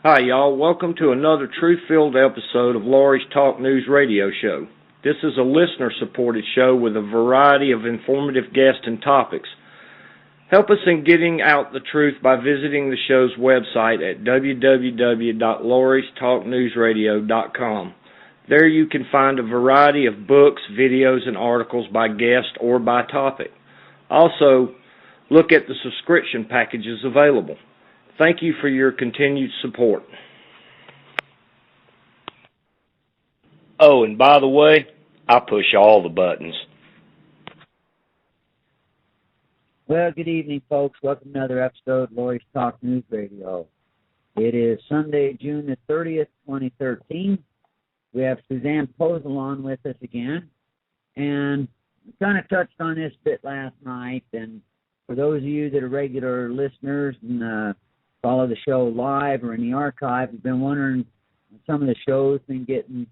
Hi, y'all. Welcome to another truth-filled episode of Lorrie's Talk News radio show. This is a listener-supported show with a variety of informative guests and topics. Help us in getting out the truth by visiting the show's website at www.lorriestalknewsradio.com. There you can find a variety of books, videos, and articles by guest or by topic. Also, look at the subscription packages available. Thank you for your continued support. Oh, and by the way, I push all the buttons. Well, good evening, folks. Welcome to another episode of Lorrie's Talk News Radio. It is Sunday, June the 30th, 2013. We have Susanne Posel on with us again. And we kind of touched on this bit last night. And for those of you that are regular listeners and follow the show live or in the archive, we've been wondering, some of the shows been getting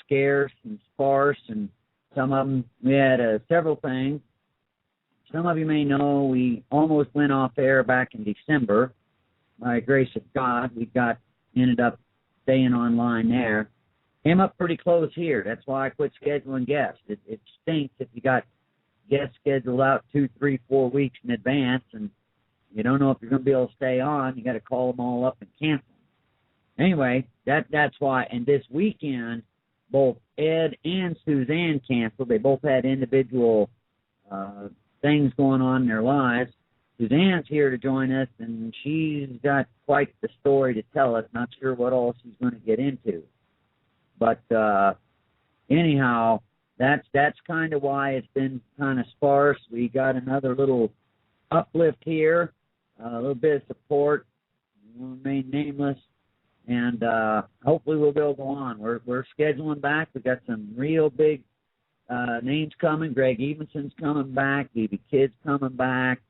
scarce and sparse, and some of them, we had several things. Some of you may know we almost went off air back in December. By grace of God, ended up staying online there. Came up pretty close here. That's why I quit scheduling guests. It stinks if you got guests scheduled out 2, 3, 4 weeks in advance, and you don't know if you're going to be able to stay on. You got to call them all up and cancel them. Anyway, that's why. And this weekend, both Ed and Susanne canceled. They both had individual things going on in their lives. Suzanne's here to join us, and she's got quite the story to tell us. Not sure what all she's going to get into. But anyhow, that's kind of why it's been kind of sparse. We got another little uplift here, a little bit of support. We'll remain nameless, and hopefully we'll be able to go on. We're scheduling back. We got some real big names coming. Greg Evenson's coming back. B.B. Kidd's coming back.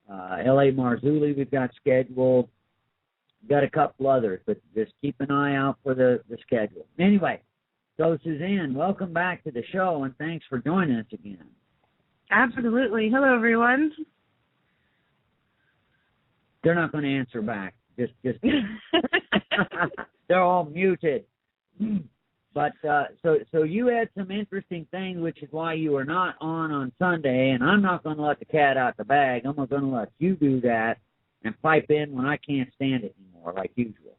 L.A. Marzulli we've got scheduled. We've got a couple others, but just keep an eye out for the schedule. Anyway, so Suzanne, welcome back to the show, and thanks for joining us again. Absolutely. Hello, everyone. They're not going to answer back. Just they're all muted. But so you had some interesting things, which is why you were not on Sunday, and I'm not going to let the cat out the bag. I'm not going to let you do that and pipe in when I can't stand it anymore, like usual.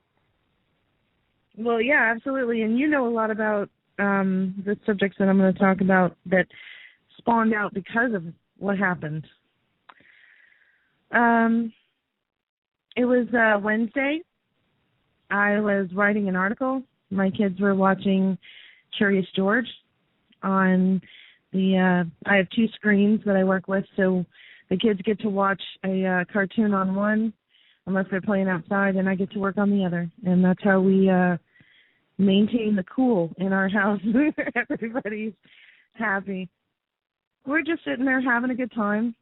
Well, yeah, absolutely. And you know a lot about the subjects that I'm going to talk about that spawned out because of what happened. It was Wednesday. I was writing an article. My kids were watching Curious George on the, I have 2 screens that I work with, so the kids get to watch a cartoon on one, unless they're playing outside, and I get to work on the other. And that's how we maintain the cool in our house. Everybody's happy. We're just sitting there having a good time,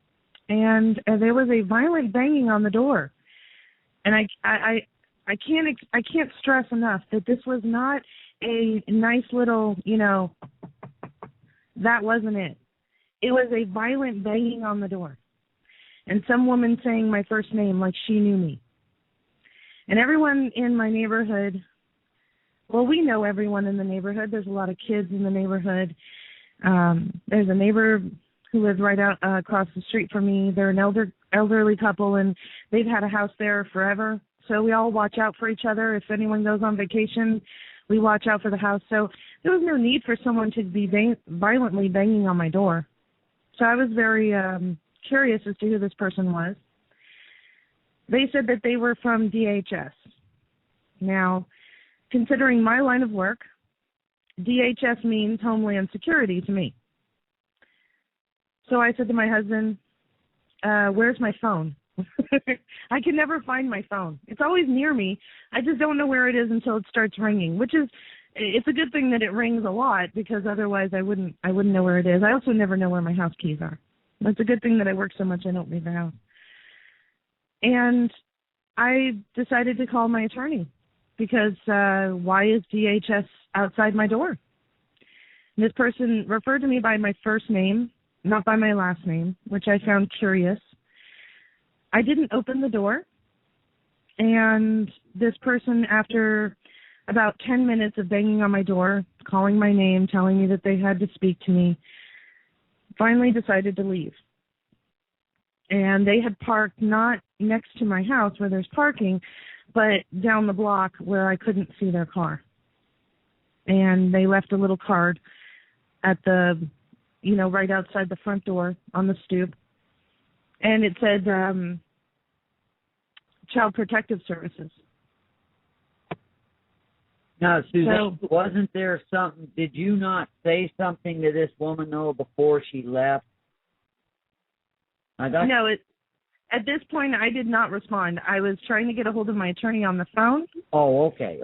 and there was a violent banging on the door. And I can't stress enough that this was not a nice little, that wasn't it. It was a violent banging on the door. And some woman saying my first name like she knew me. And everyone in my neighborhood, well, we know everyone in the neighborhood. There's a lot of kids in the neighborhood. There's a neighbor who lives right out across the street from me. They're an elderly couple, and they've had a house there forever. So we all watch out for each other. If anyone goes on vacation, we watch out for the house. So there was no need for someone to be violently banging on my door. So I was very curious as to who this person was. They said that they were from DHS. Now, considering my line of work, DHS means Homeland Security to me. So I said to my husband, where's my phone? I can never find my phone. It's always near me. I just don't know where it is until it starts ringing, it's a good thing that it rings a lot, because otherwise I wouldn't know where it is. I also never know where my house keys are. It's a good thing that I work so much I don't leave the house. And I decided to call my attorney, because why is DHS outside my door? This person referred to me by my first name, not by my last name, which I found curious. I didn't open the door, and this person, after about 10 minutes of banging on my door, calling my name, telling me that they had to speak to me, finally decided to leave. And they had parked not next to my house where there's parking, but down the block where I couldn't see their car. And they left a little card at the, right outside the front door on the stoop. And it said, Child Protective Services. Now, Susan, wasn't there something, did you not say something to this woman, though, before she left? No, at this point, I did not respond. I was trying to get a hold of my attorney on the phone. Oh, okay.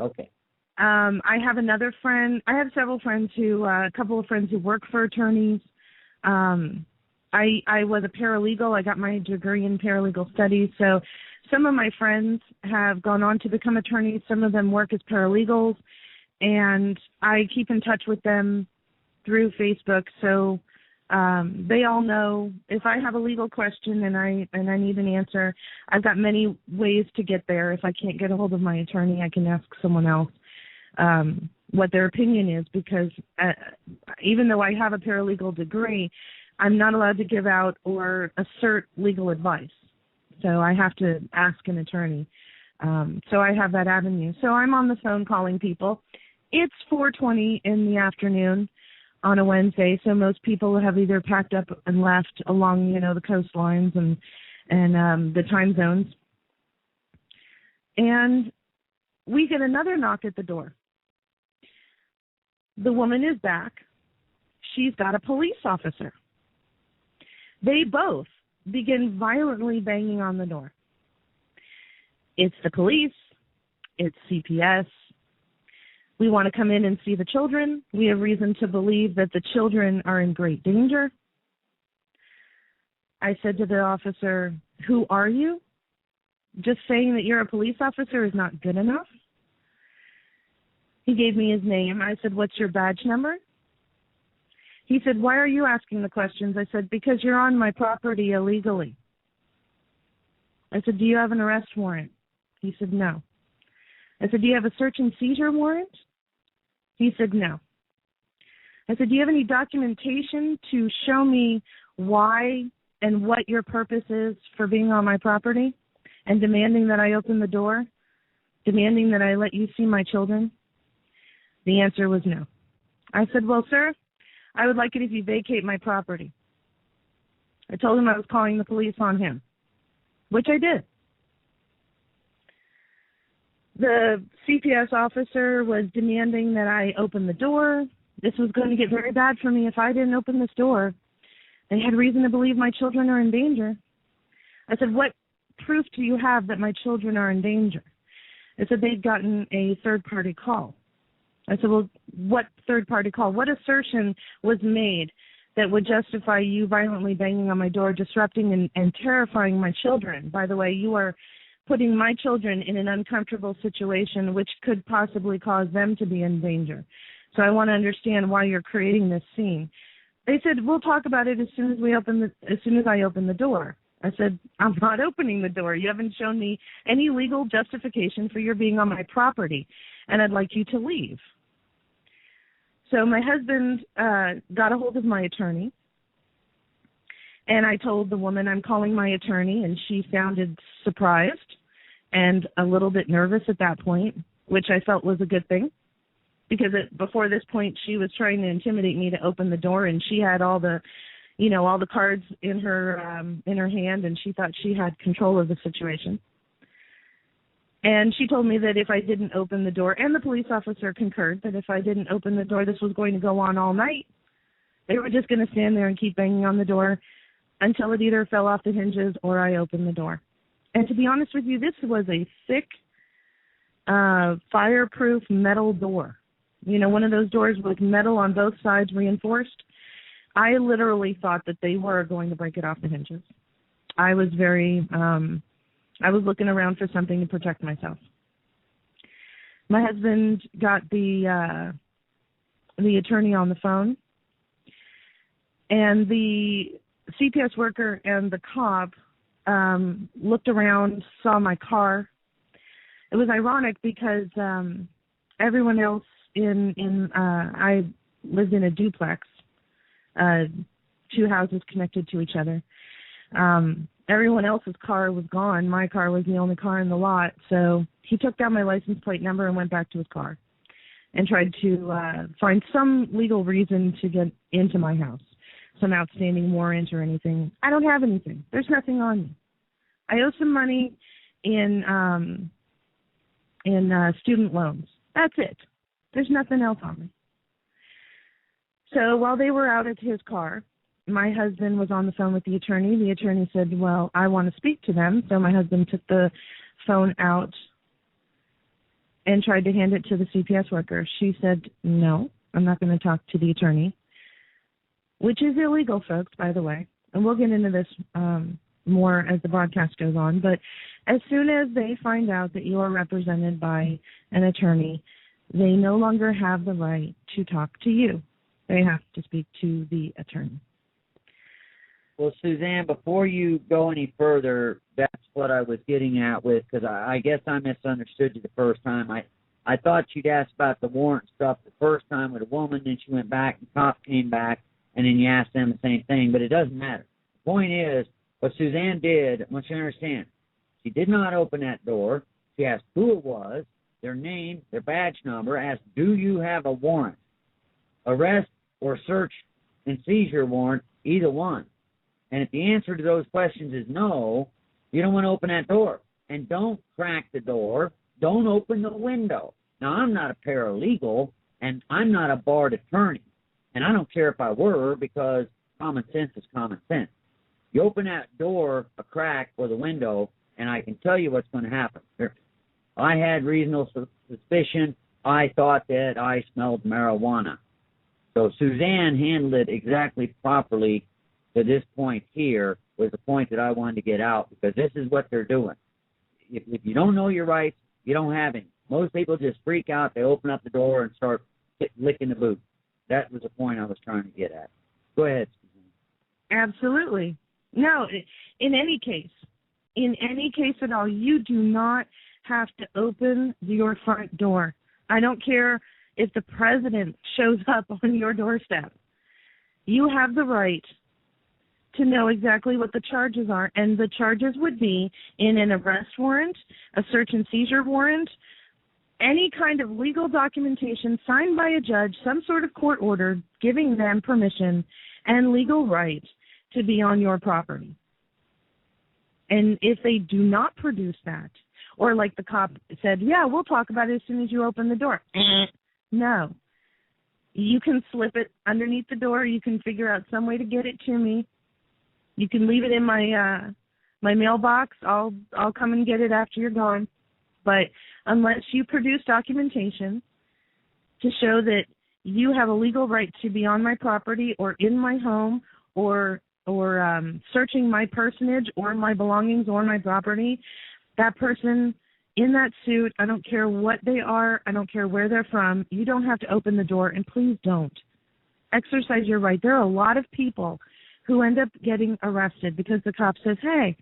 I have another friend. I have several friends a couple of friends who work for attorneys. I was a paralegal. I got my degree in paralegal studies. So some of my friends have gone on to become attorneys. Some of them work as paralegals, and I keep in touch with them through Facebook. So they all know if I have a legal question and I need an answer, I've got many ways to get there. If I can't get a hold of my attorney, I can ask someone else what their opinion is, because even though I have a paralegal degree, I'm not allowed to give out or assert legal advice. So I have to ask an attorney. So I have that avenue. So I'm on the phone calling people. It's 4:20 in the afternoon on a Wednesday, so most people have either packed up and left along, the coastlines and the time zones. And we get another knock at the door. The woman is back. She's got a police officer. They both begin violently banging on the door. It's the police. It's CPS. We want to come in and see the children. We have reason to believe that the children are in great danger. I said to the officer, "Who are you? Just saying that you're a police officer is not good enough." He gave me his name. I said, "What's your badge number?" He said, "Why are you asking the questions?" I said, "Because you're on my property illegally." I said, "Do you have an arrest warrant?" He said, "No." I said, "Do you have a search and seizure warrant?" He said, "No." I said, "Do you have any documentation to show me why and what your purpose is for being on my property and demanding that I open the door, demanding that I let you see my children?" The answer was no. I said, "Well, sir, I would like it if you vacate my property." I told him I was calling the police on him, which I did. The CPS officer was demanding that I open the door. This was going to get very bad for me if I didn't open this door. They had reason to believe my children are in danger. I said, "What proof do you have that my children are in danger?" They said they'd gotten a third-party call. I said, "Well, what third-party call? What assertion was made that would justify you violently banging on my door, disrupting and terrifying my children? By the way, you are putting my children in an uncomfortable situation which could possibly cause them to be in danger. So I want to understand why you're creating this scene." They said, "We'll talk about it as soon as I open the door." I said, "I'm not opening the door. You haven't shown me any legal justification for your being on my property, and I'd like you to leave." So my husband got a hold of my attorney, and I told the woman I'm calling my attorney, and she sounded surprised and a little bit nervous at that point, which I felt was a good thing, because before this point she was trying to intimidate me to open the door, and she had all the cards in her hand, and she thought she had control of the situation. And she told me that if I didn't open the door, and the police officer concurred that if I didn't open the door, this was going to go on all night. They were just going to stand there and keep banging on the door until it either fell off the hinges or I opened the door. And to be honest with you, this was a thick, fireproof metal door. One of those doors with metal on both sides reinforced. I literally thought that they were going to break it off the hinges. I was I was looking around for something to protect myself. My husband got the attorney on the phone, and the CPS worker and the cop looked around, saw my car, it was ironic because everyone else I lived in a duplex, 2 houses connected to each other. Everyone else's car was gone. My car was the only car in the lot. So he took down my license plate number and went back to his car and tried to find some legal reason to get into my house, some outstanding warrant or anything. I don't have anything. There's nothing on me. I owe some money in student loans. That's it. There's nothing else on me. So while they were out at his car, my husband was on the phone with the attorney. The attorney said, well, I want to speak to them. So my husband took the phone out and tried to hand it to the CPS worker. She said, no, I'm not going to talk to the attorney, which is illegal, folks, by the way. And we'll get into this more as the broadcast goes on. But as soon as they find out that you are represented by an attorney, they no longer have the right to talk to you. They have to speak to the attorney. Well, Susanne, before you go any further, that's what I was getting at with, because I guess I misunderstood you the first time. I thought you'd asked about the warrant stuff the first time with a woman, then she went back, and the cop came back, and then you asked them the same thing, but it doesn't matter. The point is, what Susanne did, I want you to understand, she did not open that door. She asked who it was, their name, their badge number, asked, do you have a warrant? Arrest or search and seizure warrant, either one. And if the answer to those questions is no, you don't want to open that door. And don't crack the door. Don't open the window. Now, I'm not a paralegal, and I'm not a barred attorney. And I don't care if I were, because common sense is common sense. You open that door, a crack, or the window, and I can tell you what's going to happen. I had reasonable suspicion. I thought that I smelled marijuana. So Susanne handled it exactly properly to this point here, was the point that I wanted to get out, because this is what they're doing. If you don't know your rights, you don't have any. Most people just freak out. They open up the door and start licking the boot. That was the point I was trying to get at. Go ahead, Susanne. Absolutely. No, in any case at all, you do not have to open your front door. I don't care if the president shows up on your doorstep. You have the right to know exactly what the charges are, and the charges would be in an arrest warrant, a search and seizure warrant, any kind of legal documentation signed by a judge, some sort of court order giving them permission and legal right to be on your property. And if they do not produce that, or like the cop said, yeah, we'll talk about it as soon as you open the door. No. You can slip it underneath the door. You can figure out some way to get it to me. You can leave it in my mailbox. I'll come and get it after you're gone. But unless you produce documentation to show that you have a legal right to be on my property or in my home or searching my personage or my belongings or my property, that person in that suit, I don't care what they are, I don't care where they're from, you don't have to open the door, and please don't. Exercise your right. There are a lot of people who end up getting arrested because the cop says, hey,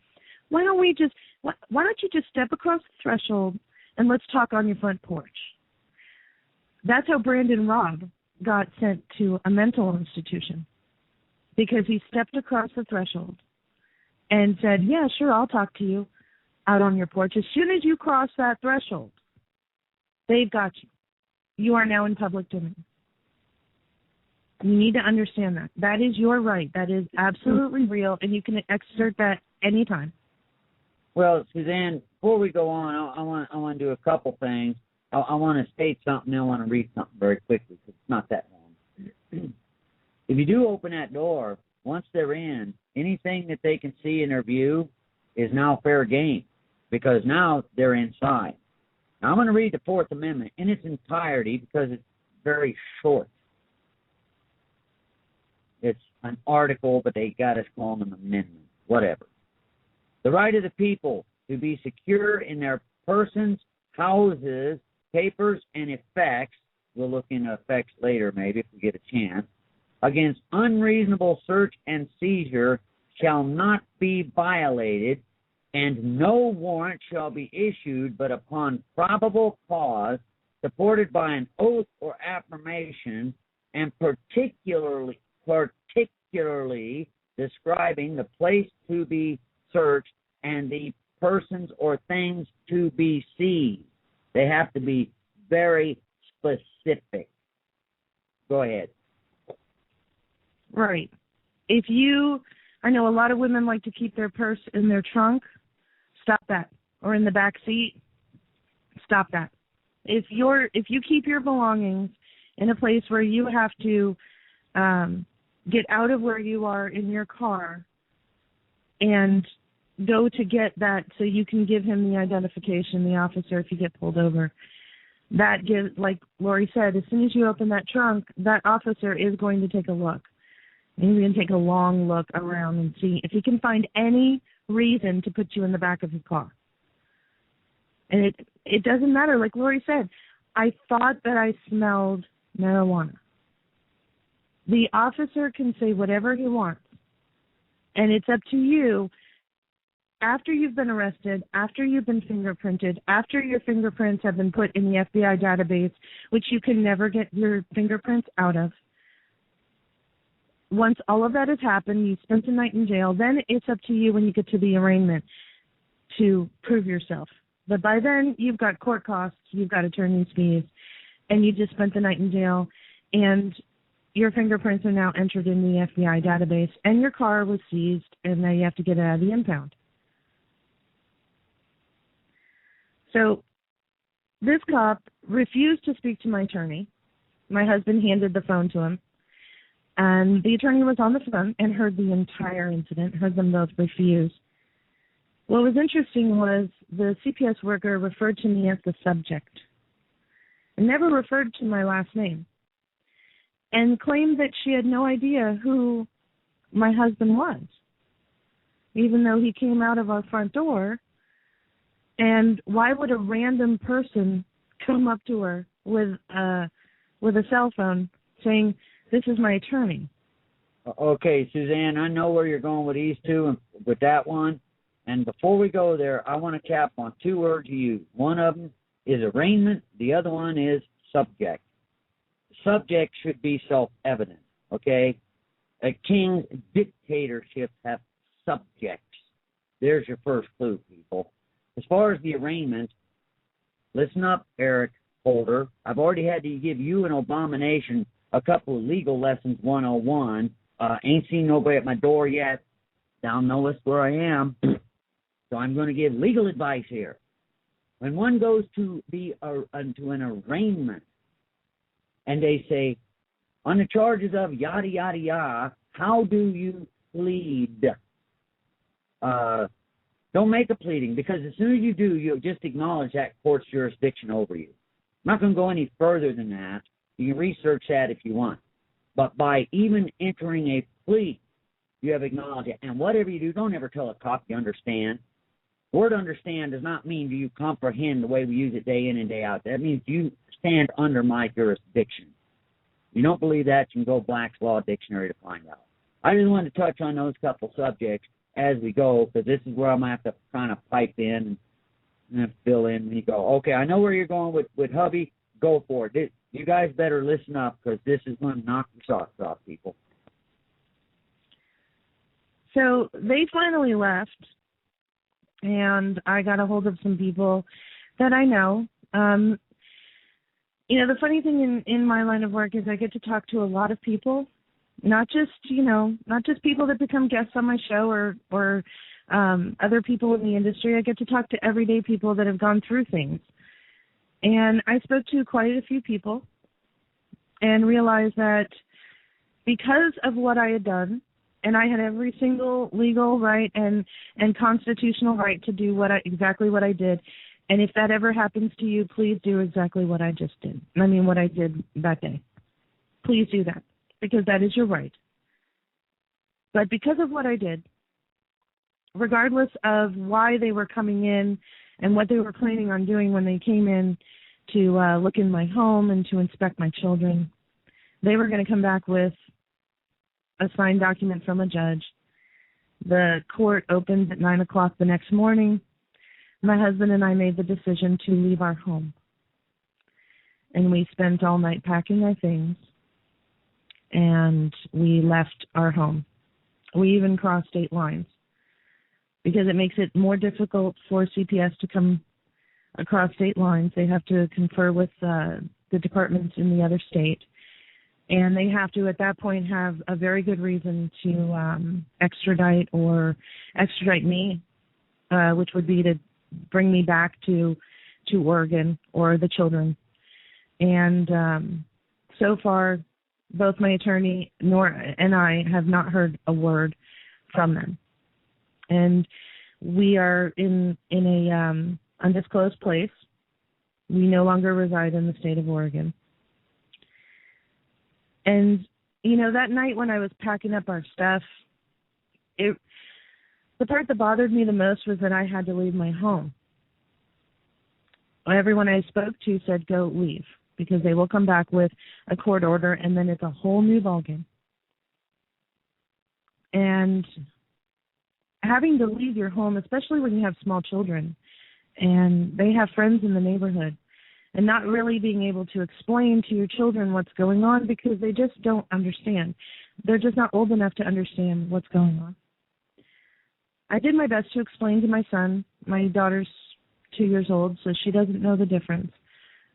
why don't you just step across the threshold and let's talk on your front porch. That's how Brandon Raub got sent to a mental institution, because he stepped across the threshold and said, yeah, sure, I'll talk to you out on your porch. As soon as you cross that threshold, they've got you. You are now in public domain. You need to understand that. That is your right. That is absolutely real, and you can exert that anytime. Well, Susanne, before we go on, I want to do a couple things. I want to state something, then I want to read something very quickly, because it's not that long. If you do open that door, once they're in, anything that they can see in their view is now fair game, because now they're inside. Now, I'm going to read the Fourth Amendment in its entirety because it's very short. It's an article, but they got us calling them an amendment, whatever. The right of the people to be secure in their persons, houses, papers, and effects, we'll look into effects later maybe if we get a chance, against unreasonable search and seizure shall not be violated, and no warrant shall be issued but upon probable cause, supported by an oath or affirmation, and particularly describing the place to be searched and the persons or things to be seized. They have to be very specific. Go ahead. Right. I know a lot of women like to keep their purse in their trunk. Stop that. Or in the back seat. Stop that. If you keep your belongings in a place where you have to get out of where you are in your car and go to get that so you can give him the identification, the officer, if you get pulled over, that gives, like Lorrie said, as soon as you open that trunk, that officer is going to take a look. And he's going to take a long look around and see if he can find any reason to put you in the back of his car. And it doesn't matter. Like Lorrie said, I thought that I smelled marijuana. The officer can say whatever he wants. And it's up to you, after you've been arrested, after you've been fingerprinted, after your fingerprints have been put in the FBI database, which you can never get your fingerprints out of. Once all of that has happened, you spent the night in jail, then it's up to you when you get to the arraignment to prove yourself. But by then, you've got court costs, you've got attorney's fees, and you just spent the night in jail, and your fingerprints are now entered in the FBI database, and your car was seized, and now you have to get it out of the impound. So this cop refused to speak to my attorney. My husband handed the phone to him, and the attorney was on the phone and heard the entire incident, heard them both refuse. What was interesting was the CPS worker referred to me as the subject and never referred to my last name, and claimed that she had no idea who my husband was, even though he came out of our front door. And why would a random person come up to her with a cell phone saying, "This is my attorney"? Okay, Suzanne, I know where you're going with these two and with that one. And before we go there, I want to cap on two words you use. One of them is arraignment. The other one is subject. Subject should be self-evident, okay? A king's dictatorship has subjects. There's your first clue, people. As far as the arraignment, listen up, Eric Holder. I've already had to give you an abomination a couple of legal lessons 101. Ain't seen nobody at my door yet. Down the list where I am. So I'm going to give legal advice here. When one goes to into an arraignment and they say, on the charges of yada, yada, yada, how do you plead? Don't make a pleading, because as soon as you do, you'll just acknowledge that court's jurisdiction over you. I'm not going to go any further than that. You can research that if you want. But by even entering a plea, you have acknowledged it. And whatever you do, don't ever tell a cop you understand. Word understand does not mean do you comprehend the way we use it day in and day out. That means you stand under my jurisdiction. If you don't believe that, you can go Black's Law Dictionary to find out. I just wanted to touch on those couple subjects as we go, because this is where I'm going to have to kind of pipe in and fill in. And you go, okay, I know where you're going with hubby. Go for it. You guys better listen up, because this is going to knock your socks off, people. So they finally left, and I got a hold of some people that I know. The funny thing in my line of work is I get to talk to a lot of people, not just people that become guests on my show or other people in the industry. I get to talk to everyday people that have gone through things. And I spoke to quite a few people and realized that because of what I had done, and I had every single legal right and constitutional right to do exactly what I did. And if that ever happens to you, please do exactly what I just did. What I did that day. Please do that, because that is your right. But because of what I did, regardless of why they were coming in and what they were planning on doing when they came in to look in my home and to inspect my children, they were going to come back with a signed document from a judge The court opened at 9 o'clock the next morning. My husband and I made the decision to leave our home. And we spent all night packing our things, and we left our home. We even crossed state lines because it makes it more difficult for CPS to come across state lines. They have to confer with the departments in the other state, and they have to, at that point, have a very good reason to extradite me, which would be to bring me back to Oregon or the children. And so far, both my attorney and I have not heard a word from them. And we are in a undisclosed place. We no longer reside in the state of Oregon. And, you know, that night when I was packing up our stuff, the part that bothered me the most was that I had to leave my home. Everyone I spoke to said, go leave, because they will come back with a court order, and then it's a whole new ballgame. And having to leave your home, especially when you have small children, and they have friends in the neighborhood, and not really being able to explain to your children what's going on because they just don't understand. They're just not old enough to understand what's going on. I did my best to explain to my son. My daughter's 2 years old, so she doesn't know the difference.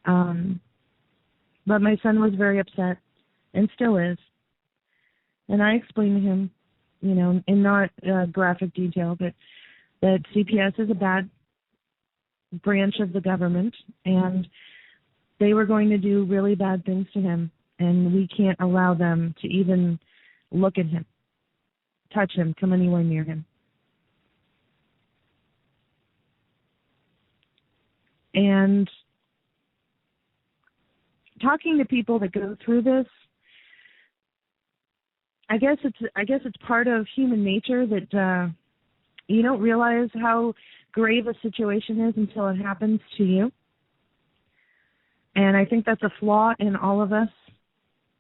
But my son was very upset, and still is. And I explained to him, you know, in not graphic detail, but that CPS is a bad branch of the government, and they were going to do really bad things to him, and we can't allow them to even look at him, touch him, come anywhere near him. And talking to people that go through this, I guess it's part of human nature that you don't realize how grave a situation is until it happens to you. And I think that's a flaw in all of us.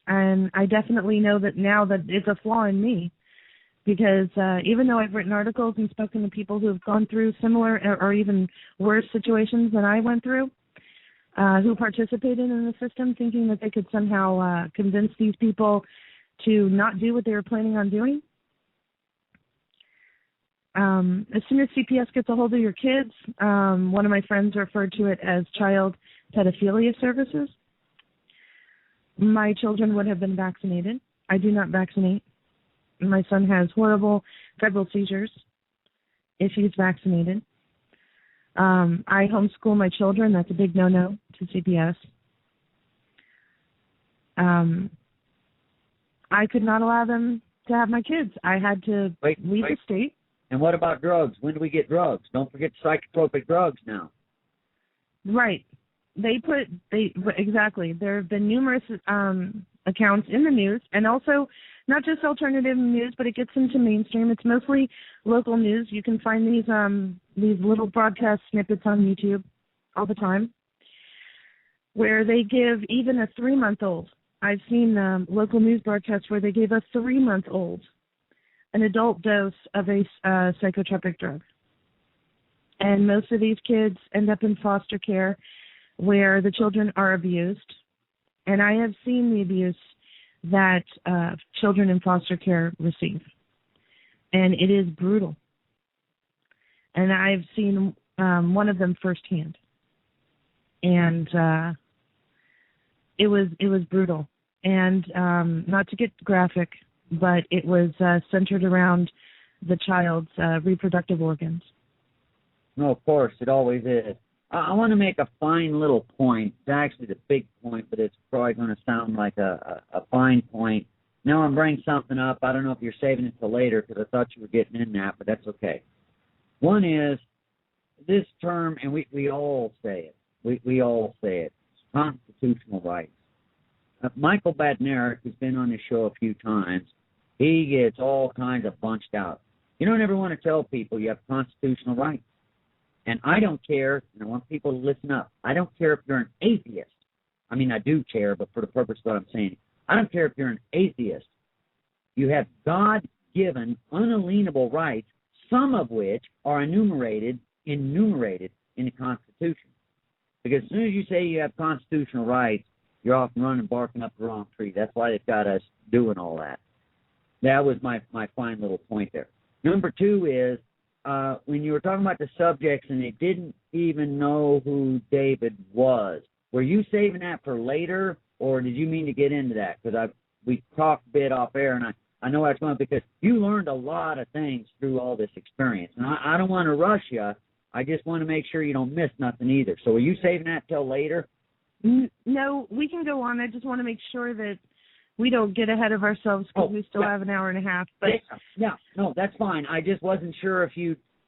And I definitely know that now that it's a flaw in me, because even though I've written articles and spoken to people who have gone through similar or even worse situations than I went through, who participated in the system thinking that they could somehow convince these people to not do what they were planning on doing. As soon as CPS gets a hold of your kids, one of my friends referred to it as child pedophilia services. My children would have been vaccinated. I do not vaccinate. My son has horrible febrile seizures if he's vaccinated. I homeschool my children. That's a big no-no to CPS. I could not allow them to have my kids. I had to leave the state. And what about drugs? When do we get drugs? Don't forget psychotropic drugs now. Right. Exactly. There have been numerous accounts in the news, and also not just alternative news, but it gets into mainstream. It's mostly local news. You can find these little broadcast snippets on YouTube all the time, where they give even a 3-month-old. I've seen local news broadcasts where they gave a 3-month-old an adult dose of a psychotropic drug. And most of these kids end up in foster care where the children are abused. And I have seen the abuse that children in foster care receive. And it is brutal. And I've seen one of them firsthand. And it was brutal. And not to get graphic, but it was centered around the child's reproductive organs. No, of course, it always is. I want to make a fine little point. It's actually the big point, but it's probably going to sound like a fine point. Now I'm bringing something up. I don't know if you're saving it till later because I thought you were getting in that, but that's okay. One is this term, and we all say it. We all say it. It's constitutional rights. Michael Badnarik, who's been on this show a few times, he gets all kinds of bunched out. You don't ever want to tell people you have constitutional rights. And I don't care, and I want people to listen up. I don't care if you're an atheist. I mean, I do care, but for the purpose of what I'm saying, I don't care if you're an atheist. You have God given unalienable rights, some of which are enumerated in the Constitution. Because as soon as you say you have constitutional rights, you're often running barking up the wrong tree. That's why they've got us doing all that. That was my fine little point there. Number two is when you were talking about the subjects and they didn't even know who David was, were you saving that for later, or did you mean to get into that? Because we talked a bit off air, and I know that's one because you learned a lot of things through all this experience. And I don't want to rush you. I just want to make sure you don't miss nothing either. So are you saving that till later? No, we can go on. I just want to make sure that we don't get ahead of ourselves because we still have an hour and a half. But no, that's fine. I just wasn't sure if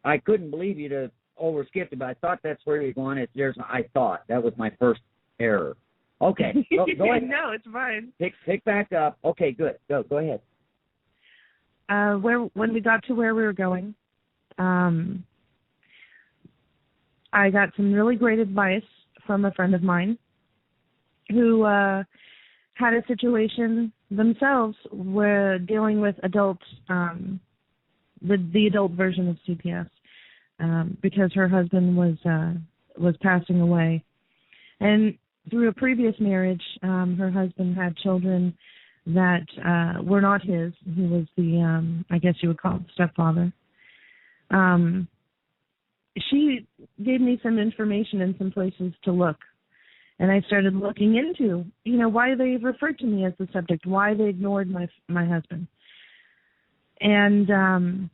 I couldn't believe you to overskip it, but I thought that's where you're going. I thought. That was my first error. Okay, go ahead. No, it's fine. Pick back up. Okay, good. Go ahead. When we got to where we were going, I got some really great advice from a friend of mine who had a situation themselves where dealing with adults, the adult version of CPS, because her husband was passing away. And through a previous marriage, her husband had children that were not his. He was the, I guess you would call it the stepfather. She gave me some information and some places to look. And I started looking into, why they referred to me as the subject, why they ignored my husband. And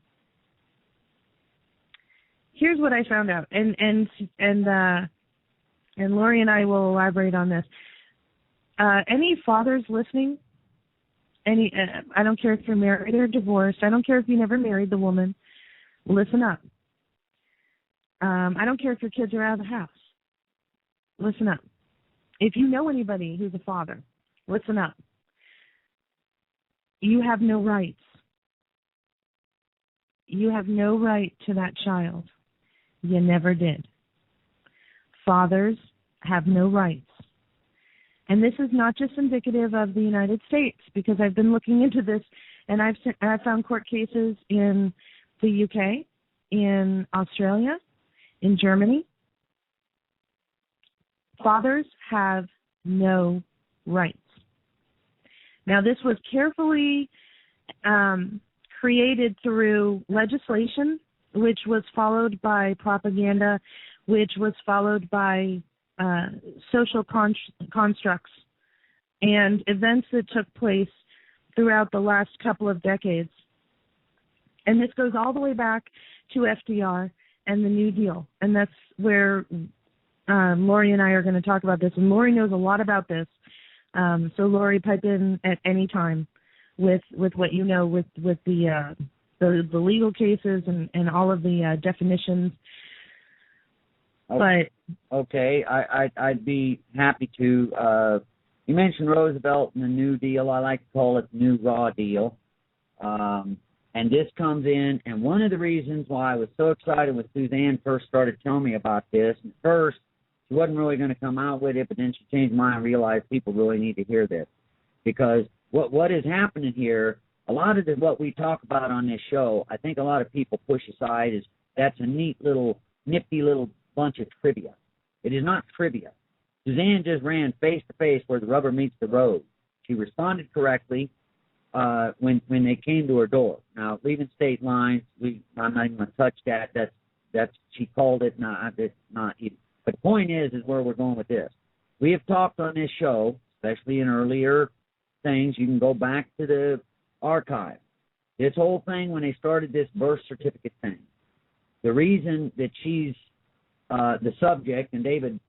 here's what I found out. And Lorrie and I will elaborate on this. Any fathers listening, I don't care if you're married or divorced, I don't care if you never married the woman, listen up. I don't care if your kids are out of the house. Listen up. If you know anybody who's a father, listen up. You have no rights. You have no right to that child. You never did. Fathers have no rights. And this is not just indicative of the United States, because I've been looking into this, and I've found court cases in the UK, in Australia, in Germany. Fathers have no rights. Now, this was carefully created through legislation, which was followed by propaganda, which was followed by social constructs and events that took place throughout the last couple of decades. And this goes all the way back to FDR and the New Deal. And that's where Lorrie and I are going to talk about this. And Lorrie knows a lot about this. So Lorrie, pipe in at any time with what you know with the legal cases and all of the definitions. Okay. Okay, I'd be happy to. You mentioned Roosevelt and the New Deal. I like to call it the New Raw Deal. And this comes in, and one of the reasons why I was so excited when Susanne first started telling me about this, and first she wasn't really going to come out with it, but then she changed her mind and realized people really need to hear this. Because what is happening here, a lot of what we talk about on this show, I think a lot of people push aside as that's a nifty little bunch of trivia. It is not trivia. Susanne just ran face-to-face where the rubber meets the road. She responded correctly when they came to her door. Now, leaving state lines, I'm not even going to touch that. That's she called it. It's not even. But the point is where we're going with this. We have talked on this show, especially in earlier things. You can go back to the archive. This whole thing, when they started this birth certificate thing, the reason that she's the subject and David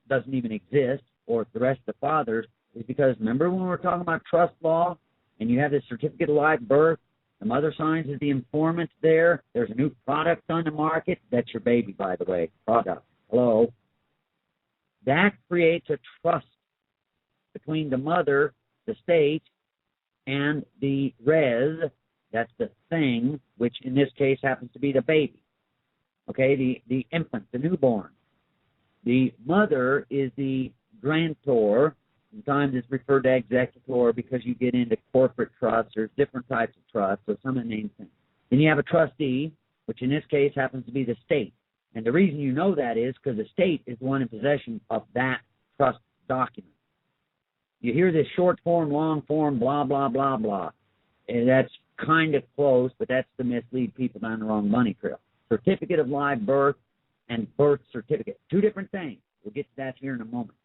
doesn't even exist, or the rest of the fathers, is because remember when we were talking about trust law and you have this certificate of live birth, the mother signs as the informant there, there's a new product on the market, that's your baby, by the way, product, hello. That creates a trust between the mother, the state, and the res, that's the thing, which in this case happens to be the baby. Okay, the infant, the newborn. The mother is the grantor, Sometimes it's referred to executor because you get into corporate trusts. There's different types of trusts, so some of the names things. Then you have a trustee, which in this case happens to be the state. And the reason you know that is because the state is the one in possession of that trust document. You hear this short form, long form, blah, blah, blah, blah. And that's kind of close, but that's to mislead people down the wrong money trail. Certificate of live birth and birth certificate. Two different things. We'll get to that here in a moment.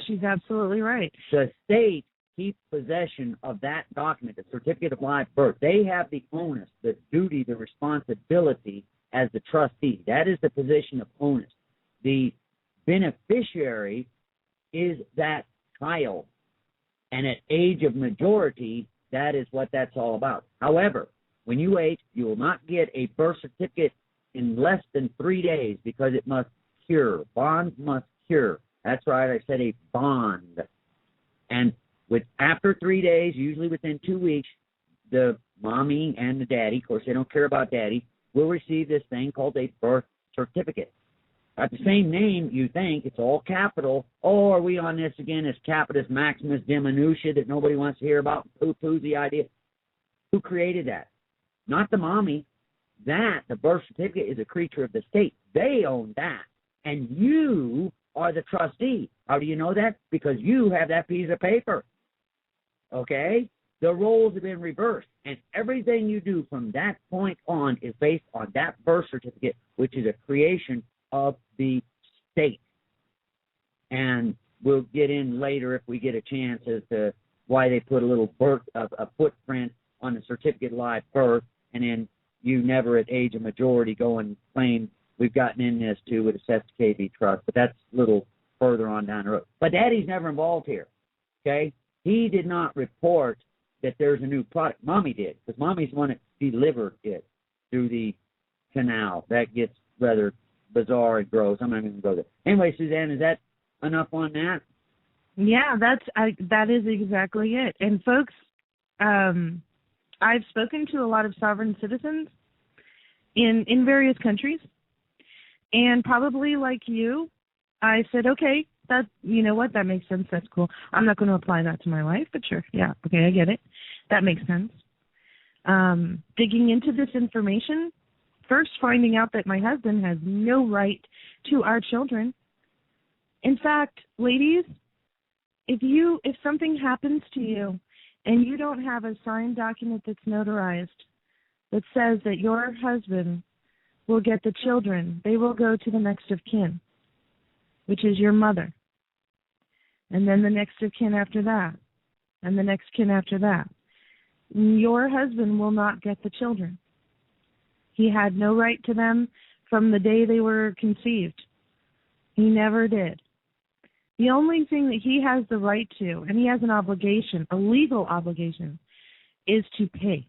She's absolutely right. The state keeps possession of that document, the certificate of live birth. They have the onus, the duty, the responsibility as the trustee. That is the position of onus. The beneficiary is that child. And at age of majority, that is what that's all about. However, when you age, you will not get a birth certificate in less than 3 days because it must cure. Bonds must cure. That's right, I said a bond. And after 3 days, usually within 2 weeks, the mommy and the daddy, of course they don't care about daddy, will receive this thing called a birth certificate. At the same name, you think it's all capital. Oh, are we on this again? It's capitis maximus diminutia that nobody wants to hear about? Poo-poo's the idea. Who created that? Not the mommy. The birth certificate, is a creature of the state. They own that. And you are the trustee. How do you know that? Because you have that piece of paper. Okay? The roles have been reversed. And everything you do from that point on is based on that birth certificate, which is a creation of the state. And we'll get in later if we get a chance as to why they put a little a footprint on the certificate of live birth, and then you never at age of majority go and claim we've gotten in this too with a Cesta KB trust, but that's a little further on down the road. But Daddy's never involved here, okay? He did not report that there's a new product. Mommy did, because Mommy's the one that delivered it through the canal. That gets rather bizarre and gross. I'm not even going to go there. Anyway, Suzanne, is that enough on that? Yeah, that is exactly it. And folks, I've spoken to a lot of sovereign citizens in various countries, and probably like you, I said, okay, you know what, that makes sense, that's cool. I'm not going to apply that to my life, but sure, yeah, okay, I get it. That makes sense. Digging into this information, first finding out that my husband has no right to our children. In fact, ladies, if something happens to you and you don't have a signed document that's notarized that says that your husband will get the children, they will go to the next of kin, which is your mother. And then the next of kin after that, and the next kin after that. Your husband will not get the children. He had no right to them from the day they were conceived. He never did. The only thing that he has the right to, and he has an obligation, a legal obligation, is to pay.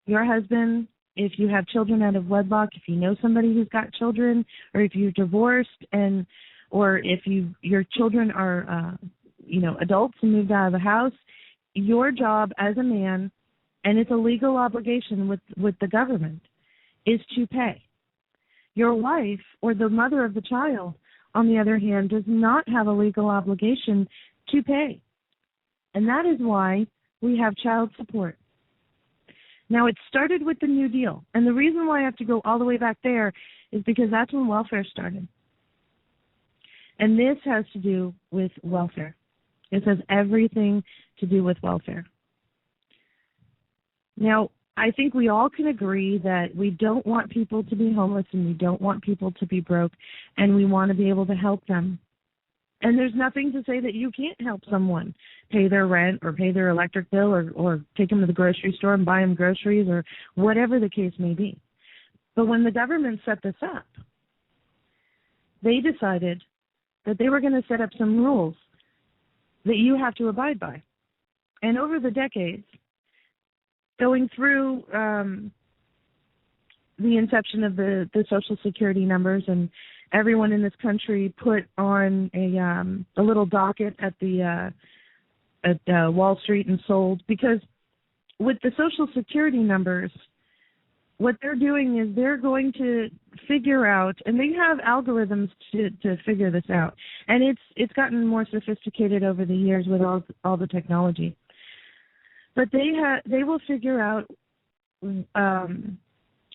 Your husband, if you have children out of wedlock, if you know somebody who's got children, or if you're divorced, or if your children are adults and moved out of the house, your job as a man, and it's a legal obligation with the government, is to pay. Your wife or the mother of the child, on the other hand, does not have a legal obligation to pay. And that is why we have child support. Now, it started with the New Deal. And the reason why I have to go all the way back there is because that's when welfare started. And this has to do with welfare. This has everything to do with welfare. Now, I think we all can agree that we don't want people to be homeless and we don't want people to be broke, and we want to be able to help them. And there's nothing to say that you can't help someone pay their rent or pay their electric bill or take them to the grocery store and buy them groceries or whatever the case may be. But when the government set this up, they decided that they were going to set up some rules that you have to abide by. And over the decades, going through the inception of the Social Security numbers, and everyone in this country put on a little docket at Wall Street and sold, because with the Social Security numbers, what they're doing is they're going to figure out, and they have algorithms to figure this out, and it's gotten more sophisticated over the years with all the technology. But they will figure out by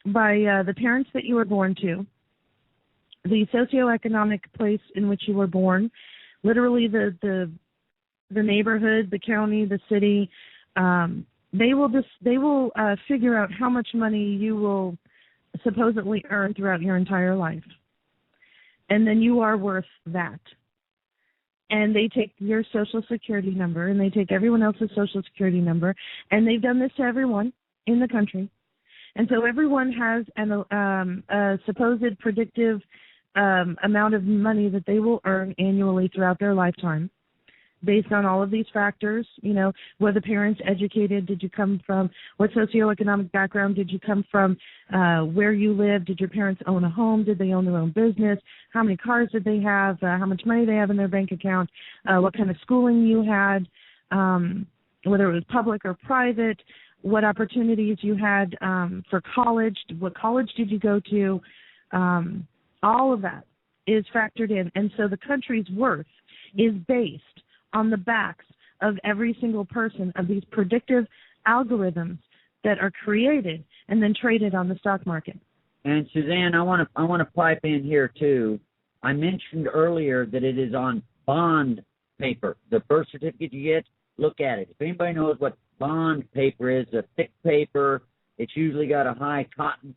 the parents that you were born to, the socioeconomic place in which you were born, literally the neighborhood, the county, the city. They will figure out how much money you will supposedly earn throughout your entire life, and then you are worth that. And they take your Social Security number, and they take everyone else's Social Security number, and they've done this to everyone in the country. And so everyone has a supposed predictive amount of money that they will earn annually throughout their lifetime, based on all of these factors. You know, were the parents educated? Did you come from, what socioeconomic background did you come from? Where you live? Did your parents own a home? Did they own their own business? How many cars did they have? How much money they have in their bank account? What kind of schooling you had? Whether it was public or private? What opportunities you had for college? What college did you go to? All of that is factored in. And so the country's worth is based on the backs of every single person of these predictive algorithms that are created and then traded on the stock market. And Suzanne, I want to pipe in here too. I mentioned earlier that it is on bond paper. The birth certificate you get, look at it. If anybody knows what bond paper is, a thick paper, it's usually got a high cotton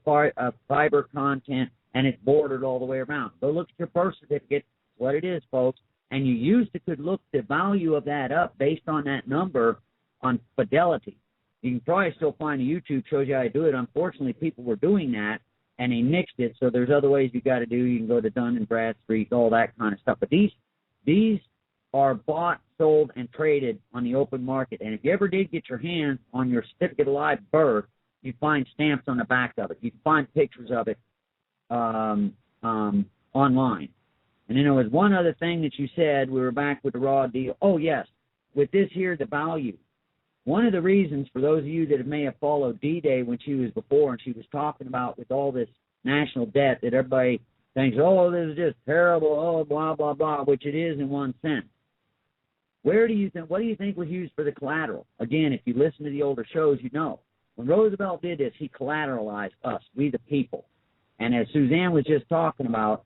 fiber content, and it's bordered all the way around. Go look at your birth certificate. That's what it is, folks. And you could look the value of that up based on that number on Fidelity. You can probably still find a YouTube shows you how to do it. Unfortunately, people were doing that, and they nixed it, so there's other ways you got to do. You can go to Dun & Bradstreet, all that kind of stuff. But these are bought, sold, and traded on the open market. And if you ever did get your hands on your certificate of live birth, you find stamps on the back of it. You can find pictures of it online. And then there was one other thing that you said. We were back with the raw deal. Oh, yes, with this here, the value. One of the reasons for those of you that may have followed D-Day when she was before, and she was talking about with all this national debt that everybody thinks, oh, this is just terrible, oh, blah, blah, blah, which it is in one sense. What do you think was used for the collateral? Again, if you listen to the older shows, you know. When Roosevelt did this, he collateralized us, we the people. And as Suzanne was just talking about,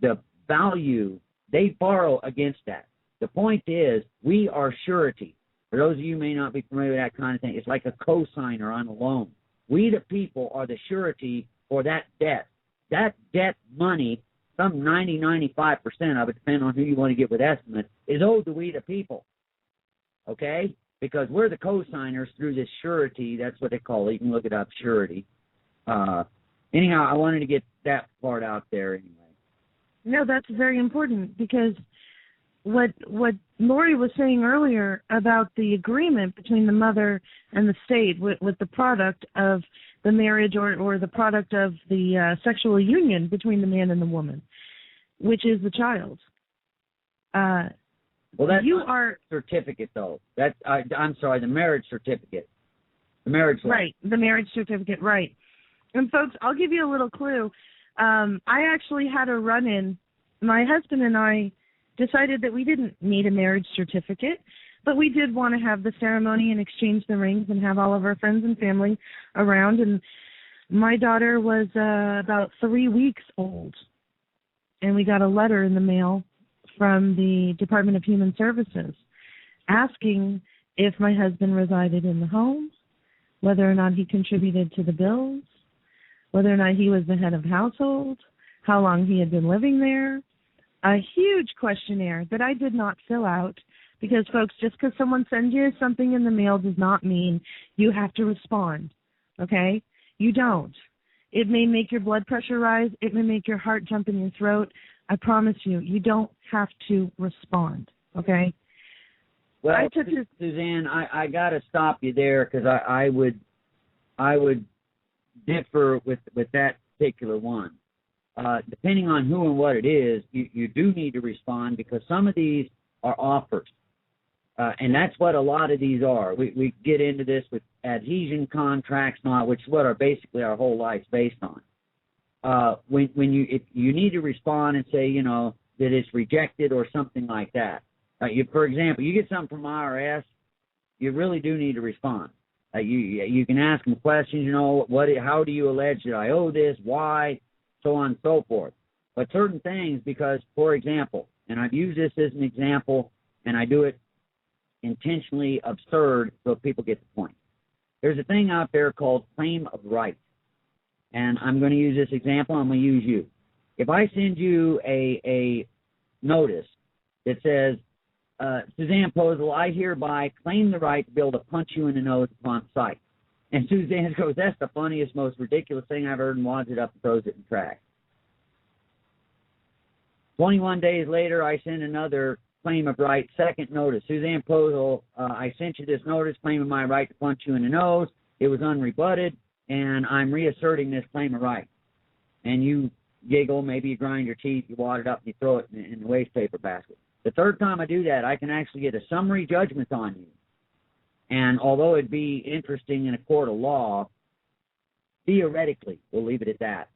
the value, they borrow against that. The point is, we are surety. For those of you who may not be familiar with that kind of thing, it's like a cosigner on a loan. We, the people, are the surety for that debt. That debt money, some 95% of it, depending on who you want to get with estimates, is owed to we, the people. Okay? Because we're the cosigners through this surety. That's what they call it. You can look it up, surety. Anyhow, I wanted to get that part out there anyway. No, that's very important, because what Lorrie was saying earlier about the agreement between the mother and the state with the product of the marriage or the product of the sexual union between the man and the woman, which is the child. Well, that's not certificate, though. That's I'm sorry, the marriage certificate. The marriage license. Right, the marriage certificate, right. And, folks, I'll give you a little clue. I actually had a run-in. My husband and I decided that we didn't need a marriage certificate, but we did want to have the ceremony and exchange the rings and have all of our friends and family around. And my daughter was about 3 weeks old, and we got a letter in the mail from the Department of Human Services asking if my husband resided in the home, whether or not he contributed to the bills, whether or not he was the head of household, how long he had been living there. A huge questionnaire that I did not fill out because, folks, just because someone sends you something in the mail does not mean you have to respond, okay? You don't. It may make your blood pressure rise. It may make your heart jump in your throat. I promise you, you don't have to respond, okay? Well, Suzanne, I got to stop you there because I would differ with that particular one. Depending on who and what it is, you do need to respond because some of these are offers. And that's what a lot of these are. We get into this with adhesion contracts and all, which is what basically our whole life's based on. If you need to respond and say, that it's rejected or something like that. For example, you get something from IRS, you really do need to respond. You can ask them questions, how do you allege that I owe this, why, so on and so forth. But certain things, because, for example, and I've used this as an example, and I do it intentionally absurd so people get the point. There's a thing out there called claim of right. And I'm going to use this example, I'm going to use you. If I send you a notice that says, Susanne Posel, I hereby claim the right to be able to punch you in the nose upon sight. And Susanne goes, that's the funniest, most ridiculous thing I've heard, and wads it up and throws it in trash. 21 days later, I send another claim of right, second notice. Susanne Posel, I sent you this notice claiming my right to punch you in the nose. It was unrebutted, and I'm reasserting this claim of right. And you giggle, maybe you grind your teeth, you wad it up, and you throw it in the waste paper basket. The third time I do that, I can actually get a summary judgment on you. And although it'd be interesting in a court of law, theoretically, we'll leave it at that,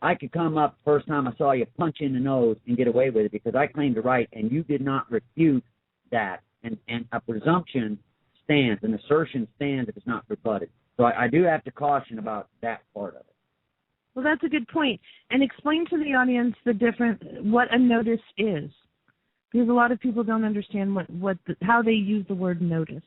I could come up first time I saw you punch in the nose and get away with it because I claimed the right and you did not refute that. And a presumption stands, an assertion stands if it's not rebutted. So I do have to caution about that part of it. Well, that's a good point. And explain to the audience what a notice is. Because a lot of people don't understand how they use the word notice.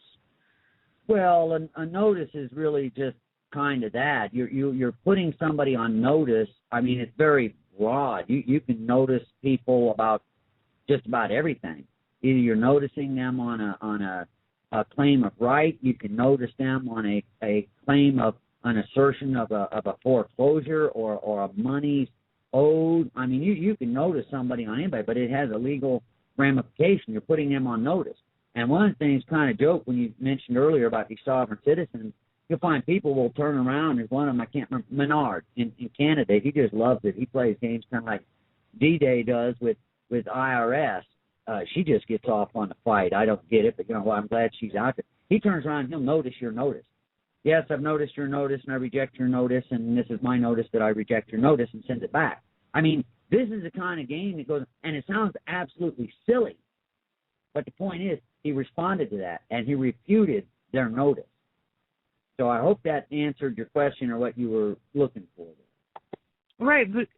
Well, a notice is really just kind of that. You're putting somebody on notice. I mean, it's very broad. You can notice people about just about everything. Either you're noticing them on a claim of right. You can notice them on a claim of an assertion of a foreclosure or a money owed. I mean, you can notice somebody on anybody, but it has a legal ramification. You're putting them on notice. And one of the things, kind of joke, when you mentioned earlier about these sovereign citizens, you'll find people will turn around. There's one of them, I can't remember, Menard in Canada. He just loves it. He plays games kind of like D-Day does with IRS. She just gets off on the fight. I don't get it, but I'm glad she's out there. He turns around and he'll notice your notice. Yes, I've noticed your notice and I reject your notice, and this is my notice that I reject your notice, and sends it back. I mean, this is the kind of game that goes, and it sounds absolutely silly, but the point is he responded to that and he refuted their notice. So I hope that answered your question or what you were looking for. Right, but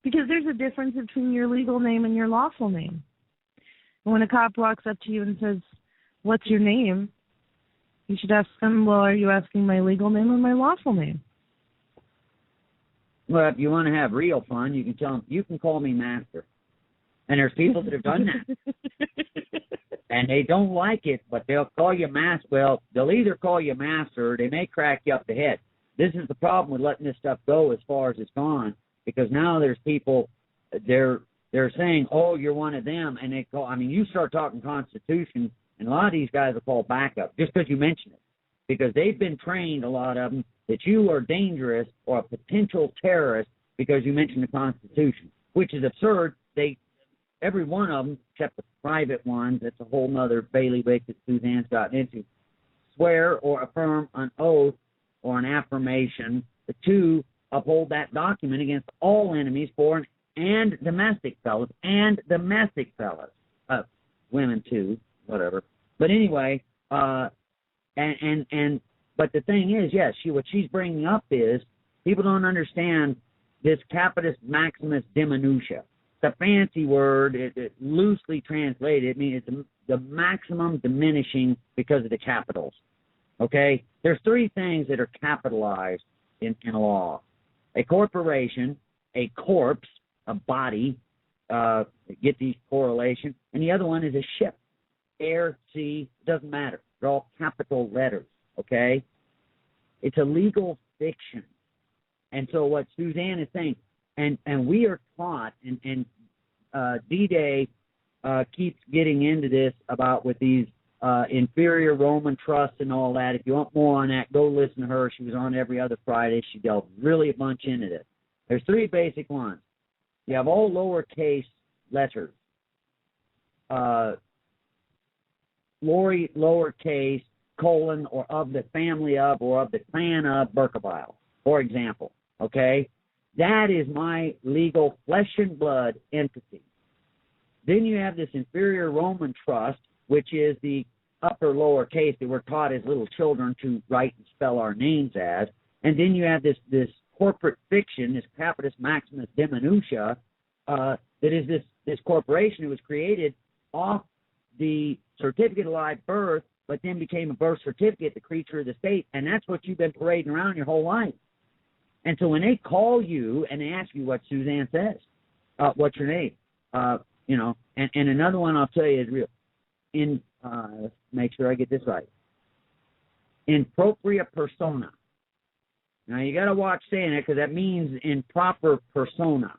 because there's a difference between your legal name and your lawful name. When a cop walks up to you and says, "What's your name?" you should ask them, "Well, are you asking my legal name or my lawful name?" Well, if you want to have real fun, you can tell them, you can call me master. And there's people that have done that. And they don't like it, but they'll call you master. Well, they'll either call you master or they may crack you up the head. This is the problem with letting this stuff go as far as it's gone, because now there's people, they're saying, "Oh, you're one of them," and they call, I mean, you start talking Constitution, and a lot of these guys will call backup just because you mention it, because they've been trained, a lot of them, that you are dangerous or a potential terrorist because you mentioned the Constitution, which is absurd. Every one of them, except the private ones, that's a whole nother bailiwick that Suzanne's gotten into, swear or affirm an oath or an affirmation to uphold that document against all enemies, foreign and domestic fellows, women too, whatever. But anyway, but the thing is, yes, what she's bringing up is people don't understand this capitis maximus diminutia. It's a fancy word. It loosely translated, it means it's the maximum diminishing because of the capitals. Okay? There's three things that are capitalized in law: a corporation, a corpse, a body, get these correlation, and the other one is a ship. Air, sea, doesn't matter. They're all capital letters, okay? It's a legal fiction. And so what Suzanne is saying, and we are taught, and D-Day keeps getting into this about with these inferior Roman trusts and all that. If you want more on that, go listen to her. She was on every other Friday. She delved really a bunch into this. There's three basic ones. You have all lowercase letters. Lorrie, lowercase, colon, or of the family of, or of the clan of Berkebile, for example, okay? That is my legal flesh and blood entity. Then you have this inferior Roman trust, which is the upper lowercase that we're taught as little children to write and spell our names as. And then you have this corporate fiction, this Capitis Maximus Diminutia, that is this corporation that was created off the certificate of live birth, but then became a birth certificate, the creature of the state, and that's what you've been parading around your whole life. And so when they call you and they ask you what Susanne says, what's your name? You know, and another one I'll tell you is real. Let's make sure I get this right. In propria persona. Now, you got to watch saying it because that means in proper persona.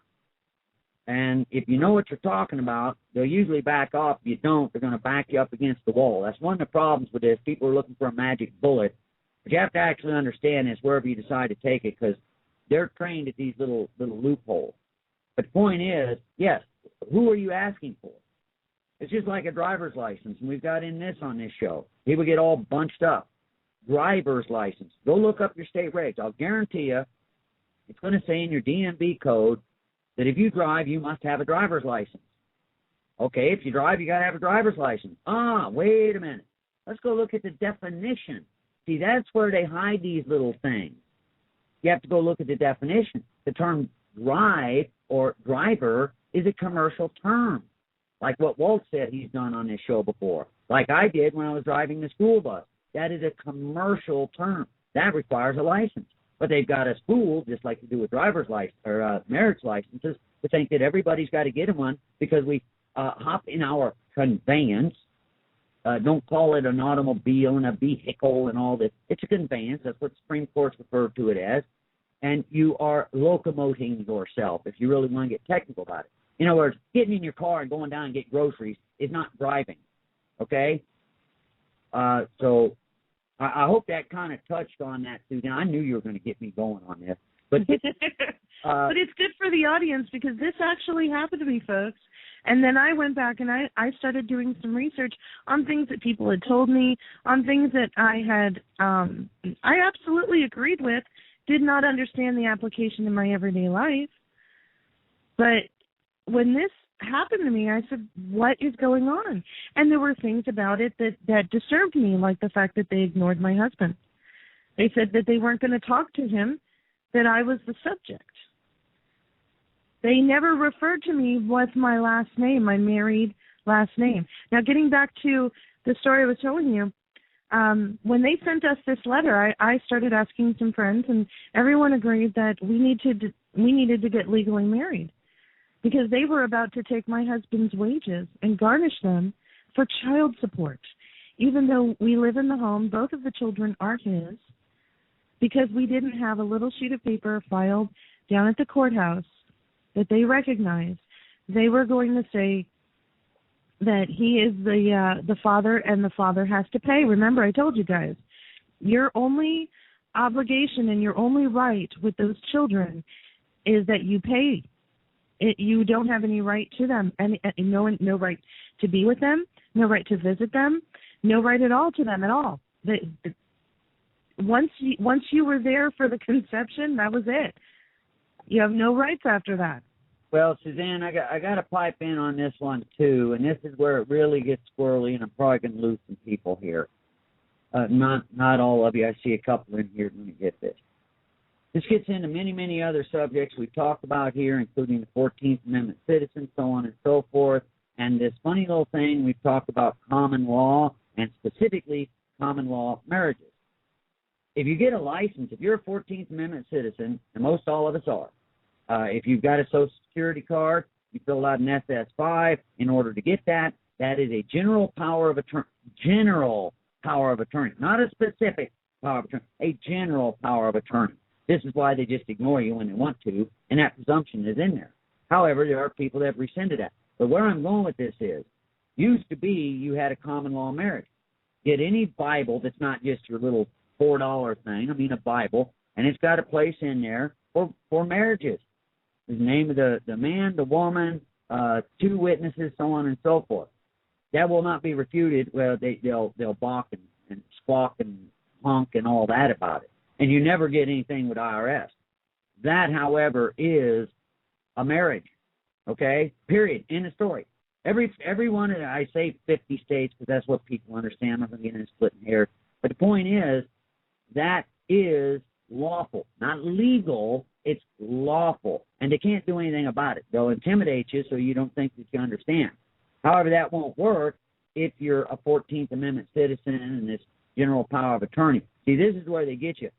And if you know what you're talking about, they'll usually back off. If you don't, they're going to back you up against the wall. That's one of the problems with this. People are looking for a magic bullet. But you have to actually understand this wherever you decide to take it because they're trained at these little loopholes. But the point is, yes, who are you asking for? It's just like a driver's license, and we've got in this on this show. People get all bunched up. Driver's license. Go look up your state regs. I'll guarantee you it's going to say in your DMV code that if you drive, you must have a driver's license. Okay, if you drive, you got to have a driver's license. Wait a minute. Let's go look at the definition. See, that's where they hide these little things. You have to go look at the definition. The term drive or driver is a commercial term, like what Walt said he's done on this show before, like I did when I was driving the school bus. That is a commercial term. That requires a license. But they've got us fooled, just like they do with driver's license or marriage licenses, to think that everybody's got to get one because we hop in our conveyance. Don't call it an automobile and a vehicle and all this. It's a conveyance. That's what Supreme Court's referred to it as. And you are locomoting yourself if you really want to get technical about it. In other words, getting in your car and going down and get groceries is not driving, okay? So I hope that kind of touched on that, Susan. I knew you were going to get me going on this. But but it's good for the audience because this actually happened to me, folks. And then I went back and I started doing some research on things that people had told me, on things that I had I absolutely agreed with, did not understand the application in my everyday life. But when this happened to me, I said, what is going on? And there were things about it that disturbed me, like the fact that they ignored my husband. They said that they weren't going to talk to him, that I was the subject. They never referred to me with my last name, my married last name. Now, getting back to the story I was telling you, when they sent us this letter, I started asking some friends, and everyone agreed that we needed to get legally married because they were about to take my husband's wages and garnish them for child support. Even though we live in the home, both of the children are his, because we didn't have a little sheet of paper filed down at the courthouse that they recognized. They were going to say that he is the father and the father has to pay. Remember, I told you guys, your only obligation and your only right with those children is that you pay. You don't have any right to them, and no right to be with them, no right to visit them, no right at all to them at all. Once you were there for the conception, that was it. You have no rights after that. Well, Suzanne, I got to pipe in on this one too, and this is where it really gets squirrely, and I'm probably going to lose some people here. Not all of you. I see a couple in here. Let me get this. This gets into many, many other subjects we've talked about here, including the 14th Amendment citizen, so on and so forth. And this funny little thing, we've talked about common law, and specifically common law marriages. If you get a license, if you're a 14th Amendment citizen, and most all of us are, if you've got a Social Security card, you fill out an SS5 in order to get that. That is a general power of attorney. General power of attorney, not a specific power of attorney, a general power of attorney. This is why they just ignore you when they want to, and that presumption is in there. However, there are people that have rescinded that. But where I'm going with this is, used to be you had a common law marriage. Get any Bible that's not just your little $4 thing, I mean a Bible, and it's got a place in there for marriages. The name of the man, the woman, two witnesses, so on and so forth. that will not be refuted. Well, they'll balk and squawk and honk and all that about it, and you never get anything with IRS. That, however, is a marriage. Okay, period. End of story. Everyone, I say 50 states because that's what people understand. I'm not going to get into splitting hairs. But the point is, that is lawful. Not legal, it's lawful. And they can't do anything about it. They'll intimidate you so you don't think that you understand. However, that won't work if you're a 14th Amendment citizen and this general power of attorney. See, this is where they get you.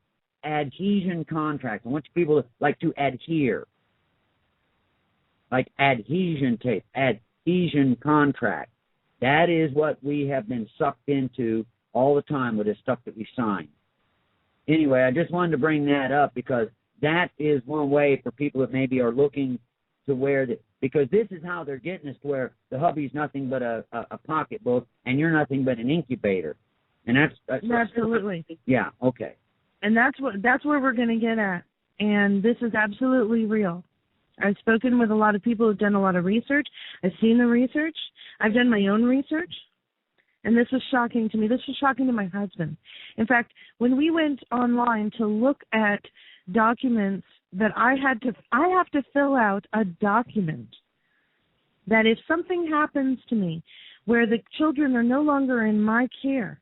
Adhesion contracts. I want you people to adhere. Like adhesion tape. Adhesion contract. That is what we have been sucked into all the time with this stuff that we sign. Anyway, I just wanted to bring that up because that is one way for people that maybe are looking to where that, because this is how they're getting us to where the hubby's nothing but a pocketbook and you're nothing but an incubator. And that's absolutely. Yeah, okay. And that's where we're going to get at. And this is absolutely real. I've spoken with a lot of people who've done a lot of research. I've seen the research. I've done my own research. And this was shocking to me. This was shocking to my husband. In fact, when we went online to look at documents that I have to fill out a document that if something happens to me where the children are no longer in my care,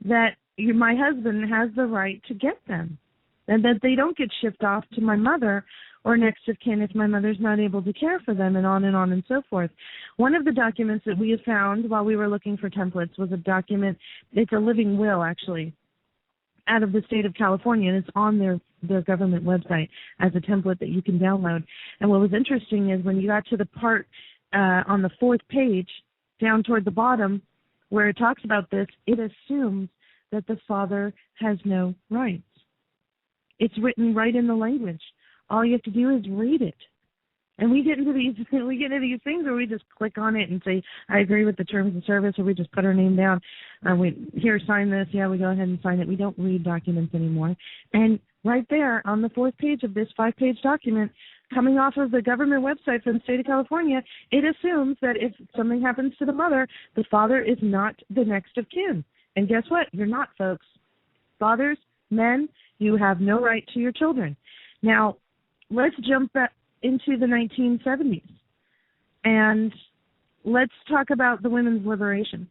that my husband has the right to get them, and that they don't get shipped off to my mother or next of kin if my mother's not able to care for them, and on and so forth. One of the documents that we have found while we were looking for templates was a document, it's a living will actually, out of the state of California, and it's on their government website as a template that you can download. And what was interesting is when you got to the part on the 4th page, down toward the bottom, where it talks about this, it assumes that the father has no rights. It's written right in the language. All you have to do is read it. And we get into these things where we just click on it and say, I agree with the terms of service, or we just put our name down. Here, sign this. Yeah, we go ahead and sign it. We don't read documents anymore. And right there on the 4th page of this 5-page document, coming off of the government website for the state of California, it assumes that if something happens to the mother, the father is not the next of kin. And guess what? You're not, folks. Fathers, men, you have no right to your children. Now, let's jump back into the 1970s, and let's talk about the women's liberation,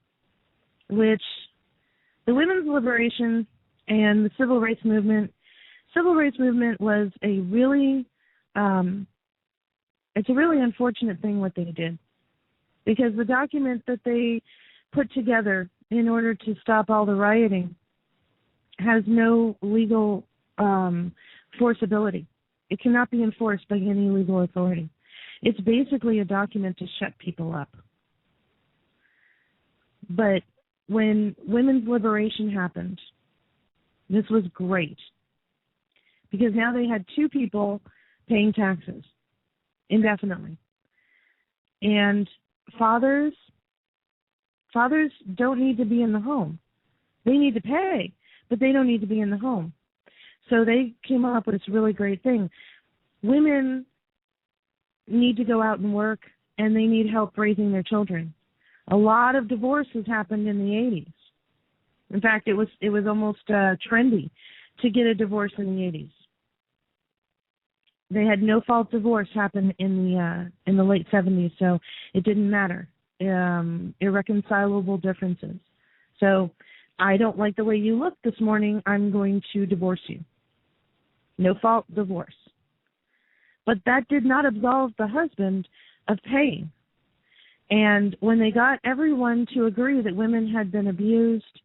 which the women's liberation and the civil rights movement was a really, it's a really unfortunate thing what they did, because the document that they put together in order to stop all the rioting has no legal forceability. It cannot be enforced by any legal authority. It's basically a document to shut people up. But when women's liberation happened, this was great, because now they had 2 people paying taxes indefinitely. And fathers don't need to be in the home. They need to pay, but they don't need to be in the home. So they came up with this really great thing. Women need to go out and work, and they need help raising their children. A lot of divorces happened in the 80s. In fact, it was almost trendy to get a divorce in the 80s. They had no-fault divorce happen in the late 70s, so it didn't matter. Irreconcilable differences. So I don't like the way you look this morning, I'm going to divorce you. No-fault divorce. But that did not absolve the husband of paying. And when they got everyone to agree that women had been abused,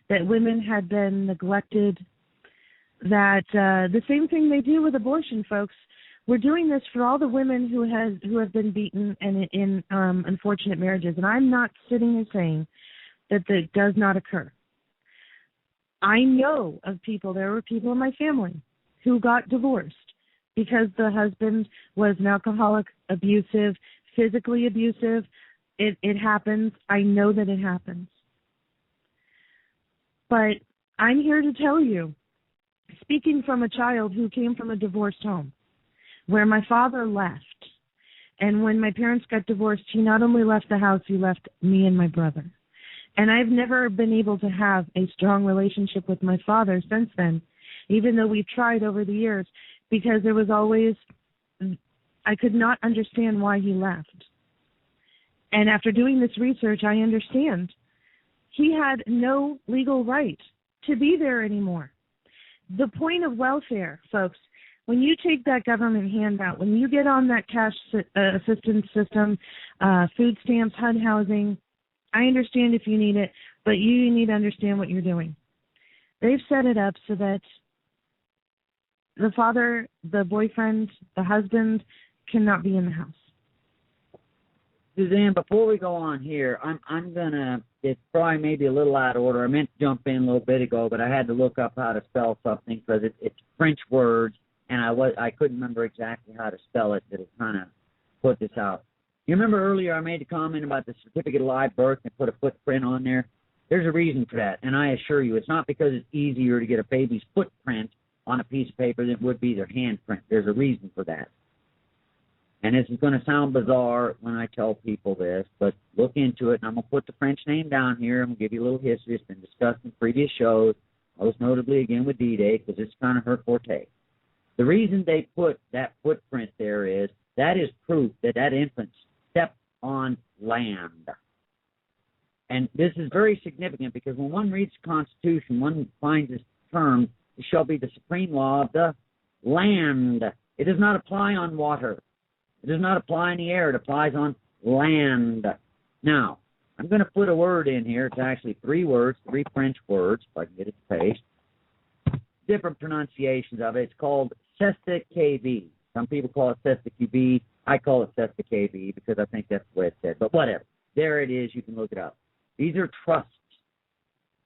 that women had been neglected, that the same thing they do with abortion, folks, we're doing this for all the women who have been beaten and in unfortunate marriages. And I'm not sitting and saying that that does not occur. I know of people, there were people in my family who got divorced because the husband was an alcoholic, abusive, physically abusive. It happens. I know that it happens. But I'm here to tell you, speaking from a child who came from a divorced home, where my father left, And when my parents got divorced, he not only left the house, he left me and my brother. And I've never been able to have a strong relationship with my father since then, even though we've tried over the years, because there was always, I could not understand why he left. And after doing this research, I understand. He had no legal right to be there anymore. The point of welfare, folks, when you take that government handout, when you get on that cash assistance system, food stamps, HUD housing, I understand if you need it, but you need to understand what you're doing. They've set it up so that the father, the boyfriend, the husband cannot be in the house. Susanne, before we go on here, I'm gonna. It's probably maybe a little out of order. I meant to jump in a little bit ago, but I had to look up how to spell something because it's French words, and I couldn't remember exactly how to spell it. That'll kind of put this out. You remember earlier I made a comment about the certificate of live birth and put a footprint on there? There's a reason for that, and I assure you, it's not because it's easier to get a baby's footprint on a piece of paper than it would be their handprint. There's a reason for that. And this is going to sound bizarre when I tell people this, but look into it, and I'm going to put the French name down here. I'm going to give you a little history. It's been discussed in previous shows, most notably again with D-Day, because it's kind of her forte. The reason they put that footprint there is that is proof that that infant stepped on land. And this is very significant because when one reads the Constitution, one finds this term, it shall be the supreme law of the land. It does not apply on water. It does not apply in the air. It applies on land. Now, I'm going to put a word in here. It's actually three words, three French words, if I can get it to paste. Different pronunciations of it. It's called cesta-KV. Some people call it cesta-QB. I call it cesta-KV because I think that's the way it's said. But whatever. There it is. You can look it up. These are trusts.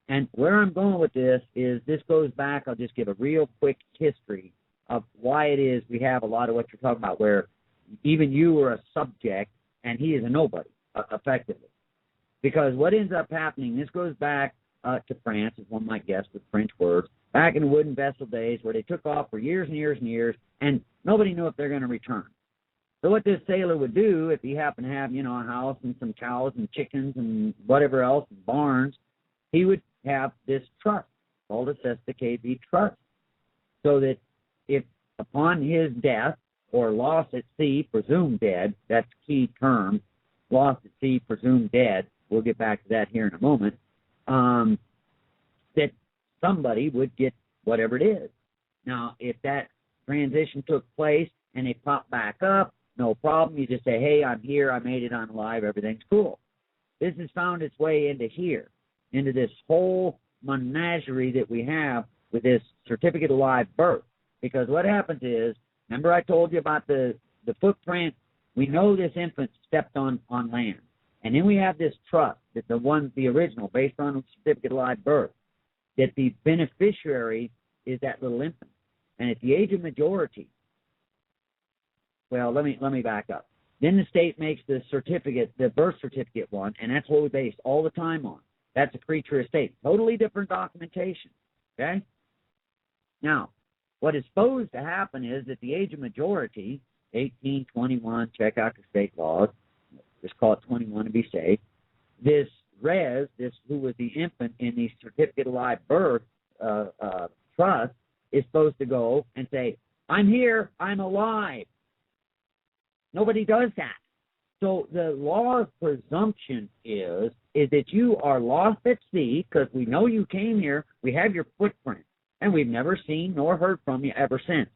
And where I'm going with this is this goes back. I'll just give a real quick history of why it is we have a lot of what you're talking about where even you are a subject, and he is a nobody, effectively. Because what ends up happening, this goes back to France, as one might guess, with French words, back in the wooden vessel days where they took off for years and years and years, and nobody knew if they're going to return. So what this sailor would do, if he happened to have, a house and some cows and chickens and whatever else, and barns, he would have this trust called a cesta-KV trust. So that if upon his death, or lost at sea, presumed dead, that's key term, lost at sea, presumed dead, we'll get back to that here in a moment, that somebody would get whatever it is. Now, if that transition took place and they pop back up, no problem. You just say, hey, I'm here, I made it, I'm alive, everything's cool. This has found its way into here, into this whole menagerie that we have with this certificate of live birth. Because what happens is, remember I told you about the footprint? We know this infant stepped on land. And then we have this trust, that the original, based on the certificate of live birth, that the beneficiary is that little infant. And at the age of majority, well, let me back up. Then the state makes the certificate, the birth certificate one, and that's what we base all the time on. That's a creature of state. Totally different documentation, okay? Now, what is supposed to happen is at the age of majority, 18, 21, check out the state laws, just call it 21 to be safe, this who was the infant in the certificate of live birth trust, is supposed to go and say, I'm here, I'm alive. Nobody does that. So the law of presumption is that you are lost at sea because we know you came here, we have your footprint. And we've never seen nor heard from you ever since.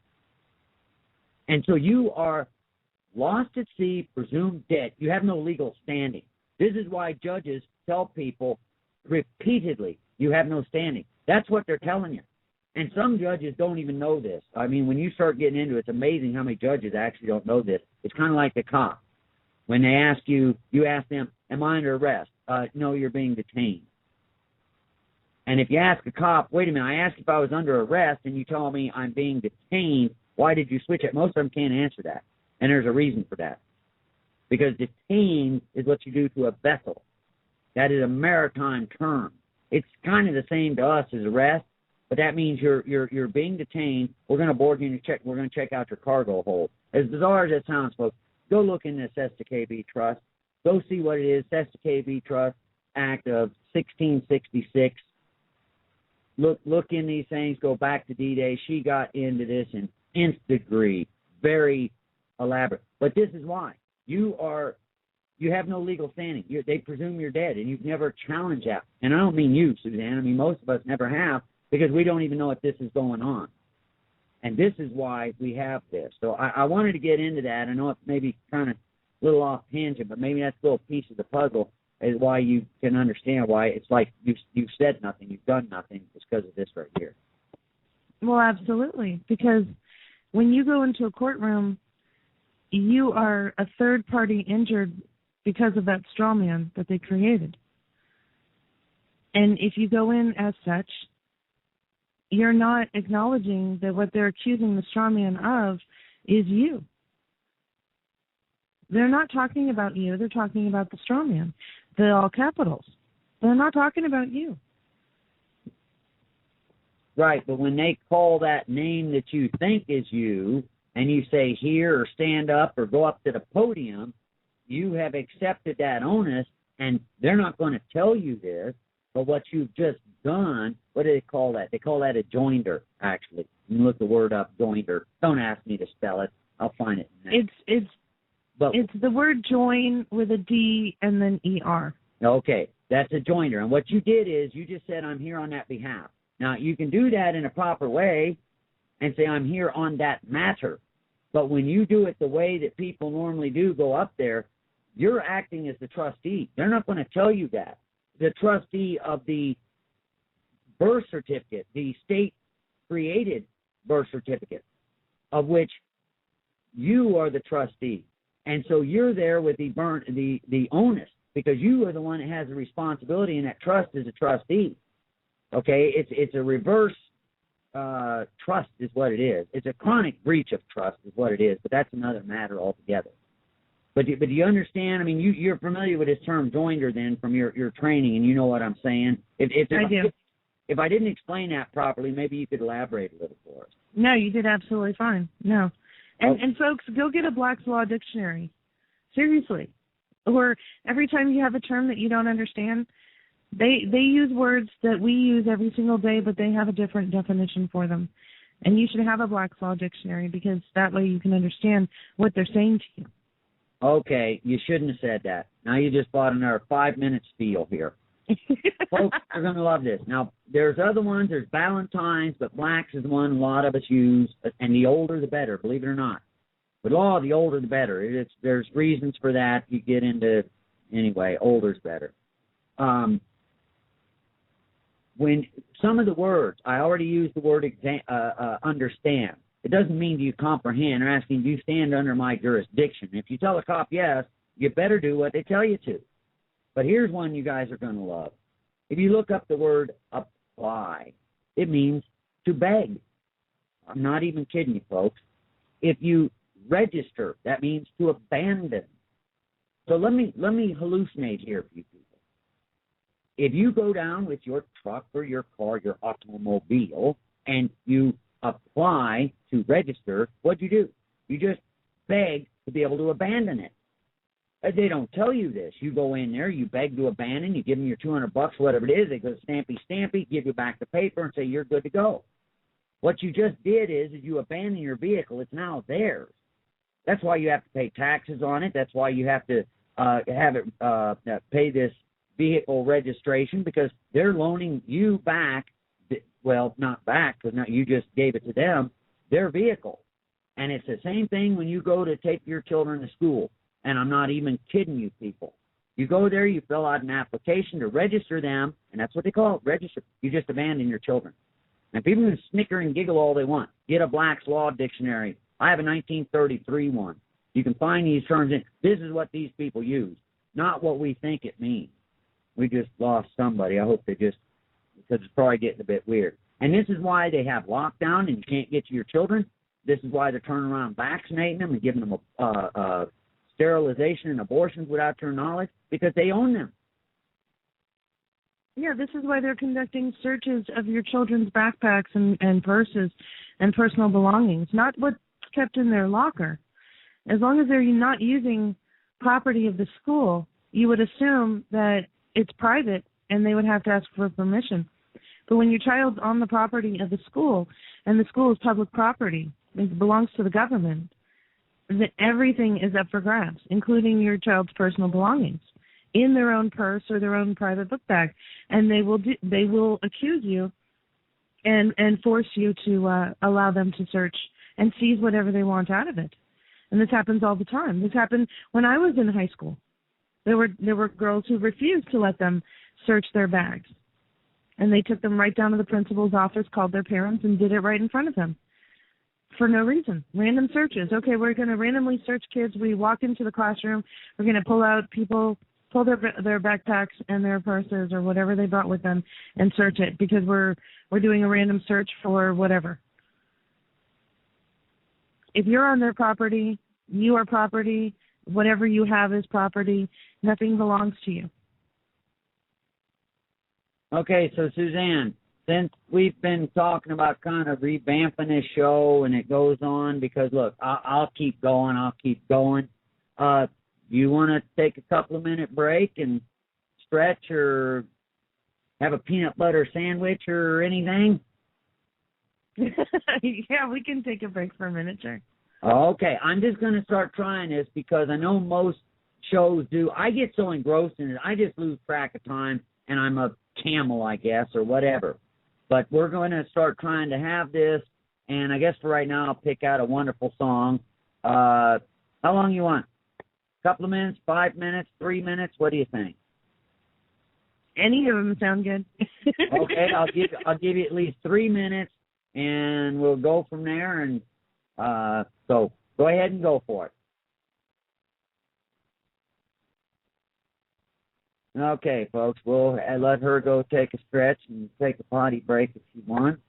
And so you are lost at sea, presumed dead. You have no legal standing. This is why judges tell people repeatedly, you have no standing. That's what they're telling you. And some judges don't even know this. I mean, when you start getting into it, it's amazing how many judges actually don't know this. It's kind of like the cop. When they ask you, you ask them, am I under arrest? No, you're being detained. And if you ask a cop, wait a minute, I asked if I was under arrest and you tell me I'm being detained, why did you switch it? Most of them can't answer that. And there's a reason for that. Because detained is what you do to a vessel. That is a maritime term. It's kind of the same to us as arrest, but that means you're being detained. We're going to board you and we're going to check out your cargo hold. As bizarre as that sounds, folks, Go look in this STKB Trust. Go see what it is, STKB Trust Act of 1666. Look in these things. Go back to D-Day. She got into this in nth degree, very elaborate. But this is why. You have no legal standing. They presume you're dead, and you've never challenged that. And I don't mean you, Suzanne. I mean most of us never have, because we don't even know if this is going on. And this is why we have this. So I wanted to get into that. I know it's maybe kind of a little off tangent, but maybe that's a little piece of the puzzle is why you can understand why it's like you've said nothing, you've done nothing. It's because of this right here. Well, absolutely. Because when you go into a courtroom, you are a third party injured because of that straw man that they created. And if you go in as such, you're not acknowledging that what they're accusing the straw man of is you. They're not talking about you. They're talking about the straw man, the all capitals. They're not talking about you. Right, but when they call that name that you think is you, and you say here or stand up or go up to the podium, you have accepted that onus, and they're not going to tell you this, but what you've just done, what do they call that? They call that a joinder, actually. You can look the word up, joinder. Don't ask me to spell it. I'll find it. It's the word join with a D and then ER. Okay, that's a joinder. And what you did is you just said, I'm here on that behalf. Now, you can do that in a proper way and say, I'm here on that matter. But when you do it the way that people normally do, go up there, you're acting as the trustee. They're not going to tell you that. The trustee of the birth certificate, the state-created birth certificate, of which you are the trustee. And so you're there with the onus, because you are the one that has the responsibility, and that trust is a trustee. Okay, it's a reverse trust is what it is. It's a chronic breach of trust is what it is, but that's another matter altogether. But do you understand? I mean, you're familiar with this term joinder then from your training, and you know what I'm saying. I do. If I didn't explain that properly, maybe you could elaborate a little for us. No, you did absolutely fine. No. And folks, go get a Black's Law dictionary. Seriously. Or every time you have a term that you don't understand, they use words that we use every single day, but they have a different definition for them. And you should have a Black's Law dictionary, because that way you can understand what they're saying to you. Okay, you shouldn't have said that. Now you just bought another 5-minute spiel here. Folks are going to love this. Now, there's other ones. There's Valentine's, but Black's is the one a lot of us use, and the older the better, believe it or not. But the older the better. There's reasons for that. You get into, anyway, older's better. When some of the words, I already used the word understand. It doesn't mean do you comprehend. They're asking, do you stand under my jurisdiction? If you tell a cop yes, you better do what they tell you to. But here's one you guys are going to love. If you look up the word apply, it means to beg. I'm not even kidding you, folks. If you register, that means to abandon. So let me hallucinate here for you people. If you go down with your truck or your car, your automobile, and you apply to register, what do? You just beg to be able to abandon it. They don't tell you this. You go in there, you beg to abandon, you give them your $200, whatever it is. They go stampy, give you back the paper and say you're good to go. What you just did is you abandon your vehicle. It's now theirs. That's why you have to pay taxes on it. That's why you have to have it pay this vehicle registration, because they're loaning you back. Well, not back, because you just gave it to them, their vehicle. And it's the same thing when you go to take your children to school. And I'm not even kidding you, people. You go there, you fill out an application to register them, and that's what they call it, register. You just abandon your children. And people can snicker and giggle all they want. Get a Black's Law dictionary. I have a 1933 one. You can find these terms in. This is what these people use, not what we think it means. We just lost somebody. I hope because it's probably getting a bit weird. And this is why they have lockdown and you can't get to your children. This is why they're turning around vaccinating them and giving them a sterilization and abortions without their knowledge, because they own them. Yeah, this is why they're conducting searches of your children's backpacks and purses and personal belongings, not what's kept in their locker. As long as they're not using property of the school, you would assume that it's private and they would have to ask for permission. But when your child's on the property of the school and the school is public property, it belongs to the government, then everything is up for grabs, including your child's personal belongings, in their own purse or their own private book bag. And they will accuse you and force you to allow them to search and seize whatever they want out of it. And this happens all the time. This happened when I was in high school. There were girls who refused to let them search their bags. And they took them right down to the principal's office, called their parents, and did it right in front of them for no reason. Random searches. Okay, we're going to randomly search kids. We walk into the classroom. We're going to pull their backpacks and their purses or whatever they brought with them and search it because we're doing a random search for whatever. If you're on their property, you are property. Whatever you have is property. Nothing belongs to you. Okay, so Susanne, since we've been talking about kind of revamping this show and it goes on, because look, I'll keep going. You want to take a couple of minute break and stretch or have a peanut butter sandwich or anything? Yeah, we can take a break for a minute, sure. Okay, I'm just going to start trying this because I know most shows do. I get so engrossed in it, I just lose track of time, and I'm a camel, I guess, or whatever. But we're going to start trying to have this, and I guess for right now I'll pick out a wonderful song. How long you want? A couple of minutes, 5 minutes, 3 minutes? What do you think? Any of them sound good. Okay, I'll give you at least 3 minutes, and we'll go from there. And so go ahead and go for it. Okay, folks, we'll let her go take a stretch and take a potty break if she wants.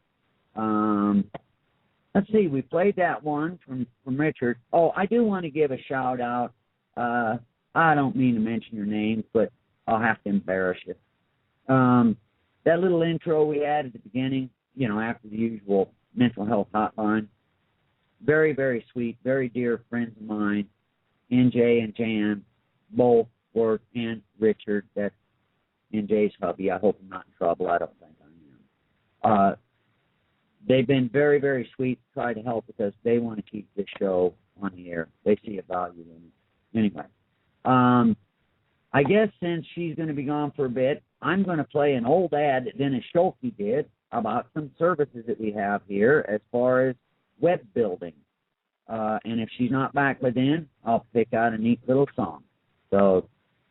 Let's see, we played that one from Richard. Oh, I do want to give a shout out. I don't mean to mention your names, but I'll have to embarrass you. That little intro we had at the beginning, after the usual mental health hotline, very, very sweet, very dear friends of mine, NJ and Jan, both work, and Richard, that's NJ's hubby. I hope I'm not in trouble. I don't think I am. They've been very, very sweet to try to help because they want to keep this show on the air. They see a value in it. Anyway, I guess since she's going to be gone for a bit, I'm going to play an old ad that Dennis Schulke did about some services that we have here as far as web building. And if she's not back by then, I'll pick out a neat little song. So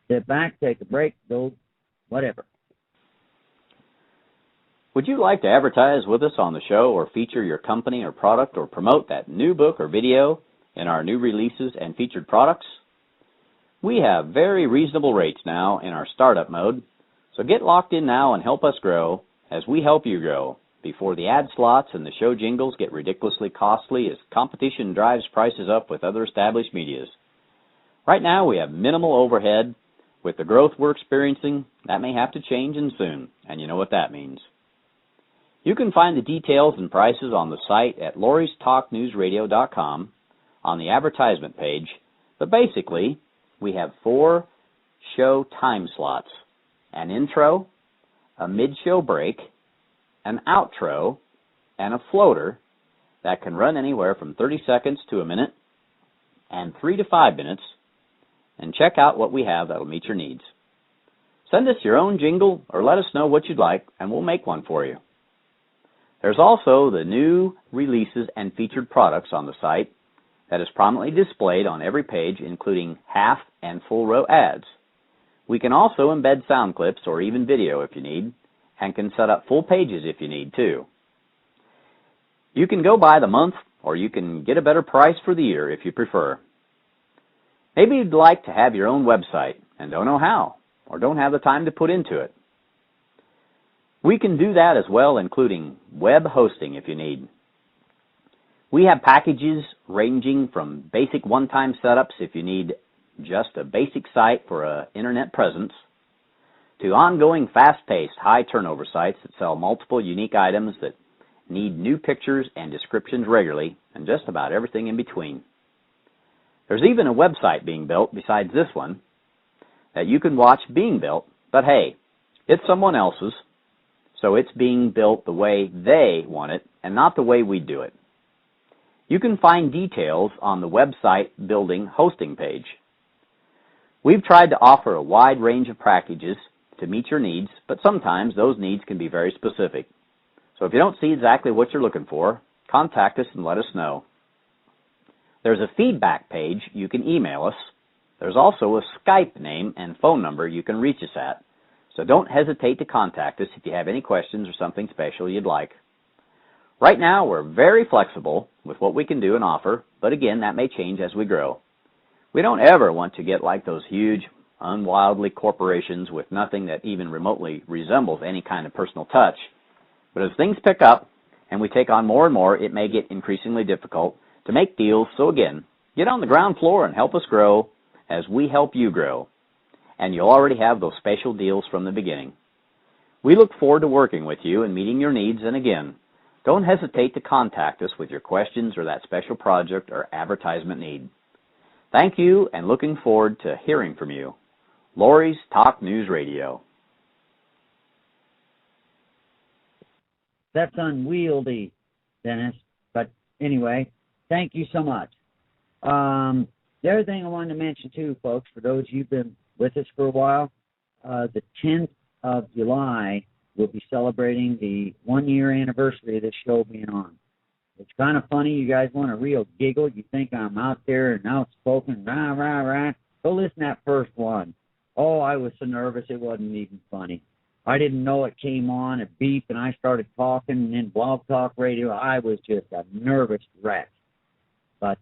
sit back, take a break, go, whatever. Would you like to advertise with us on the show or feature your company or product or promote that new book or video in our new releases and featured products? We have very reasonable rates now in our startup mode, so get locked in now and help us grow as we help you grow before the ad slots and the show jingles get ridiculously costly as competition drives prices up with other established medias. Right now we have minimal overhead. With the growth we're experiencing, that may have to change and soon, and you know what that means. You can find the details and prices on the site at lorriestalknewsradio.com on the advertisement page, but basically we have 4 show time slots: an intro, a mid-show break, an outro, and a floater that can run anywhere from 30 seconds to a minute and 3 to 5 minutes, and check out what we have that will meet your needs. Send us your own jingle or let us know what you'd like, and we'll make one for you. There's also the new releases and featured products on the site that is prominently displayed on every page, including half and full row ads. We can also embed sound clips or even video if you need, and can set up full pages if you need too. You can go by the month, or you can get a better price for the year if you prefer. Maybe you'd like to have your own website and don't know how, or don't have the time to put into it. We can do that as well, including web hosting if you need. We have packages ranging from basic one-time setups if you need just a basic site for an internet presence, to ongoing fast-paced, high-turnover sites that sell multiple unique items that need new pictures and descriptions regularly, and just about everything in between. There's even a website being built besides this one that you can watch being built, but hey, it's someone else's, so it's being built the way they want it and not the way we do it. You can find details on the website building hosting page. We've tried to offer a wide range of packages to meet your needs, but sometimes those needs can be very specific. So if you don't see exactly what you're looking for, contact us and let us know. There's a feedback page you can email us. There's also a Skype name and phone number you can reach us at. So don't hesitate to contact us if you have any questions or something special you'd like. Right now, we're very flexible with what we can do and offer, but again, that may change as we grow. We don't ever want to get like those huge, unwildly corporations with nothing that even remotely resembles any kind of personal touch. But as things pick up and we take on more and more, it may get increasingly difficult to make deals. So again, get on the ground floor and help us grow as we help you grow. And you'll already have those special deals from the beginning. We look forward to working with you and meeting your needs. And again, don't hesitate to contact us with your questions or that special project or advertisement need. Thank you, and looking forward to hearing from you. Lorrie's Talk News Radio. That's unwieldy, Dennis. But anyway, thank you so much. The other thing I wanted to mention too, folks, for those of you who've been with us for a while, the 10th of July, we'll be celebrating the 1-year anniversary of this show being on. It's kind of funny. You guys want a real giggle. You think I'm out there and outspoken, rah, rah, rah. Go listen to that first one. Oh, I was so nervous it wasn't even funny. I didn't know it came on, it beeped, and I started talking, and then Blog Talk Radio. I was just a nervous wreck. But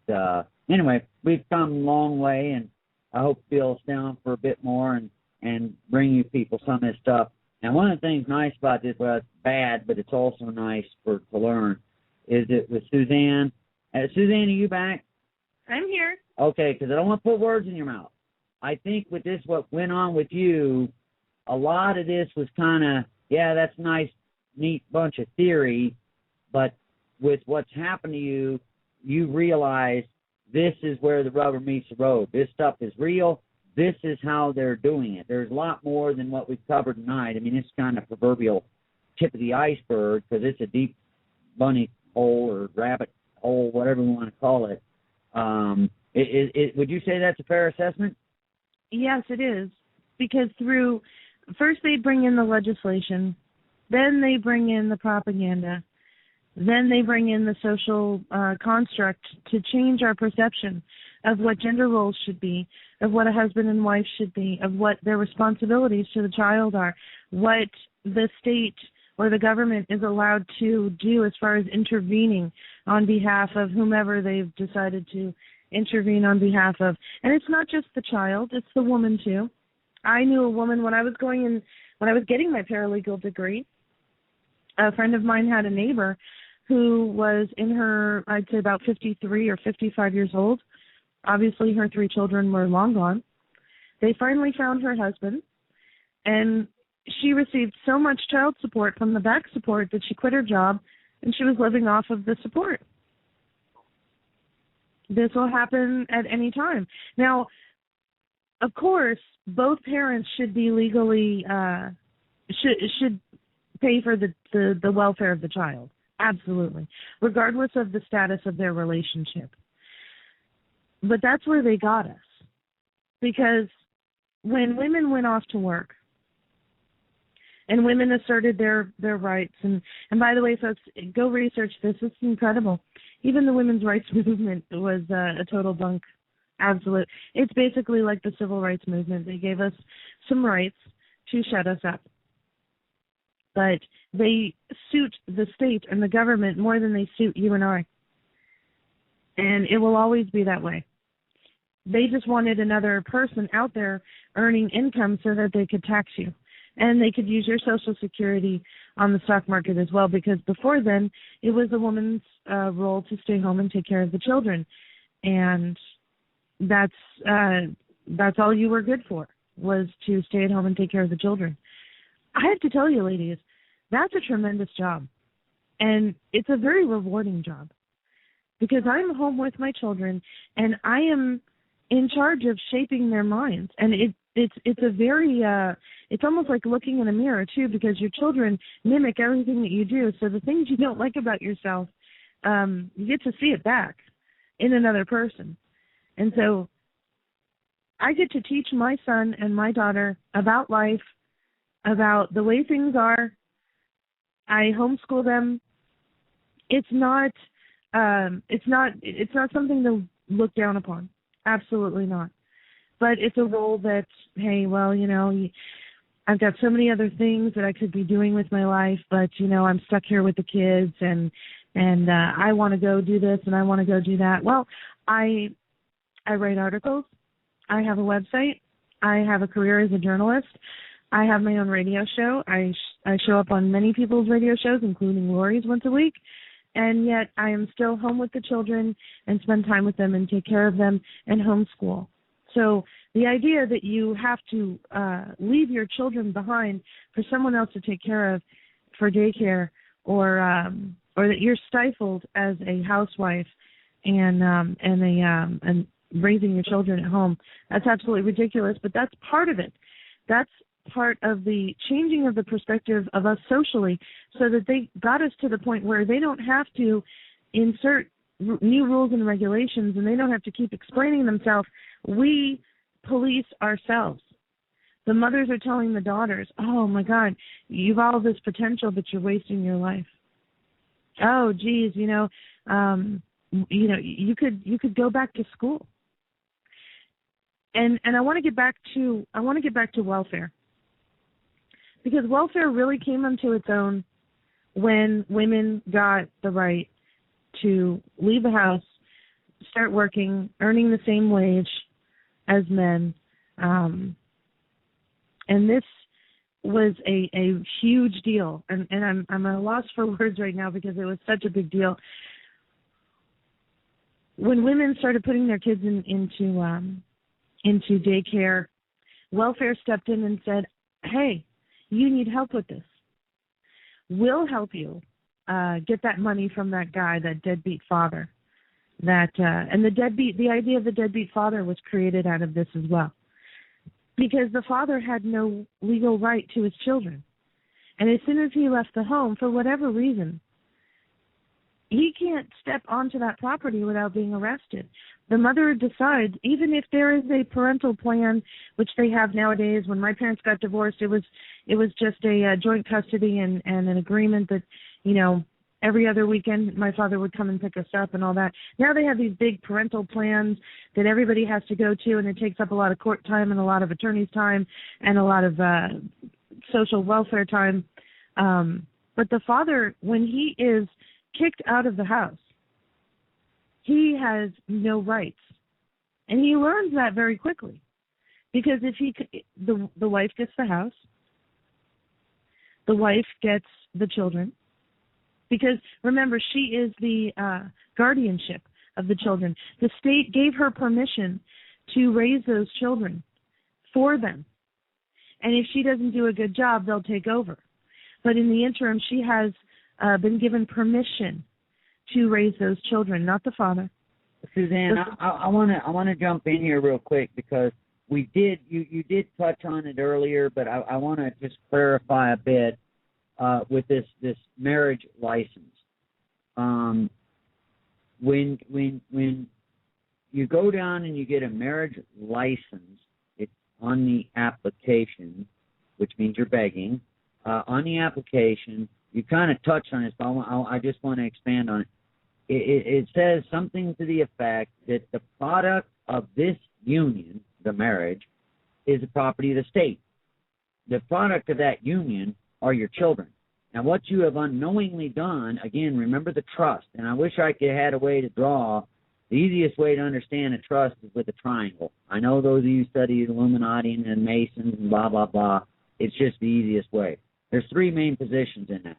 anyway, we've come a long way, and I hope Bill's down for a bit more and bring you people some of this stuff. Now, one of the things nice about this, well, it's bad, but it's also nice to learn, is that with Susanne. Susanne, are you back? I'm here. Okay, because I don't want to put words in your mouth. I think with this, what went on with you, a lot of this was kind of, yeah, that's a nice, neat bunch of theory, but with what's happened to you, you realize this is where the rubber meets the road. This stuff is real. This is how they're doing it. There's a lot more than what we've covered tonight. I mean, it's kind of proverbial tip of the iceberg because it's a deep bunny hole or rabbit hole, whatever we want to call it. Would you say that's a fair assessment? Yes, it is. Because first they bring in the legislation, then they bring in the propaganda, then they bring in the social construct to change our perception of what gender roles should be, of what a husband and wife should be, of what their responsibilities to the child are, what the state or the government is allowed to do as far as intervening on behalf of whomever they've decided to intervene on behalf of. And it's not just the child, it's the woman too. I knew a woman when I was getting my paralegal degree. A friend of mine had a neighbor who was in her, I'd say about 53 or 55 years old. Obviously, her 3 children were long gone. They finally found her husband, and she received so much child support from the back support that she quit her job, and she was living off of the support. This will happen at any time. Now, of course, both parents should be legally should pay for the welfare of the child, absolutely, regardless of the status of their relationship. But that's where they got us, because when women went off to work and women asserted their rights, and by the way, folks, go research this. It's incredible. Even the women's rights movement was a total bunk. Absolute. It's basically like the civil rights movement. They gave us some rights to shut us up. But they suit the state and the government more than they suit you and I. And it will always be that way. They just wanted another person out there earning income so that they could tax you. And they could use your Social Security on the stock market as well, because before then, it was a woman's role to stay home and take care of the children. And that's all you were good for, was to stay at home and take care of the children. I have to tell you, ladies, that's a tremendous job. And it's a very rewarding job, because I'm home with my children, and I am in charge of shaping their minds. And it's a very it's almost like looking in a mirror too, because your children mimic everything that you do. So the things you don't like about yourself, you get to see it back in another person. And so I get to teach my son and my daughter about life, about the way things are. I homeschool them. It's not something to look down upon. Absolutely not. But it's a role that, hey, well, I've got so many other things that I could be doing with my life, but I'm stuck here with the kids, and I want to go do this and I want to go do that. Well, I write articles. I have a website. I have a career as a journalist. I have my own radio show. I show up on many people's radio shows, including Lorrie's once a week, and yet I am still home with the children and spend time with them and take care of them and homeschool. So the idea that you have to leave your children behind for someone else to take care of for daycare, or that you're stifled as a housewife and raising your children at home, that's absolutely ridiculous. But that's part of it. That's part of the changing of the perspective of us socially, so that they got us to the point where they don't have to insert new rules and regulations, and they don't have to keep explaining themselves. We police ourselves. The mothers are telling the daughters, oh my God, you've all this potential, but you're wasting your life. Oh geez, you could go back to school. And I want to get back to welfare, because welfare really came onto its own when women got the right to leave the house, start working, earning the same wage as men. And this was a huge deal. And I'm at a loss for words right now, because it was such a big deal. When women started putting their kids into daycare, welfare stepped in and said, hey, you need help with this. We'll help you get that money from that guy, that deadbeat father. And the idea of the deadbeat father was created out of this as well, because the father had no legal right to his children. And as soon as he left the home, for whatever reason, he can't step onto that property without being arrested. The mother decides, even if there is a parental plan, which they have nowadays. When my parents got divorced, it was just a joint custody and an agreement that, every other weekend my father would come and pick us up and all that. Now they have these big parental plans that everybody has to go to, and it takes up a lot of court time and a lot of attorney's time and a lot of social welfare time. But the father, when he is kicked out of the house, he has no rights. And he learns that very quickly, because if the wife gets the house, the wife gets the children, because remember, she is the guardianship of the children. The state gave her permission to raise those children for them. And if she doesn't do a good job, they'll take over. But in the interim, she has been given permission to raise those children, not the father. Susanne, I want to jump in here real quick, because you did touch on it earlier, but I want to just clarify a bit with this marriage license. When you go down and you get a marriage license, it's on the application, which means you're begging. On the application, you kind of touched on this, but I just want to expand on it. It says something to the effect that the product of this union, the marriage, is the property of the state. The product of that union are your children. Now, what you have unknowingly done, again, remember the trust, and I wish I could have had a way to draw. The easiest way to understand a trust is with a triangle. I know those of you who study Illuminati and Masons and blah, blah, blah. It's just the easiest way. There's three main positions in that.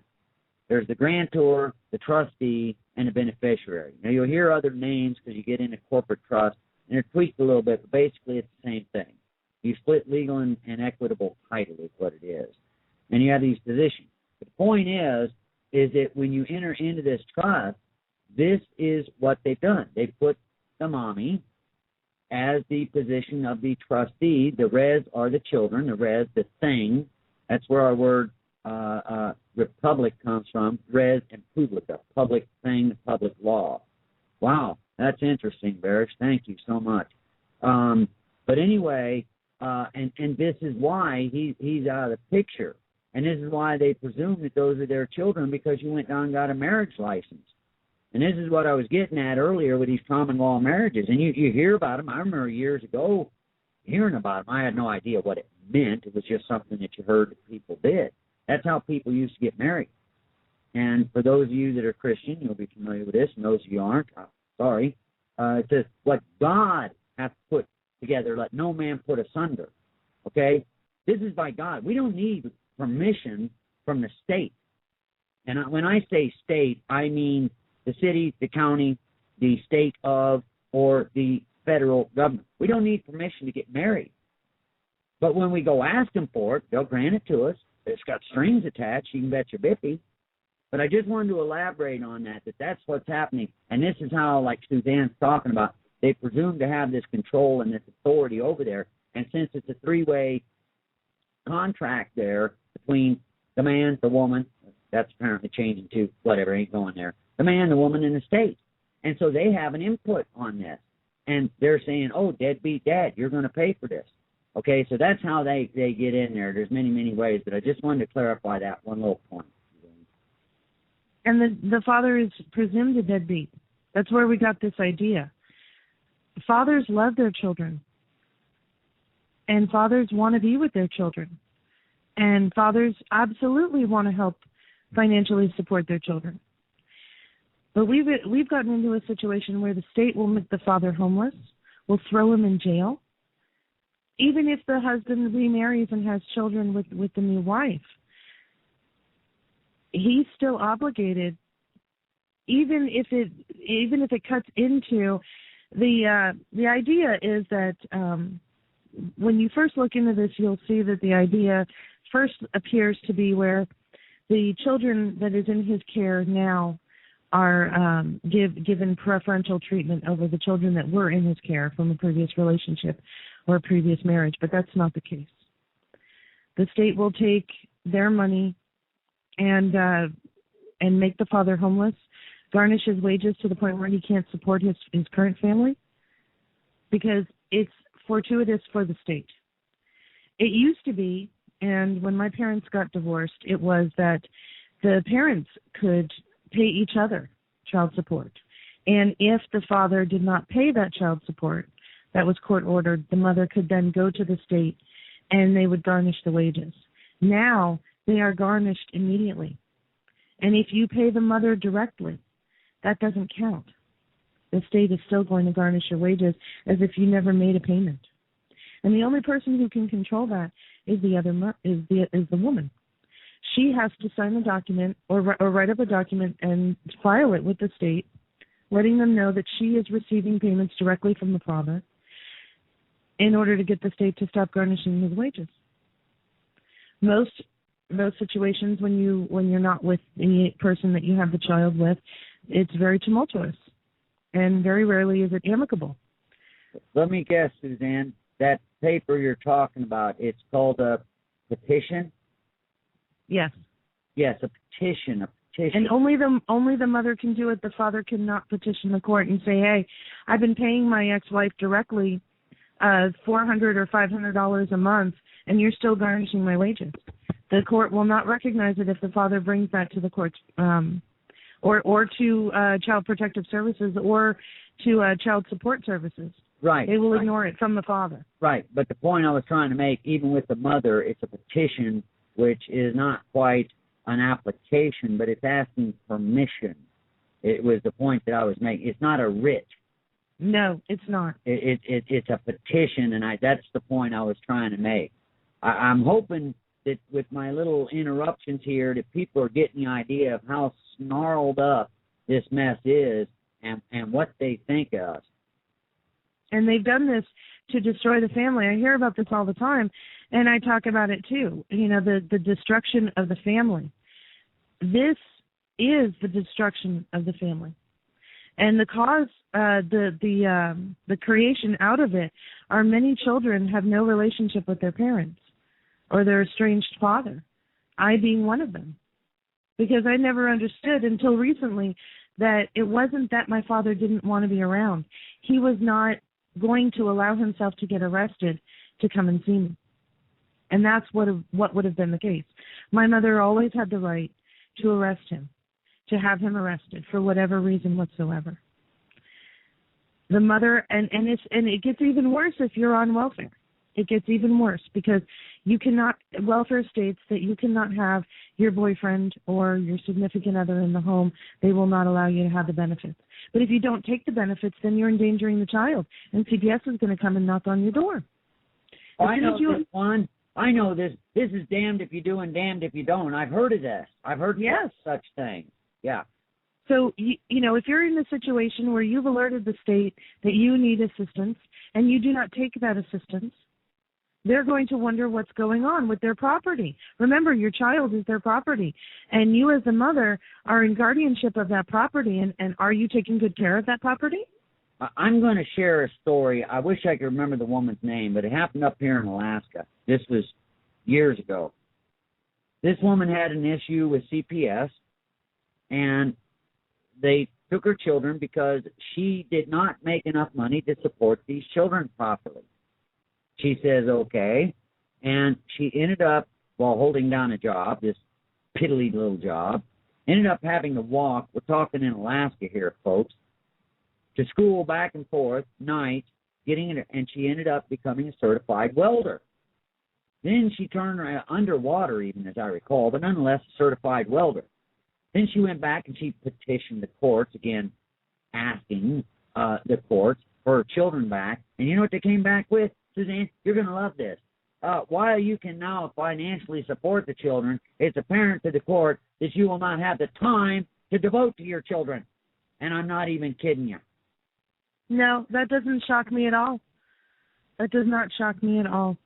There's the grantor, the trustee, and the beneficiary. Now, you'll hear other names because you get into corporate trust, and they're tweaked a little bit, but basically it's the same thing. You split legal and equitable title is what it is. And you have these positions. But the point is that when you enter into this trust, this is what they've done. They put the mommy as the position of the trustee. The res are the children, the res, the thing. That's where our word republic comes from, res and publica, public thing, public law. Wow, that's interesting, Barish. Thank you so much. But anyway, and this is why he's out of the picture. And this is why they presume that those are their children, because you went down and got a marriage license. And this is what I was getting at earlier with these common law marriages. And you hear about them. I remember years ago hearing about them. I had no idea what it meant. It was just something that you heard that people did. That's how people used to get married. And for those of you that are Christian, you'll be familiar with this. And those of you aren't, sorry. It says, what God hath put together, let no man put asunder. Okay? This is by God. We don't need permission from the state. And when I say state, I mean the city, the county, the state of, or the federal government. We don't need permission to get married. But when we go ask them for it, they'll grant it to us. It's got strings attached. You can bet your bippy. But I just wanted to elaborate on that's what's happening. And this is how, like Suzanne's talking about, they presume to have this control and this authority over there. And since it's a three-way contract there between the man, the woman, that's apparently changing to whatever, ain't going there, the man, the woman, and the state. And so they have an input on this. And they're saying, oh, deadbeat dad, you're going to pay for this. Okay, so that's how they get in there. There's many, many ways, but I just wanted to clarify that one little point. And the father is presumed a deadbeat. That's where we got this idea. Fathers love their children. And fathers want to be with their children. And fathers absolutely want to help financially support their children. But we've gotten into a situation where the state will make the father homeless, will throw him in jail, even if the husband remarries and has children with the new wife. He's still obligated, even if it cuts into the idea is that when you first look into this, you'll see that the idea first appears to be where the children that is in his care now are given preferential treatment over the children that were in his care from a previous relationship or a previous marriage, but that's not the case. The state will take their money and make the father homeless, garnish his wages to the point where he can't support his current family, because it's fortuitous for the state. It used to be, and when my parents got divorced, it was that the parents could pay each other child support. And if the father did not pay that child support, that was court ordered, the mother could then go to the state and they would garnish the wages. Now they are garnished immediately. And if you pay the mother directly, that doesn't count. The state is still going to garnish your wages as if you never made a payment. And the only person who can control that is the woman. She has to sign a document or write up a document and file it with the state, letting them know that she is receiving payments directly from the father in order to get the state to stop garnishing his wages. Most situations when you're not with any person that you have the child with, it's very tumultuous, and very rarely is it amicable. Let me guess, Suzanne, that paper you're talking about, it's called a petition? Yes. Yes, a petition. And only the mother can do it. The father cannot petition the court and say, hey, I've been paying my ex-wife directly $400 or $500 a month, and you're still garnishing my wages. The court will not recognize it if the father brings that to the courts, or to Child Protective Services or to Child Support Services. Right. They will ignore it from the father. Right. But the point I was trying to make, even with the mother, it's a petition, which is not quite an application, but it's asking permission. It was the point that I was making. It's not a writ. No, it's not. It's a petition, and that's the point I was trying to make. I'm hoping that with my little interruptions here that people are getting the idea of how snarled up this mess is and what they think of us. And they've done this to destroy the family. I hear about this all the time, and I talk about it too. You know, the destruction of the family. This is the destruction of the family. And the cause, the creation out of it are many children have no relationship with their parents or their estranged father, I being one of them. Because I never understood until recently that it wasn't that my father didn't want to be around. He was not going to allow himself to get arrested to come and see me. And that's what would have been the case. My mother always had the right to arrest him, to have him arrested for whatever reason whatsoever. The mother, and it gets even worse if you're on welfare. It gets even worse because you cannot, welfare states that you cannot have your boyfriend or your significant other in the home. They will not allow you to have the benefits. But if you don't take the benefits, then you're endangering the child, and CPS is going to come and knock on your door. I know this one. I know this. This is damned if you do and damned if you don't. I've heard of this. I've heard such things. Yeah. So, you know, if you're in a situation where you've alerted the state that you need assistance and you do not take that assistance, they're going to wonder what's going on with their property. Remember, your child is their property, and you as the mother are in guardianship of that property, and are you taking good care of that property? I'm going to share a story. I wish I could remember the woman's name, but it happened up here in Alaska. This was years ago. This woman had an issue with CPS, and they took her children because she did not make enough money to support these children properly. She says, okay, and she ended up, while holding down a job, this piddly little job, ended up having to walk, we're talking in Alaska here, folks, to school back and forth, nights, and she ended up becoming a certified welder. Then she turned underwater even, as I recall, but nonetheless a certified welder. Then she went back and she petitioned the courts, again, asking the courts for her children back. And you know what they came back with? Suzanne, you're going to love this. While you can now financially support the children, it's apparent to the court that you will not have the time to devote to your children. And I'm not even kidding you. No, that doesn't shock me at all. That does not shock me at all.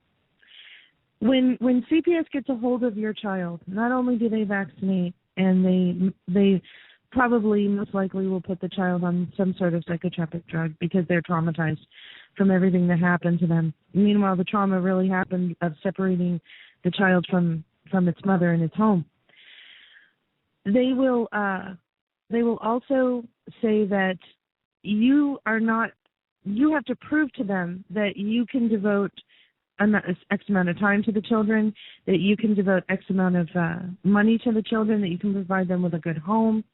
When CPS gets a hold of your child, not only do they vaccinate, and they probably most likely will put the child on some sort of psychotropic drug because they're traumatized from everything that happened to them. Meanwhile, the trauma really happened of separating the child from its mother in its home. They will also say that you have to prove to them that you can devote X amount of time to the children, that you can devote X amount of money to the children, that you can provide them with a good home.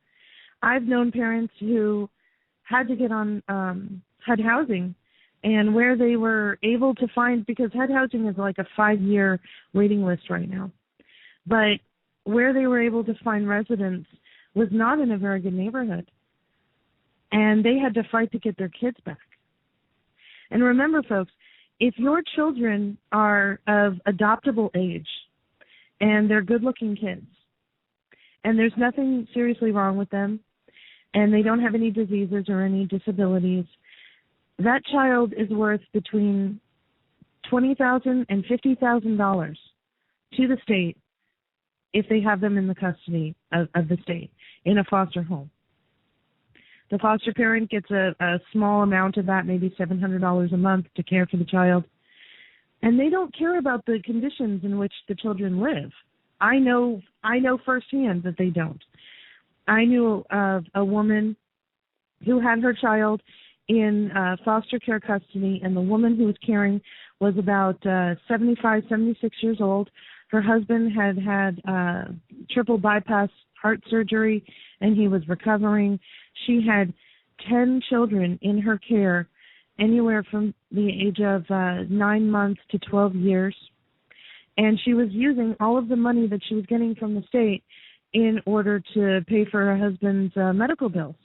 I've known parents who had to get on HUD housing, and where they were able to find, because HUD housing is like a 5-year waiting list right now, but where they were able to find residents was not in a very good neighborhood, and they had to fight to get their kids back. And remember, folks, if your children are of adoptable age and they're good-looking kids and there's nothing seriously wrong with them and they don't have any diseases or any disabilities, that child is worth between $20,000 and $50,000 to the state if they have them in the custody of the state in a foster home. The foster parent gets a small amount of that, maybe $700 a month, to care for the child. And they don't care about the conditions in which the children live. I know firsthand that they don't. I knew of a woman who had her child in foster care custody, and the woman who was caring was about 75, 76 years old. Her husband had triple bypass heart surgery, and he was recovering. She had 10 children in her care, anywhere from the age of 9 months to 12 years. And she was using all of the money that she was getting from the state in order to pay for her husband's medical bills.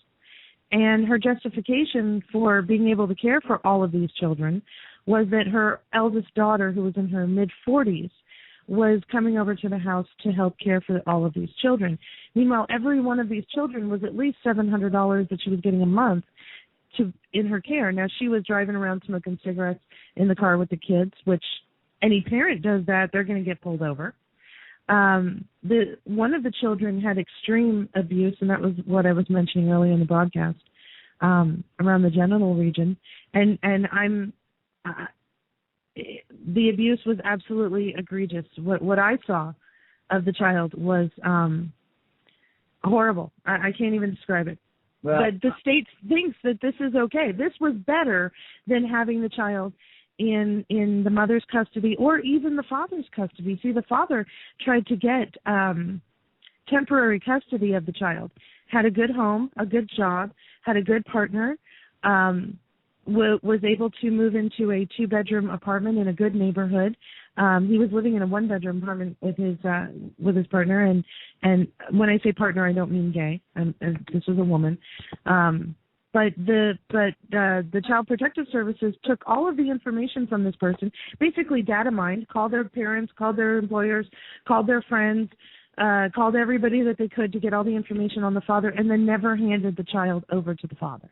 And her justification for being able to care for all of these children was that her eldest daughter, who was in her mid-40s, was coming over to the house to help care for all of these children. Meanwhile, every one of these children was at least $700 that she was getting a month in her care. Now, she was driving around smoking cigarettes in the car with the kids, which any parent does that, they're going to get pulled over. One of the children had extreme abuse, and that was what I was mentioning earlier in the broadcast, around the genital region, and I'm the abuse was absolutely egregious. What I saw of the child was horrible. I can't even describe it. Well, but the state thinks that this is okay. This was better than having the child in the mother's custody or even the father's custody. See, the father tried to get temporary custody of the child, had a good home, a good job, had a good partner, was able to move into a 2-bedroom apartment in a good neighborhood. He was living in a 1-bedroom apartment with his partner, and when I say partner, I don't mean gay. This was a woman. But the Child Protective Services took all of the information from this person, basically data mined, called their parents, called their employers, called their friends, called everybody that they could to get all the information on the father, and then never handed the child over to the father.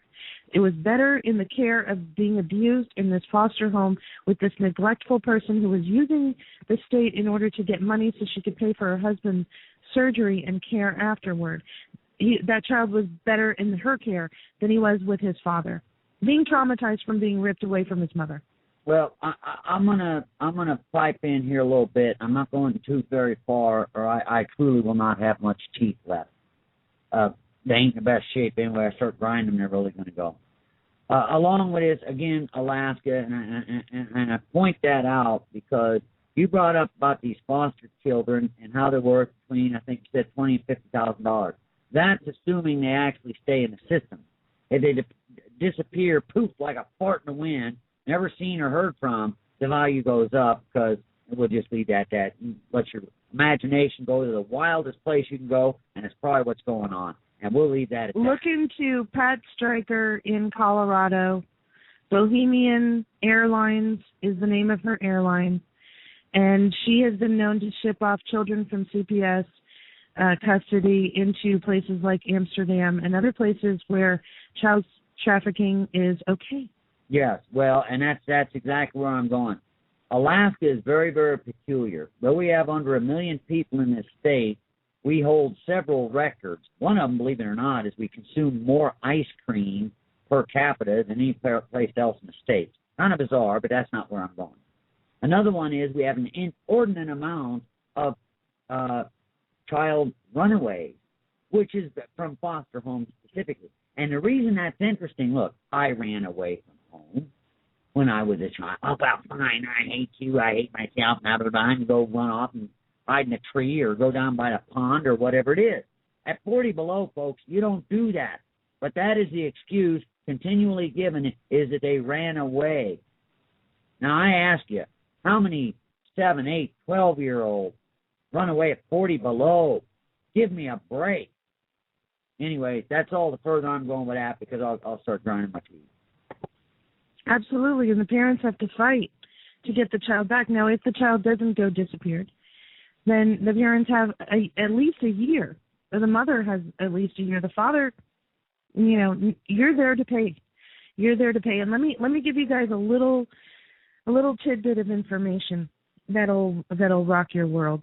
It was better in the care of being abused in this foster home with this neglectful person who was using the state in order to get money so she could pay for her husband's surgery and care afterward. That child was better in her care than he was with his father, being traumatized from being ripped away from his mother. Well, I'm gonna pipe in here a little bit. I'm not going too very far, or I truly will not have much teeth left. They ain't in the best shape anyway. I start grinding them, they're really going to go. Along with this, again, Alaska, and I point that out because you brought up about these foster children and how they're worth between, I think you said $20,000 and $50,000. That's assuming they actually stay in the system. If they disappear, poof, like a fart in the wind, never seen or heard from, the value goes up because we'll just leave that. You let your imagination go to the wildest place you can go, and it's probably what's going on. And we'll leave that at that. Look into Pat Stryker in Colorado. Bohemian Airlines is the name of her airline, and she has been known to ship off children from CPS custody into places like Amsterdam and other places where child trafficking is okay. Yes, well, and that's exactly where I'm going. Alaska is very, very peculiar. Though we have under 1 million people in this state, we hold several records. One of them, believe it or not, is we consume more ice cream per capita than any place else in the States. Kind of bizarre, but that's not where I'm going. Another one is we have an inordinate amount of child runaways, which is from foster homes specifically. And the reason that's interesting, look, I ran away from home when I was a child. Oh, well, fine, I hate you, I hate myself, now but I'm going to go run off and hide in a tree or go down by the pond or whatever it is. At 40 below, folks, you don't do that. But that is the excuse continually given, is that they ran away. Now, I ask you, how many 7, 8, 12-year-olds run away at 40 below? Give me a break. Anyway, that's all the further I'm going with that because I'll start grinding my teeth. Absolutely, and the parents have to fight to get the child back. Now, if the child doesn't go disappeared, then the parents have at least a year, or the mother has at least a year. The father, you're there to pay. You're there to pay. And let me give you guys a little tidbit of information that'll rock your world.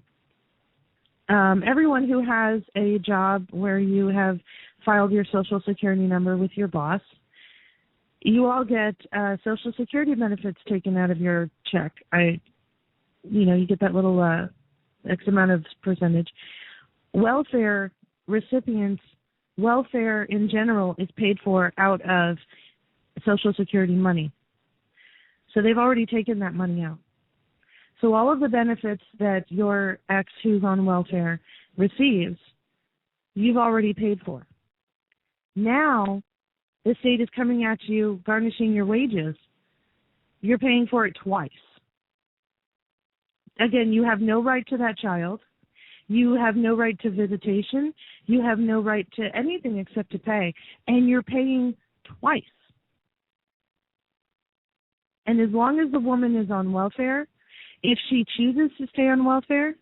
Everyone who has a job where you have filed your Social Security number with your boss, you all get Social Security benefits taken out of your check. You get that little X amount of percentage. Welfare recipients, welfare in general is paid for out of Social Security money. So they've already taken that money out. So all of the benefits that your ex who's on welfare receives, you've already paid for. Now, the state is coming at you, garnishing your wages. You're paying for it twice. Again, you have no right to that child. You have no right to visitation. You have no right to anything except to pay. And you're paying twice. And as long as the woman is on welfare, if she chooses to stay on welfare,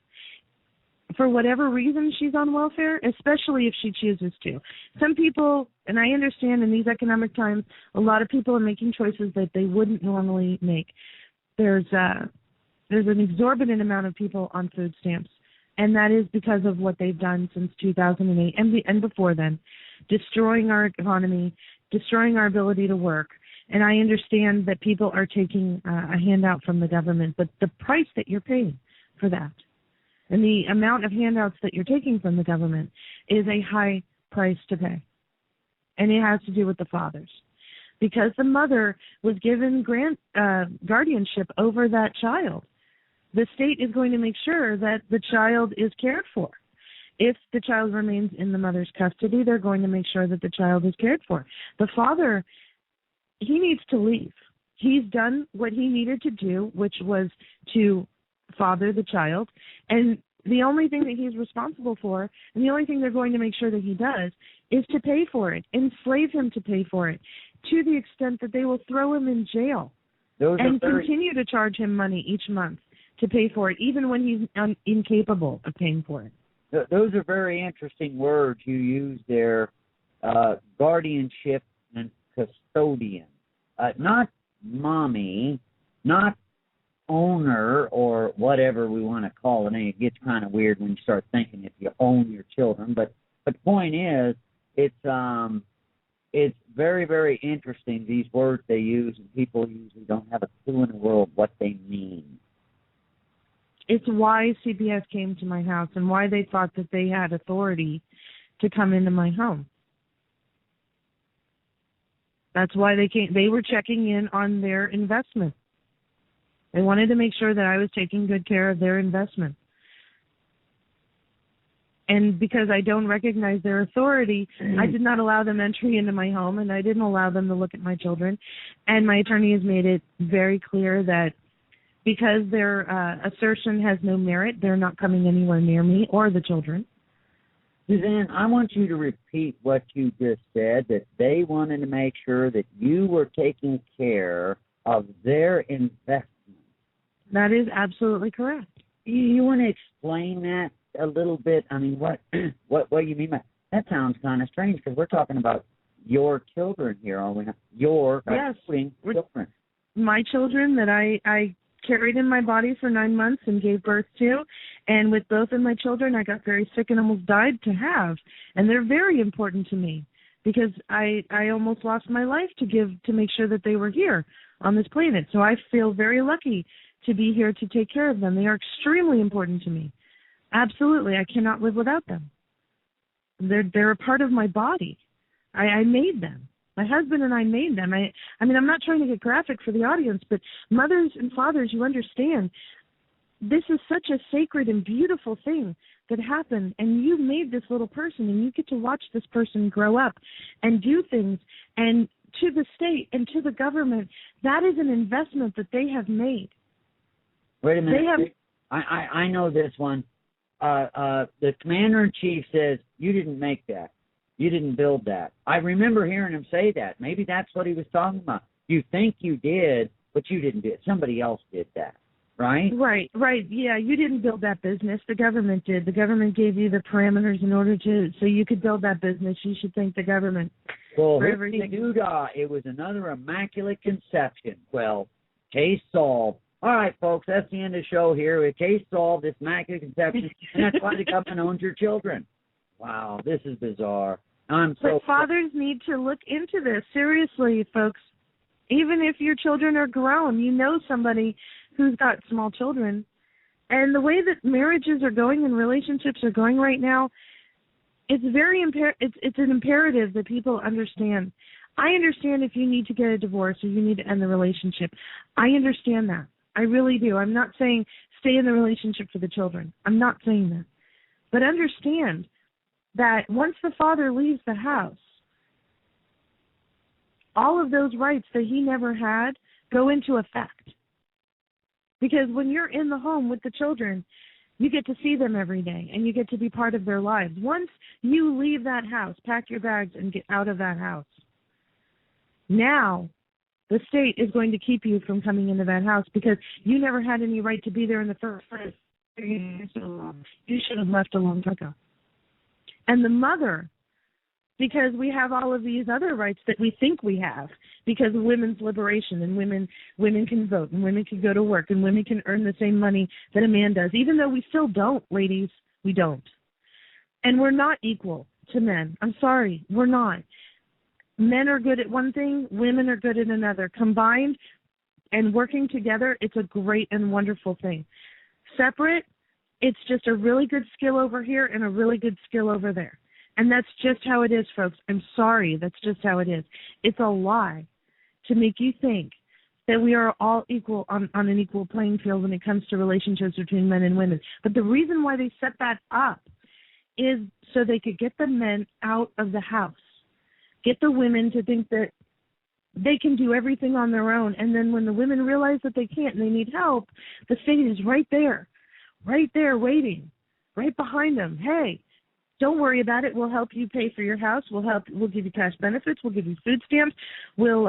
for whatever reason she's on welfare, especially if she chooses to. Some people, and I understand in these economic times, a lot of people are making choices that they wouldn't normally make. There's an exorbitant amount of people on food stamps, and that is because of what they've done since 2008 and before then, destroying our economy, destroying our ability to work. And I understand that people are taking a handout from the government, but the price that you're paying for that and the amount of handouts that you're taking from the government is a high price to pay. And it has to do with the fathers. Because the mother was given guardianship over that child. The state is going to make sure that the child is cared for. If the child remains in the mother's custody, they're going to make sure that the child is cared for. The father, he needs to leave. He's done what he needed to do, which was to father the child. And the only thing that he's responsible for, and the only thing they're going to make sure that he does, is to pay for it, enslave him to pay for it, to the extent that they will throw him in jail and continue to charge him money each month to pay for it, even when he's incapable of paying for it. Those are very interesting words you use there, guardianship and custodian. Not mommy, not owner or whatever we want to call it. And it gets kind of weird when you start thinking if you own your children. But the point is, it's very, very interesting, these words they use, and people usually don't have a clue in the world what they mean. It's why CPS came to my house and why they thought that they had authority to come into my home. That's why they came. They were checking in on their investment. They wanted to make sure that I was taking good care of their investment. And because I don't recognize their authority, I did not allow them entry into my home, and I didn't allow them to look at my children. And my attorney has made it very clear that because their assertion has no merit, they're not coming anywhere near me or the children. Susanne, I want you to repeat what you just said, that they wanted to make sure that you were taking care of their investment. That is absolutely correct. You want to explain that a little bit? I mean, what you mean by that? Sounds kind of strange because we're talking about your children here, are we not? Yes. Children. My children that I carried in my body for 9 months and gave birth to, and with both of my children I got very sick and almost died to have, and they're very important to me because I almost lost my life to make sure that they were here on this planet. So I feel very lucky to be here to take care of them. They are extremely important to me. Absolutely, I cannot live without them. They're a part of my body. I made them. My husband and I made them. I mean, I'm not trying to get graphic for the audience, but mothers and fathers, you understand, this is such a sacred and beautiful thing that happened, and you made this little person, and you get to watch this person grow up and do things, and to the state and to the government, that is an investment that they have made. Wait a minute. I know this one. The commander-in-chief says, you didn't make that. You didn't build that. I remember hearing him say that. Maybe that's what he was talking about. You think you did, but you didn't do it. Somebody else did that, right? Right. Yeah, you didn't build that business. The government did. The government gave you the parameters in order so you could build that business. You should thank the government for everything. It was another immaculate conception. Well, case solved. All right, folks, that's the end of the show here. A case solved, this immaculate conception, and that's why the government owns your children. Wow, this is bizarre. But fathers need to look into this. Seriously, folks. Even if your children are grown, you know somebody who's got small children. And the way that marriages are going and relationships are going right now, it's very it's an imperative that people understand. I understand if you need to get a divorce or you need to end the relationship. I understand that. I really do. I'm not saying stay in the relationship for the children. I'm not saying that. But understand that once the father leaves the house, all of those rights that he never had go into effect. Because when you're in the home with the children, you get to see them every day and you get to be part of their lives. Once you leave that house, pack your bags and get out of that house, now the state is going to keep you from coming into that house because you never had any right to be there in the first place. You should have left a long time ago. And the mother, because we have all of these other rights that we think we have, because of women's liberation and women can vote and women can go to work and women can earn the same money that a man does, even though we still don't, ladies, we don't. And we're not equal to men. I'm sorry, we're not. Men are good at one thing, women are good at another. Combined and working together, it's a great and wonderful thing. Separate, it's just a really good skill over here and a really good skill over there. And that's just how it is, folks. I'm sorry, that's just how it is. It's a lie to make you think that we are all equal on an equal playing field when it comes to relationships between men and women. But the reason why they set that up is so they could get the men out of the house, get the women to think that they can do everything on their own. And then when the women realize that they can't and they need help, the state is right there waiting, right behind them. Hey, don't worry about it. We'll help you pay for your house. We'll give you cash benefits. We'll give you food stamps. We'll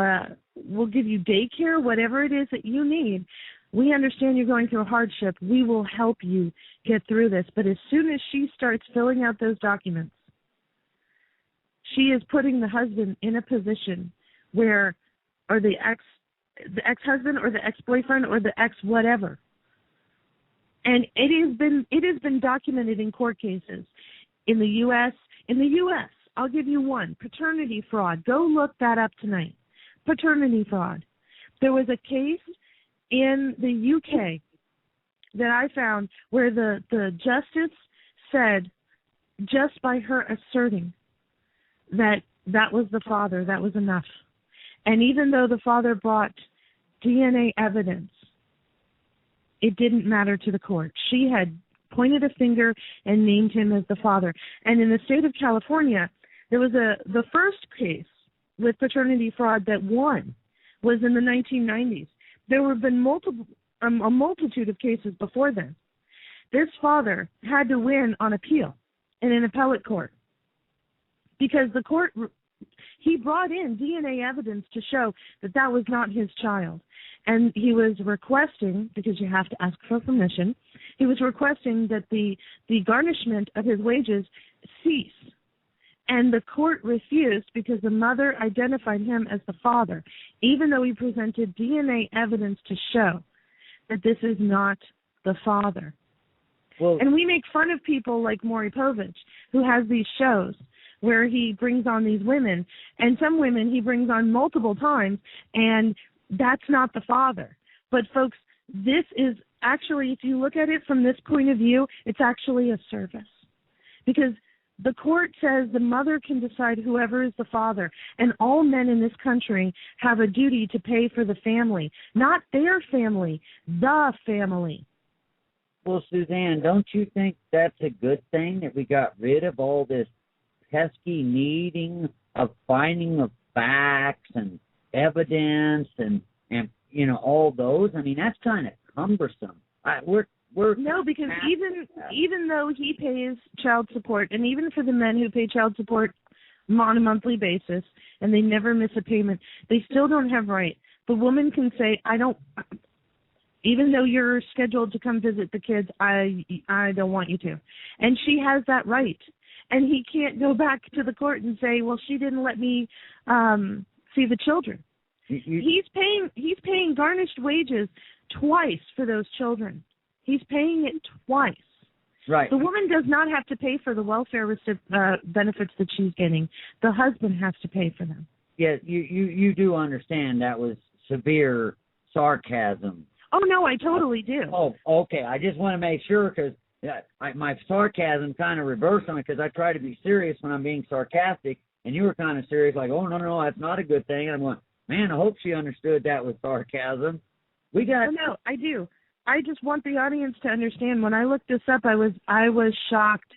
give you daycare, whatever it is that you need. We understand you're going through a hardship. We will help you get through this. But as soon as she starts filling out those documents, she is putting the husband in a position where, or the ex-husband or the ex-boyfriend or the ex-whatever. And it has been documented in court cases in the U.S. I'll give you one, paternity fraud. Go look that up tonight. Paternity fraud. There was a case in the U.K. that I found where the justice said, just by her asserting that was the father, that was enough. And even though the father brought DNA evidence, it didn't matter to the court. She had pointed a finger and named him as the father. And in the state of California, there was the first case with paternity fraud that won was in the 1990s. There have been a multitude of cases before then. This father had to win on appeal in an appellate court because the court, he brought in DNA evidence to show that was not his child. And he was requesting, because you have to ask for permission, he was requesting that the garnishment of his wages cease. And the court refused because the mother identified him as the father, even though he presented DNA evidence to show that this is not the father. Well, and we make fun of people like Maury Povich, who has these shows where he brings on these women, and some women he brings on multiple times, and that's not the father. But folks, this is actually, if you look at it from this point of view, it's actually a service. Because the court says the mother can decide whoever is the father, and all men in this country have a duty to pay for the family, not their family, the family. Well, Susanne, don't you think that's a good thing that we got rid of all this pesky needing of finding of facts and evidence and you know, all those? I mean, that's kind of cumbersome. We're no, because even though he pays child support, and even for the men who pay child support on a monthly basis and they never miss a payment, they still don't have right. The woman can say, I don't, even though you're scheduled to come visit the kids, I don't want you to. And she has that right. And he can't go back to the court and say, well, she didn't let me see the children. He's paying garnished wages twice for those children. He's paying it twice. Right. The woman does not have to pay for the welfare benefits that she's getting. The husband has to pay for them. Yeah, you do understand that was severe sarcasm. Oh, no, I totally do. Oh, okay. I just want to make sure because my sarcasm kind of reversed on it because I try to be serious when I'm being sarcastic, and you were kind of serious, like, oh, no, that's not a good thing. And I'm going, man, I hope she understood that was sarcasm. Oh, no, I do. I just want the audience to understand. When I looked this up, I was shocked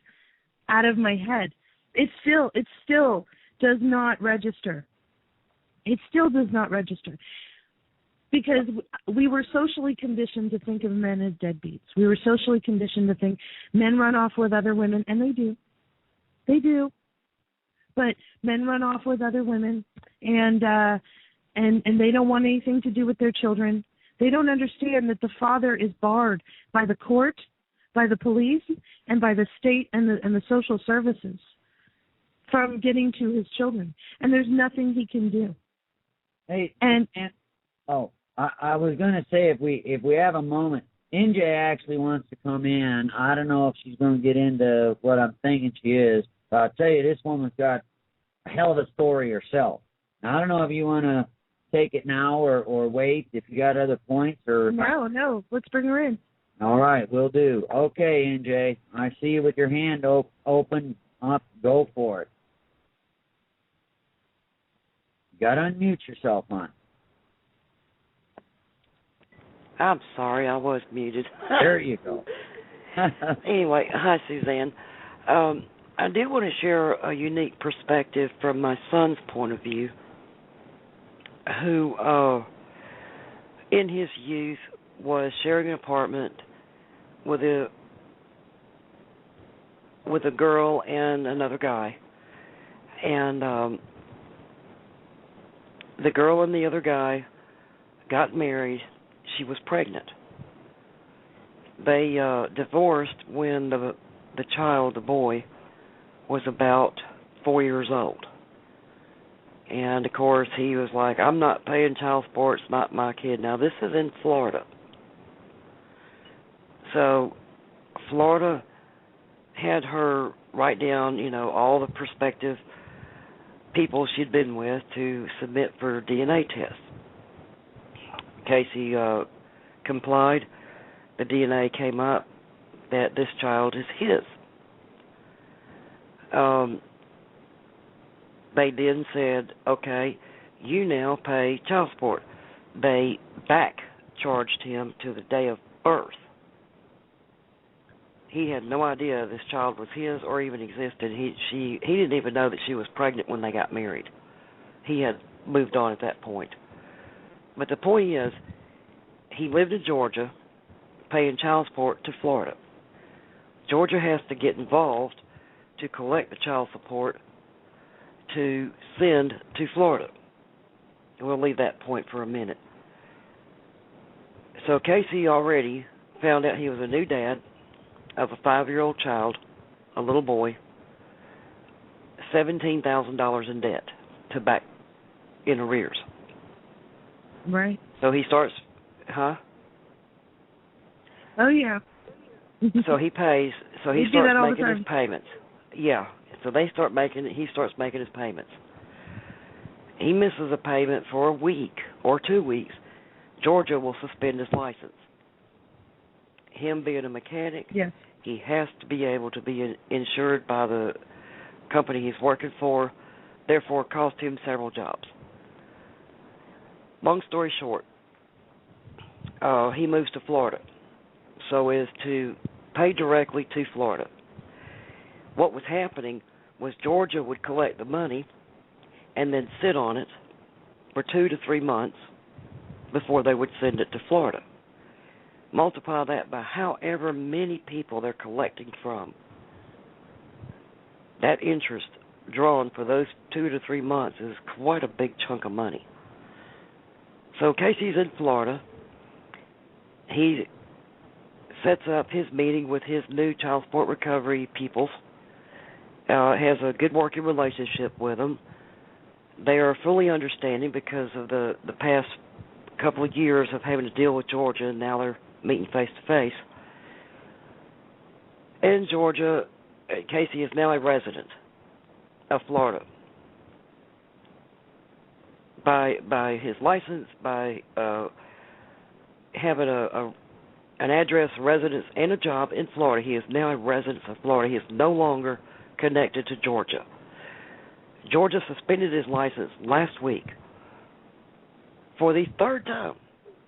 out of my head. It still does not register. It still does not register. Because we were socially conditioned to think of men as deadbeats. We were socially conditioned to think men run off with other women, and they do. They do. But men run off with other women, and they don't want anything to do with their children. They don't understand that the father is barred by the court, by the police, and by the state and the social services from getting to his children. And there's nothing he can do. Hey, I was going to say if we have a moment, NJ actually wants to come in. I don't know if she's going to get into what I'm thinking she is. But I'll tell you, this woman's got a hell of a story herself. Now, I don't know if you want to take it now or wait if you got other points or. No. Let's bring her in. All right, will do. Okay, NJ, I see you with your hand open up. Go for it. You got to unmute yourself, hon. I'm sorry, I was muted. There you go. Anyway, hi, Suzanne. I do want to share a unique perspective from my son's point of view, who, in his youth, was sharing an apartment with a girl and another guy, and the girl and the other guy got married. She was pregnant. They divorced when the child, the boy, was about 4 years old. And, of course, he was like, I'm not paying child support, it's not my kid. Now, this is in Florida. So Florida had her write down, all the prospective people she'd been with to submit for DNA tests. Casey complied. The DNA came up that this child is his. They then said, okay, you now pay child support. They back charged him to the day of birth. He had no idea this child was his or even existed. He didn't even know that she was pregnant when they got married. He had moved on at that point. But the point is, he lived in Georgia, paying child support to Florida. Georgia has to get involved to collect the child support to send to Florida. We'll leave that point for a minute. So Casey already found out he was a new dad of a 5-year-old child, a little boy, $17,000 in debt to back in arrears. Right. So he starts, huh? Oh, yeah. So he pays, so he We do that starts all the making time. his payments. Yeah. So he starts making his payments. He misses a payment for a week or 2 weeks. Georgia will suspend his license. Him being a mechanic, yes, he has to be able to be insured by the company he's working for, therefore it cost him several jobs. Long story short, he moves to Florida so as to pay directly to Florida. What was happening was Georgia would collect the money and then sit on it for 2 to 3 months before they would send it to Florida. Multiply that by however many people they're collecting from. That interest drawn for those 2 to 3 months is quite a big chunk of money. So Casey's in Florida. He sets up his meeting with his new child support recovery peoples. Has a good working relationship with them. They are fully understanding because of the past couple of years of having to deal with Georgia, and now they're meeting face to face. In Georgia, Casey is now a resident of Florida. By his license, by having an address, residence, and a job in Florida, he is now a resident of Florida. He is no longer connected to Georgia. Georgia suspended his license last week for the third time.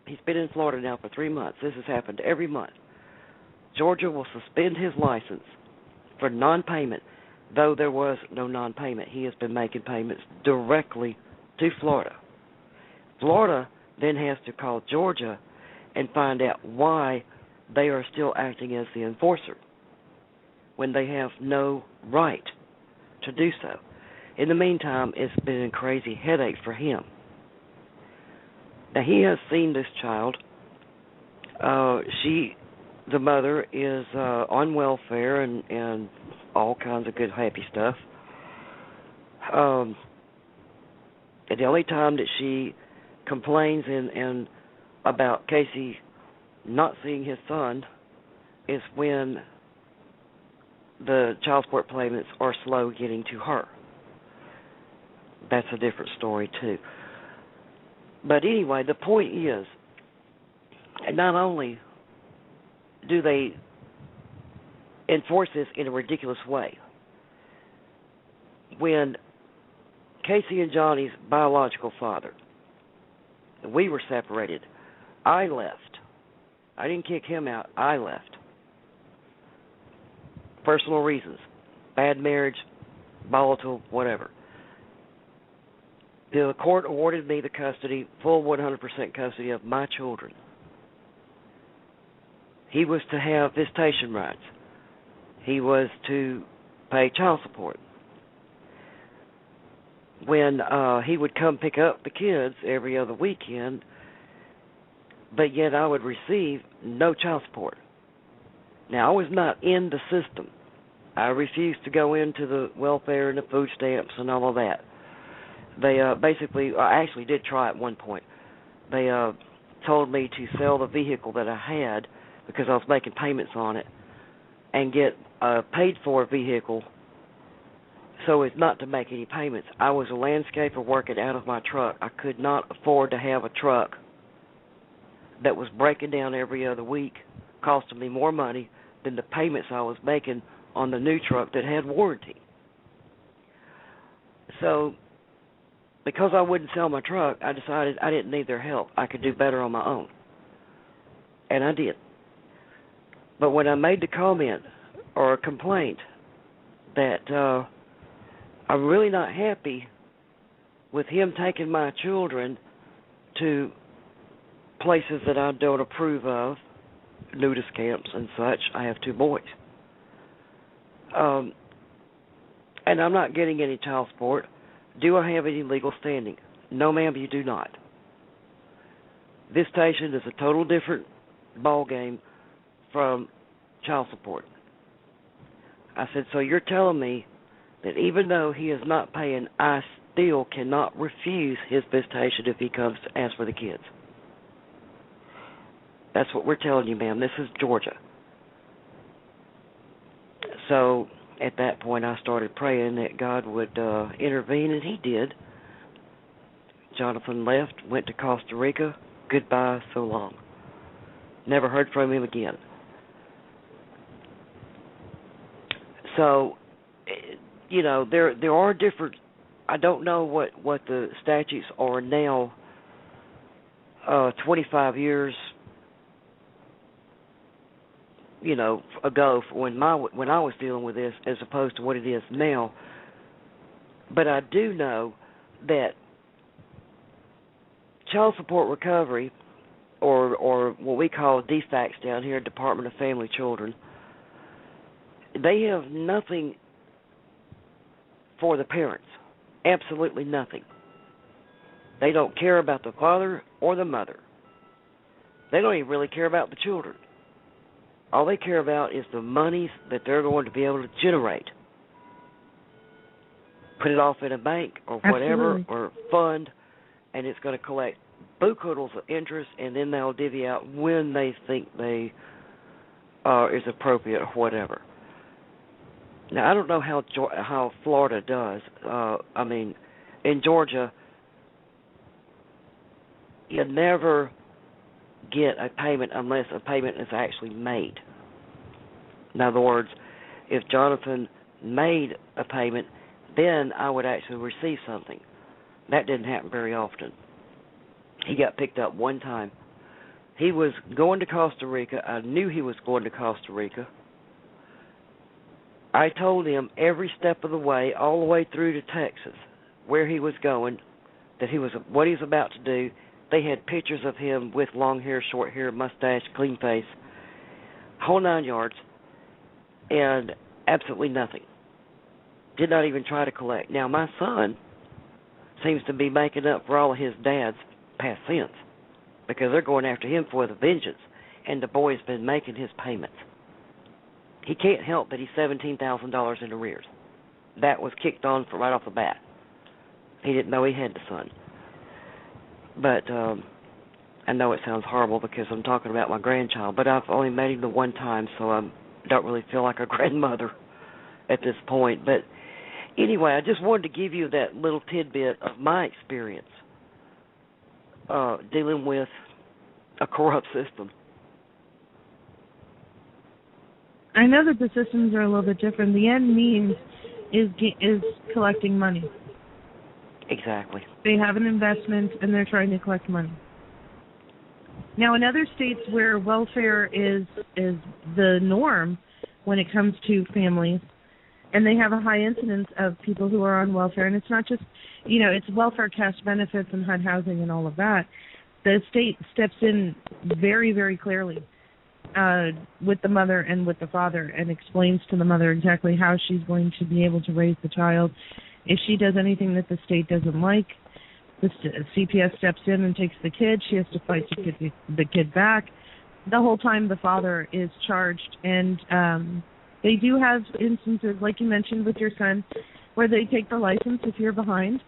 He's been in Florida now for 3 months. This has happened every month. Georgia will suspend his license for non-payment, though there was no non-payment. He has been making payments directly to Florida. Florida then has to call Georgia and find out why they are still acting as the enforcer when they have no right to do so. In the meantime, it's been a crazy headache for him. Now, he has seen this child. The mother, is on welfare and all kinds of good, happy stuff. And the only time that she complains and about Casey not seeing his son is when the child support payments are slow getting to her. that's a different story too. But anyway, the point is, not only do they enforce this in a ridiculous way, when Casey and Johnny's biological father, we were separated, I left. I didn't kick him out. I left. Personal reasons. Bad marriage, volatile, whatever. The court awarded me the custody, full 100% custody of my children. He was to have visitation rights. He was to pay child support. When he would come pick up the kids every other weekend, but yet I would receive no child support. Now, I was not in the system. I refused to go into the welfare and the food stamps and all of that. They basically, I actually did try at one point. They told me to sell the vehicle that I had because I was making payments on it and get a paid-for vehicle so as not to make any payments. I was a landscaper working out of my truck. I could not afford to have a truck that was breaking down every other week, costing me more money than the payments I was making on the new truck that had warranty. So, because I wouldn't sell my truck, I decided I didn't need their help. I could do better on my own. And I did. But when I made the comment or complaint that I'm really not happy with him taking my children to places that I don't approve of, nudist camps and such. I have 2 boys. And I'm not getting any child support. Do I have any legal standing? No, ma'am, you do not. Visitation is a total different ball game from child support. I said, so you're telling me that even though he is not paying, I still cannot refuse his visitation if he comes to ask for the kids. That's what we're telling you, ma'am. This is Georgia. So at that point, I started praying that God would intervene, and he did. Jonathan left, went to Costa Rica. Goodbye, so long. Never heard from him again. So, you know, there are different. I don't know what the statutes are now. 25 years, you know, ago when I was dealing with this, as opposed to what it is now. But I do know that child support recovery, or what we call DFACS down here, Department of Family Children, they have nothing for the parents. Absolutely nothing. They don't care about the father or the mother. They don't even really care about the children. All they care about is the monies that they're going to be able to generate. Put it off in a bank or whatever, Absolutely. or fund, and it's going to collect buku of interest, and then they'll divvy out when they think they is appropriate or whatever. Now, I don't know how Florida does. I mean, in Georgia, you never get a payment unless a payment is actually made. In other words, if Jonathan made a payment, then I would actually receive something. That didn't happen very often. He got picked up one time. He was going to Costa Rica. I knew he was going to Costa Rica. I told him every step of the way, all the way through to Texas, where he was going, that what he was about to do. They had pictures of him with long hair, short hair, mustache, clean face, whole 9 yards, and absolutely nothing. Did not even try to collect. Now, my son seems to be making up for all of his dad's past sins, because they're going after him for the vengeance, and the boy's been making his payments. He can't help that he's $17,000 in arrears. That was kicked on right off the bat. He didn't know he had the son. But I know it sounds horrible because I'm talking about my grandchild, but I've only met him the one time, so I don't really feel like a grandmother at this point. But, Anyway, I just wanted to give you that little tidbit of my experience dealing with a corrupt system. I know that the systems are a little bit different. The end means is collecting money. Exactly. They have an investment and they're trying to collect money. Now, in other states where welfare is the norm when it comes to families, and they have a high incidence of people who are on welfare, and it's not just, it's welfare cash benefits and HUD housing and all of that. The state steps in very, very clearly with the mother and with the father and explains to the mother exactly how she's going to be able to raise the child. If she does anything that the state doesn't like, the CPS steps in and takes the kid. She has to fight to get the kid back. The whole time the father is charged, and they do have instances, like you mentioned with your son, where they take the license if you're behind.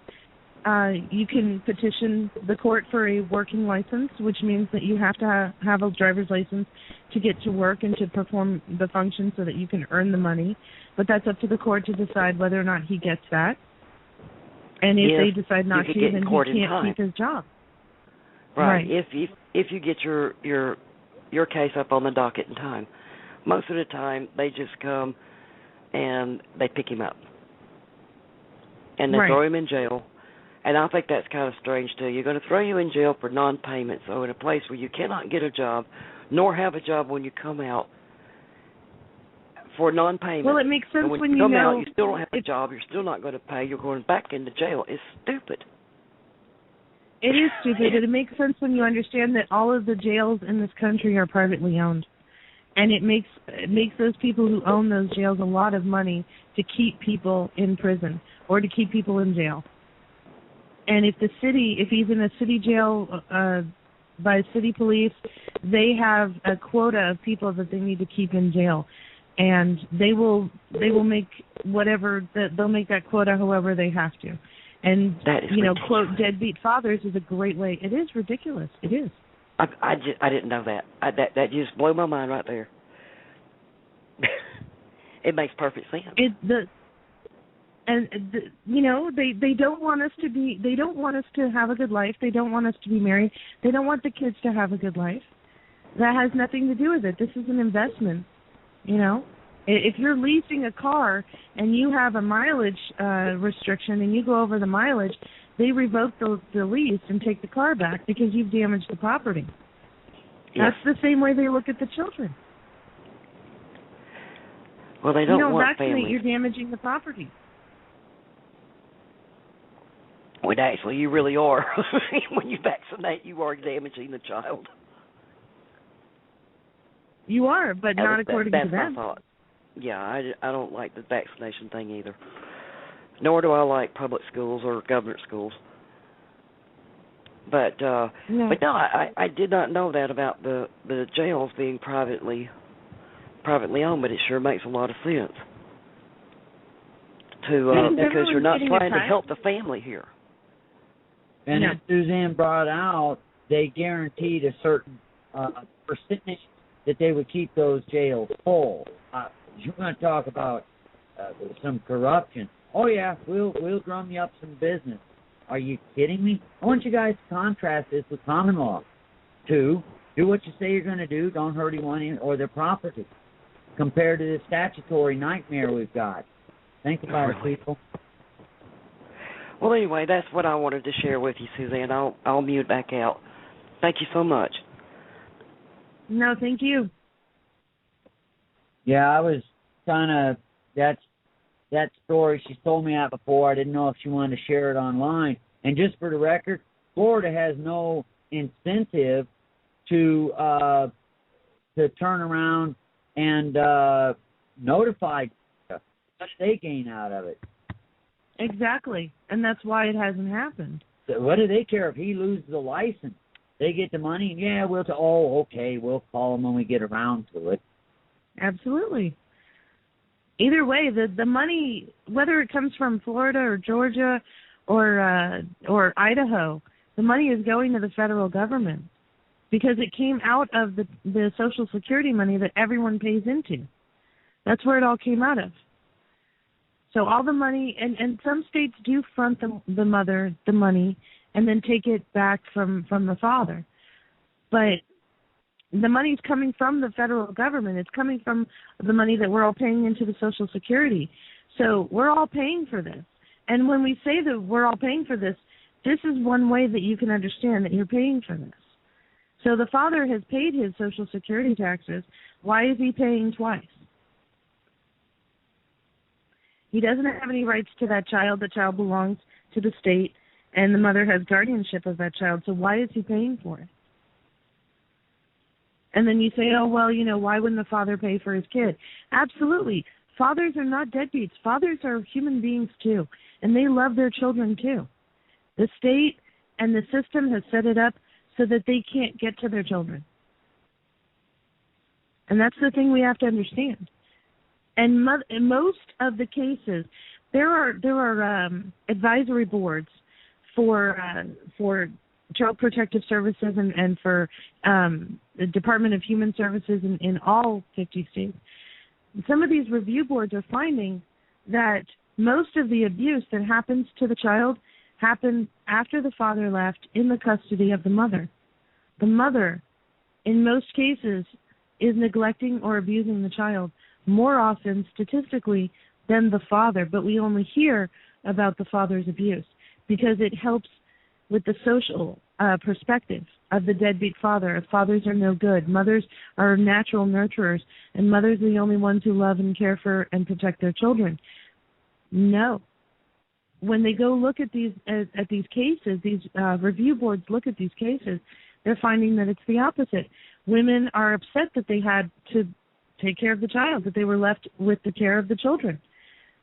You can petition the court for a working license, which means that you have to have a driver's license to get to work and to perform the function so that you can earn the money. But that's up to the court to decide whether or not he gets that. And if they decide not to, then he can't keep his job. Right. If you get your case up on the docket in time. Most of the time, they just come and they pick him up. And they throw him in jail. And I think that's kind of strange, too. You're going to throw you in jail for non-payment, so in a place where you cannot get a job, nor have a job when you come out for non-payment. Well, it makes sense when you come know... out, you still don't have a job, you're still not going to pay, you're going back into jail. It's stupid. It is stupid, but it makes sense when you understand that all of the jails in this country are privately owned. And it makes those people who own those jails a lot of money to keep people in prison or to keep people in jail. And if he's in a city jail by city police, they have a quota of people that they need to keep in jail. And they will make they'll make that quota however they have to. And, ridiculous. Quote, deadbeat fathers is a great way. It is ridiculous. It is. I didn't know that. That just blew my mind right there. It makes perfect sense. They don't want us to be. They don't want us to have a good life. They don't want us to be married. They don't want the kids to have a good life. That has nothing to do with it. This is an investment. If you're leasing a car and you have a mileage restriction and you go over the mileage, they revoke the lease and take the car back because you've damaged the property. Yes. That's the same way they look at the children. Well, they don't want vaccinate, families. You're damaging the property. When actually you really are. When you vaccinate, you are damaging the child. You are, but not according to them. That's my thought. Yeah, I don't like the vaccination thing either. Nor do I like public schools or government schools. But no, I did not know that about the jails being privately owned, but it sure makes a lot of sense. Because you're not trying to help the family here. And as Susanne brought out, they guaranteed a certain percentage that they would keep those jails full. You're going to talk about some corruption. Oh, yeah, we'll drum you up some business. Are you kidding me? I want you guys to contrast this with common law. 2, do what you say you're going to do. Don't hurt anyone or their property. Compared to the statutory nightmare we've got. Think about it, people. Well, anyway, that's what I wanted to share with you, Suzanne. I'll mute back out. Thank you so much. No, thank you. Yeah, I was kind of, that story, she's told me that before. I didn't know if she wanted to share it online. And just for the record, Florida has no incentive to turn around and notify. What do they gain out of it? Exactly, and that's why it hasn't happened. So what do they care if he loses the license? They get the money, and yeah, we'll call them when we get around to it. Absolutely. Either way, the money, whether it comes from Florida or Georgia or Idaho, the money is going to the federal government because it came out of the Social Security money that everyone pays into. That's where it all came out of. So all the money, and some states do front the mother the money and then take it back from the father. But the money's coming from the federal government. It's coming from the money that we're all paying into the Social Security. So we're all paying for this. And when we say that we're all paying for this, this is one way that you can understand that you're paying for this. So the father has paid his Social Security taxes. Why is he paying twice? He doesn't have any rights to that child. The child belongs to the state, and the mother has guardianship of that child. So why is he paying for it? And then you say, oh, well, why wouldn't the father pay for his kid? Absolutely. Fathers are not deadbeats. Fathers are human beings, too, and they love their children, too. The state and the system has set it up so that they can't get to their children. And that's the thing we have to understand. And in most of the cases, there are advisory boards for Child Protective Services and for the Department of Human Services in all 50 states. Some of these review boards are finding that most of the abuse that happens to the child happened after the father left in the custody of the mother. The mother, in most cases, is neglecting or abusing the child more often statistically than the father, but we only hear about the father's abuse because it helps with the social perspective of the deadbeat father. Fathers are no good. Mothers are natural nurturers, and mothers are the only ones who love and care for and protect their children. No. When they go look at these cases, these review boards look at these cases, they're finding that it's the opposite. Women are upset that they had to take care of the child, that they were left with the care of the children.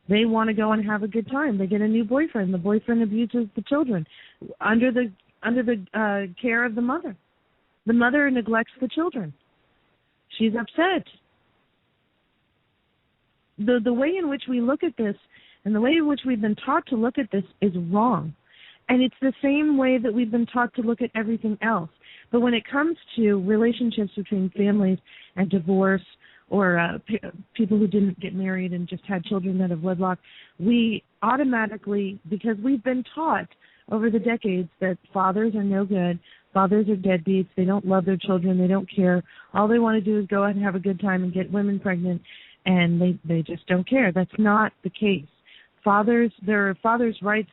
They want to go and have a good time. They get a new boyfriend. The boyfriend abuses the children under the care of the mother. The mother neglects the children. She's upset. The way in which we look at this and the way in which we've been taught to look at this is wrong. And it's the same way that we've been taught to look at everything else. But when it comes to relationships between families and divorce or people who didn't get married and just had children out of wedlock, we automatically, because we've been taught over the decades that fathers are no good, fathers are deadbeats, they don't love their children, they don't care, all they want to do is go out and have a good time and get women pregnant, and they just don't care. That's not the case. There are fathers' rights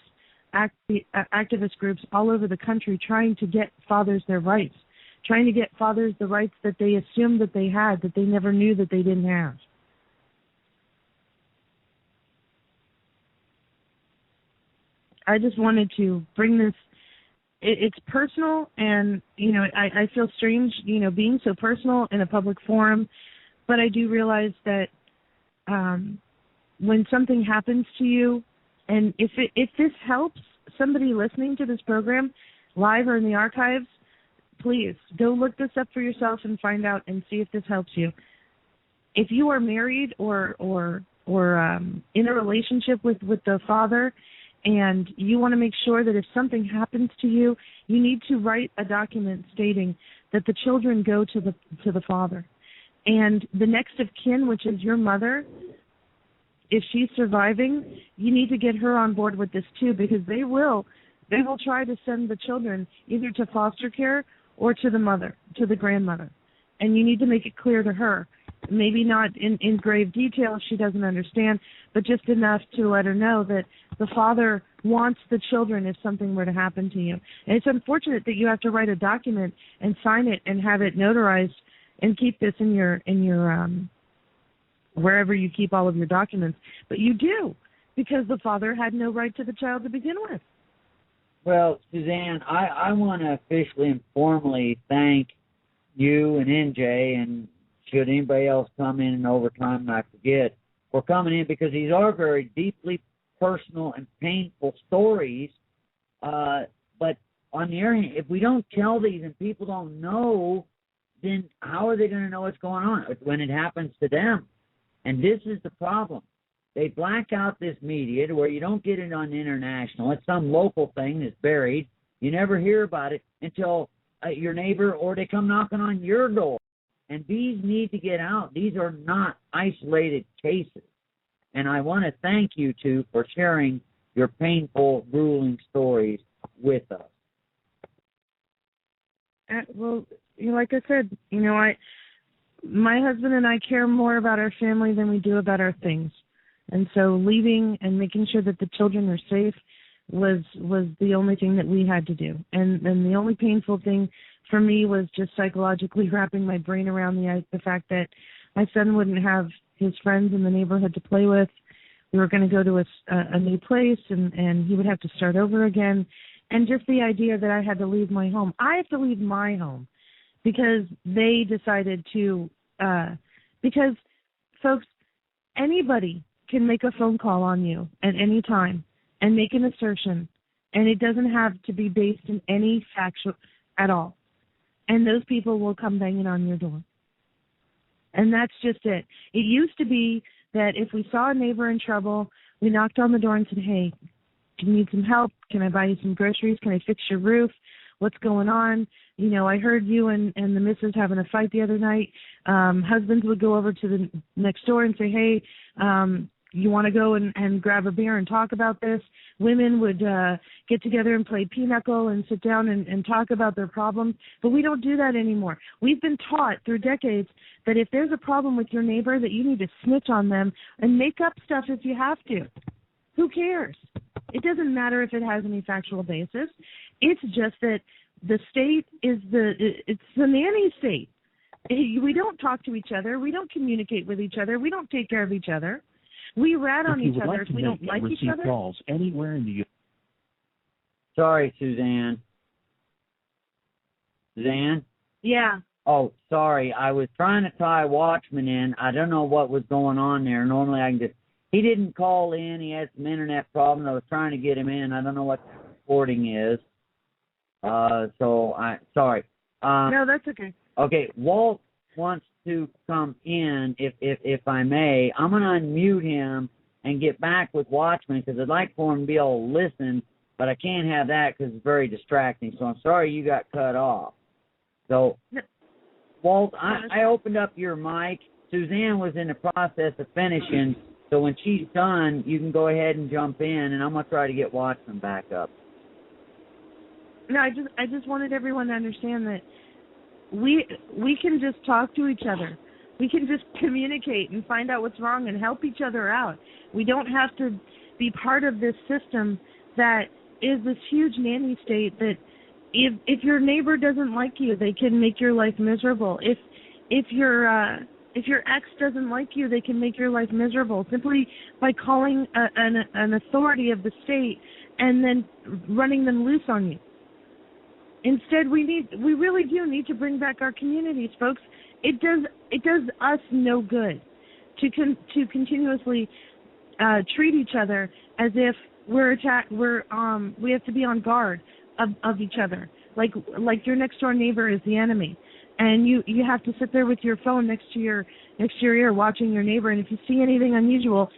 activist groups all over the country trying to get fathers their rights, trying to get fathers the rights that they assumed that they had, that they never knew that they didn't have. I just wanted to bring this. It's personal, and, I feel strange, being so personal in a public forum, but I do realize that when something happens to you, and if this helps somebody listening to this program, live or in the archives, please go look this up for yourself and find out and see if this helps you. If you are married or in a relationship with the father, and you want to make sure that if something happens to you, you need to write a document stating that the children go to the father, and the next of kin, which is your mother. If she's surviving, you need to get her on board with this too, because they will try to send the children either to foster care or to the mother, to the grandmother. And you need to make it clear to her, maybe not in grave detail if she doesn't understand, but just enough to let her know that the father wants the children if something were to happen to you. And it's unfortunate that you have to write a document and sign it and have it notarized and keep this in your wherever you keep all of your documents. But you do, because the father had no right to the child to begin with. Well, Suzanne, I want to officially and formally thank you and NJ, and should anybody else come in over time and I forget, for coming in, because these are very deeply personal and painful stories. But on the other hand, if we don't tell these and people don't know, then how are they going to know what's going on when it happens to them? And this is the problem. They black out this media to where you don't get it on international. It's some local thing that's buried. You never hear about it until your neighbor or they come knocking on your door. And these need to get out. These are not isolated cases. And I want to thank you two for sharing your painful, grueling stories with us. Well, like I said, my husband and I care more about our family than we do about our things. And so leaving and making sure that the children are safe was the only thing that we had to do. And the only painful thing for me was just psychologically wrapping my brain around the fact that my son wouldn't have his friends in the neighborhood to play with. We were going to go to a new place, and he would have to start over again. And just the idea that I had to leave my home. I have to leave my home because they decided to, because, folks, anybody can make a phone call on you at any time and make an assertion, and it doesn't have to be based in any factual at all. And those people will come banging on your door. And that's just it. It used to be that if we saw a neighbor in trouble, we knocked on the door and said, hey, do you need some help? Can I buy you some groceries? Can I fix your roof? What's going on? I heard you and the missus having a fight the other night. Husbands would go over to the next door and say, hey, you want to go and grab a beer and talk about this? Women would get together and play pinochle and sit down and talk about their problems. But we don't do that anymore. We've been taught through decades that if there's a problem with your neighbor, that you need to snitch on them and make up stuff if you have to. Who cares? It doesn't matter if it has any factual basis. It's just that the state it's the nanny state. We don't talk to each other. We don't communicate with each other. We don't take care of each other. We rat on each other if we don't like each other. Calls anywhere in the Sorry, Suzanne. Suzanne? Yeah. Oh, sorry. I was trying to tie Watchman in. I don't know what was going on there. Normally I can just... He didn't call in. He had some internet problems. I was trying to get him in. I don't know what the recording is. Sorry. No, that's okay. Okay, Walt wants to come in, if I may. I'm going to unmute him and get back with Watchman because I'd like for him to be able to listen, but I can't have that because it's very distracting. So I'm sorry you got cut off. So, Walt, I opened up your mic. Suzanne was in the process of finishing, so when she's done, you can go ahead and jump in, and I'm going to try to get Watchman back up. No, I just wanted everyone to understand that we can just talk to each other. We can just communicate and find out what's wrong and help each other out. We don't have to be part of this system that is this huge nanny state that if your neighbor doesn't like you, they can make your life miserable. If your ex doesn't like you, they can make your life miserable simply by calling an authority of the state and then running them loose on you. Instead, we really do need to bring back our communities, folks. It does us no good to continuously treat each other as if we're attacked. We have to be on guard of each other, like your next door neighbor is the enemy, and you have to sit there with your phone next to your ear watching your neighbor, and if you see anything unusual,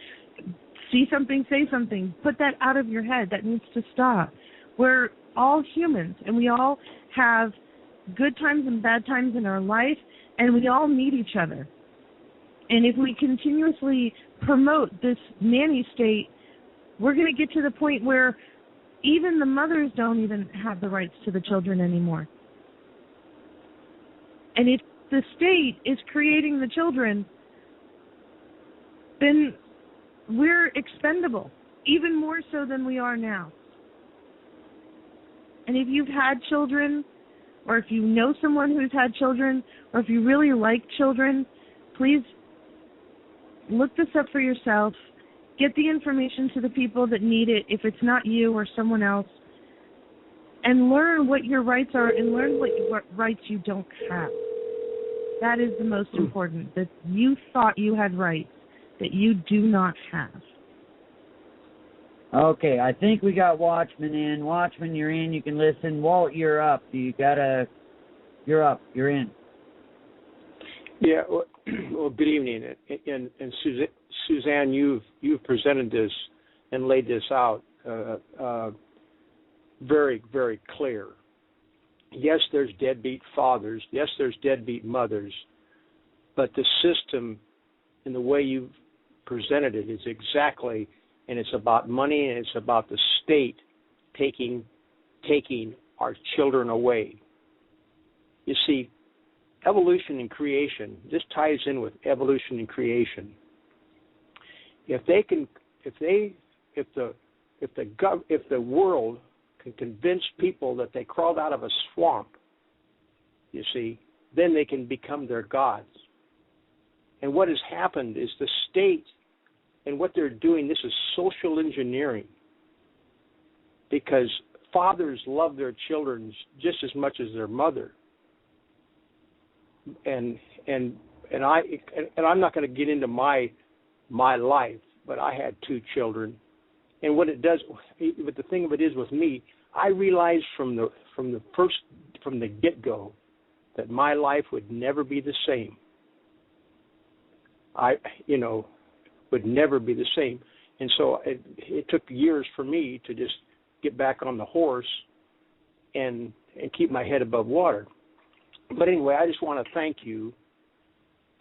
see something, say something, put that out of your head. That needs to stop. We're all humans, and we all have good times and bad times in our life, and we all need each other. And if we continuously promote this nanny state, we're going to get to the point where even the mothers don't even have the rights to the children anymore. And if the state is creating the children, then we're expendable, even more so than we are now. And if you've had children, or if you know someone who's had children, or if you really like children, please look this up for yourself. Get the information to the people that need it, if it's not you or someone else, and learn what your rights are and learn what rights you don't have. That is the most important, that you thought you had rights that you do not have. Okay, I think we got Watchman in. Watchman, you're in. You can listen. Walt, you're up. You're up. You're in. Yeah. Well, good evening. And Suzanne, you've presented this and laid this out very, very clear. Yes, there's deadbeat fathers. Yes, there's deadbeat mothers. But the system and the way you've presented it is exactly, and it's about money, and it's about the state taking our children away. You see, evolution and creation, this ties in with evolution and creation. If the world can convince people that they crawled out of a swamp, you see, then they can become their gods. And what has happened is the state, and what they're doing, this is social engineering, because fathers love their children just as much as their mother. And I'm not going to get into my life, but I had 2 children, and what it does, but the thing of it is with me, I realized from the get-go that my life would never be the same. Would never be the same, and so it took years for me to just get back on the horse and keep my head above water. But anyway, I just want to thank you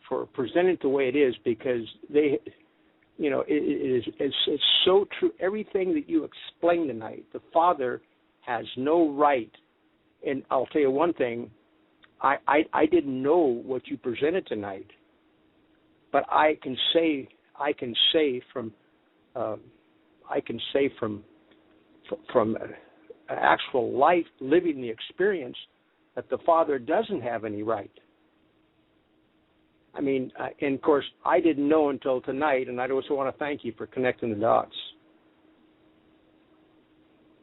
for presenting it the way it is, because it's so true. Everything that you explained tonight, the father has no right. And I'll tell you one thing, I didn't know what you presented tonight, but I can say from actual life, living the experience, that the father doesn't have any right. I mean, and of course, I didn't know until tonight, and I also want to thank you for connecting the dots.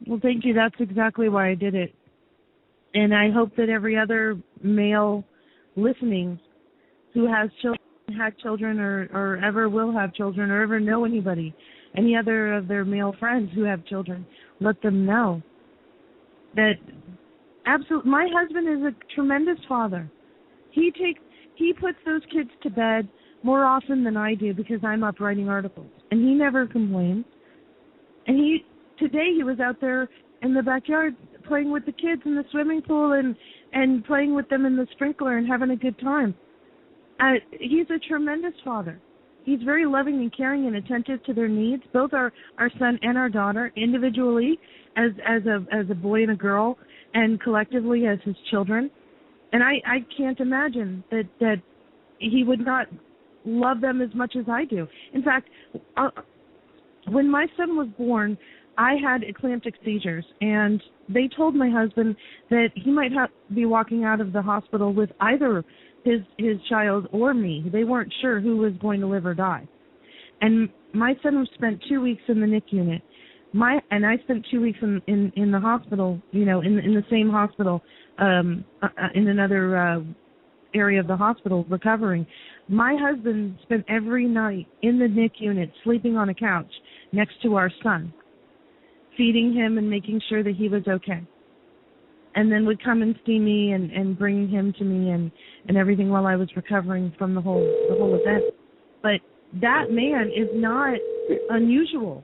Well, thank you. That's exactly why I did it. And I hope that every other male listening who has children, had children, or ever will have children, or ever know anybody, any other of their male friends who have children, let them know that absolutely, my husband is a tremendous father. He puts those kids to bed more often than I do, because I'm up writing articles, and he never complains. And today he was out there in the backyard playing with the kids in the swimming pool and playing with them in the sprinkler and having a good time. He's a tremendous father. He's very loving and caring and attentive to their needs, both our son and our daughter, individually as a boy and a girl, and collectively as his children. And I can't imagine that he would not love them as much as I do. In fact, when my son was born, I had eclamptic seizures, and they told my husband that he might be walking out of the hospital with either his child or me. They weren't sure who was going to live or die. And my son spent 2 weeks in the NIC unit. And I spent 2 weeks in the hospital, in the same hospital, in another area of the hospital recovering. My husband spent every night in the NIC unit sleeping on a couch next to our son, feeding him and making sure that he was okay. And then would come and see me and bring him to me and everything while I was recovering from the whole event. But that man is not unusual.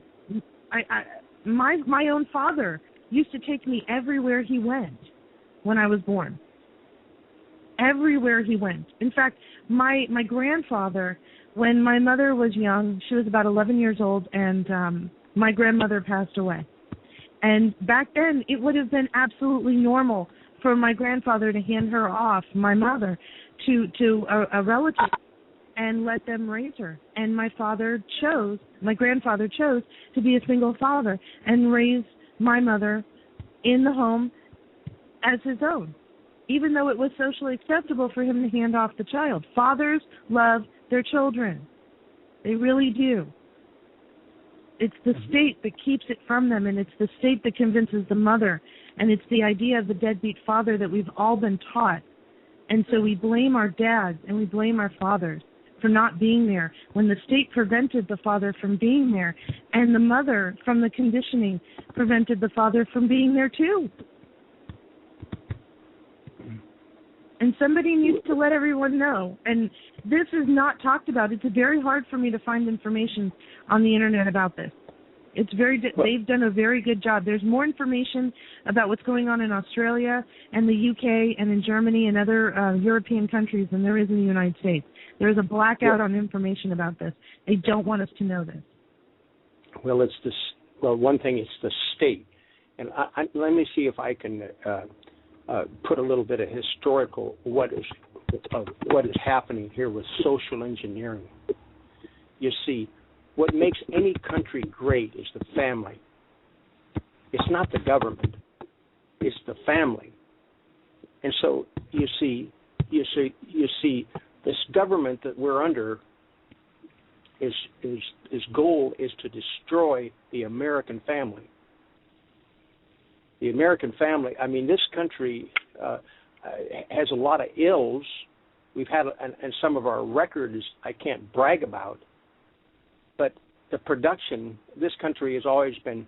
My own father used to take me everywhere he went when I was born. Everywhere he went. In fact, my grandfather, when my mother was young, she was about 11 years old, and my grandmother passed away. And back then, it would have been absolutely normal for my grandfather to hand her off, my mother, to a relative and let them raise her. And my grandfather chose to be a single father and raise my mother in the home as his own, even though it was socially acceptable for him to hand off the child. Fathers love their children. They really do. It's the state that keeps it from them, and it's the state that convinces the mother, and it's the idea of the deadbeat father that we've all been taught. And so we blame our dads and we blame our fathers for not being there, when the state prevented the father from being there, and the mother, from the conditioning, prevented the father from being there too. And somebody needs to let everyone know. And this is not talked about. It's very hard for me to find information on the internet about this. It's they've done a very good job. There's more information about what's going on in Australia and the UK and in Germany and other European countries than there is in the United States. There is a blackout on information about this. They don't want us to know this. Well, one thing, it's the state. And let me see if I can put a little bit of historical what is happening here with social engineering. You see, what makes any country great is the family. It's not the government. It's the family. And so you see, this government that we're under, its goal is to destroy the American family. The American family. I mean, this country has a lot of ills. We've had, and some of our records I can't brag about, but the production. This country has always been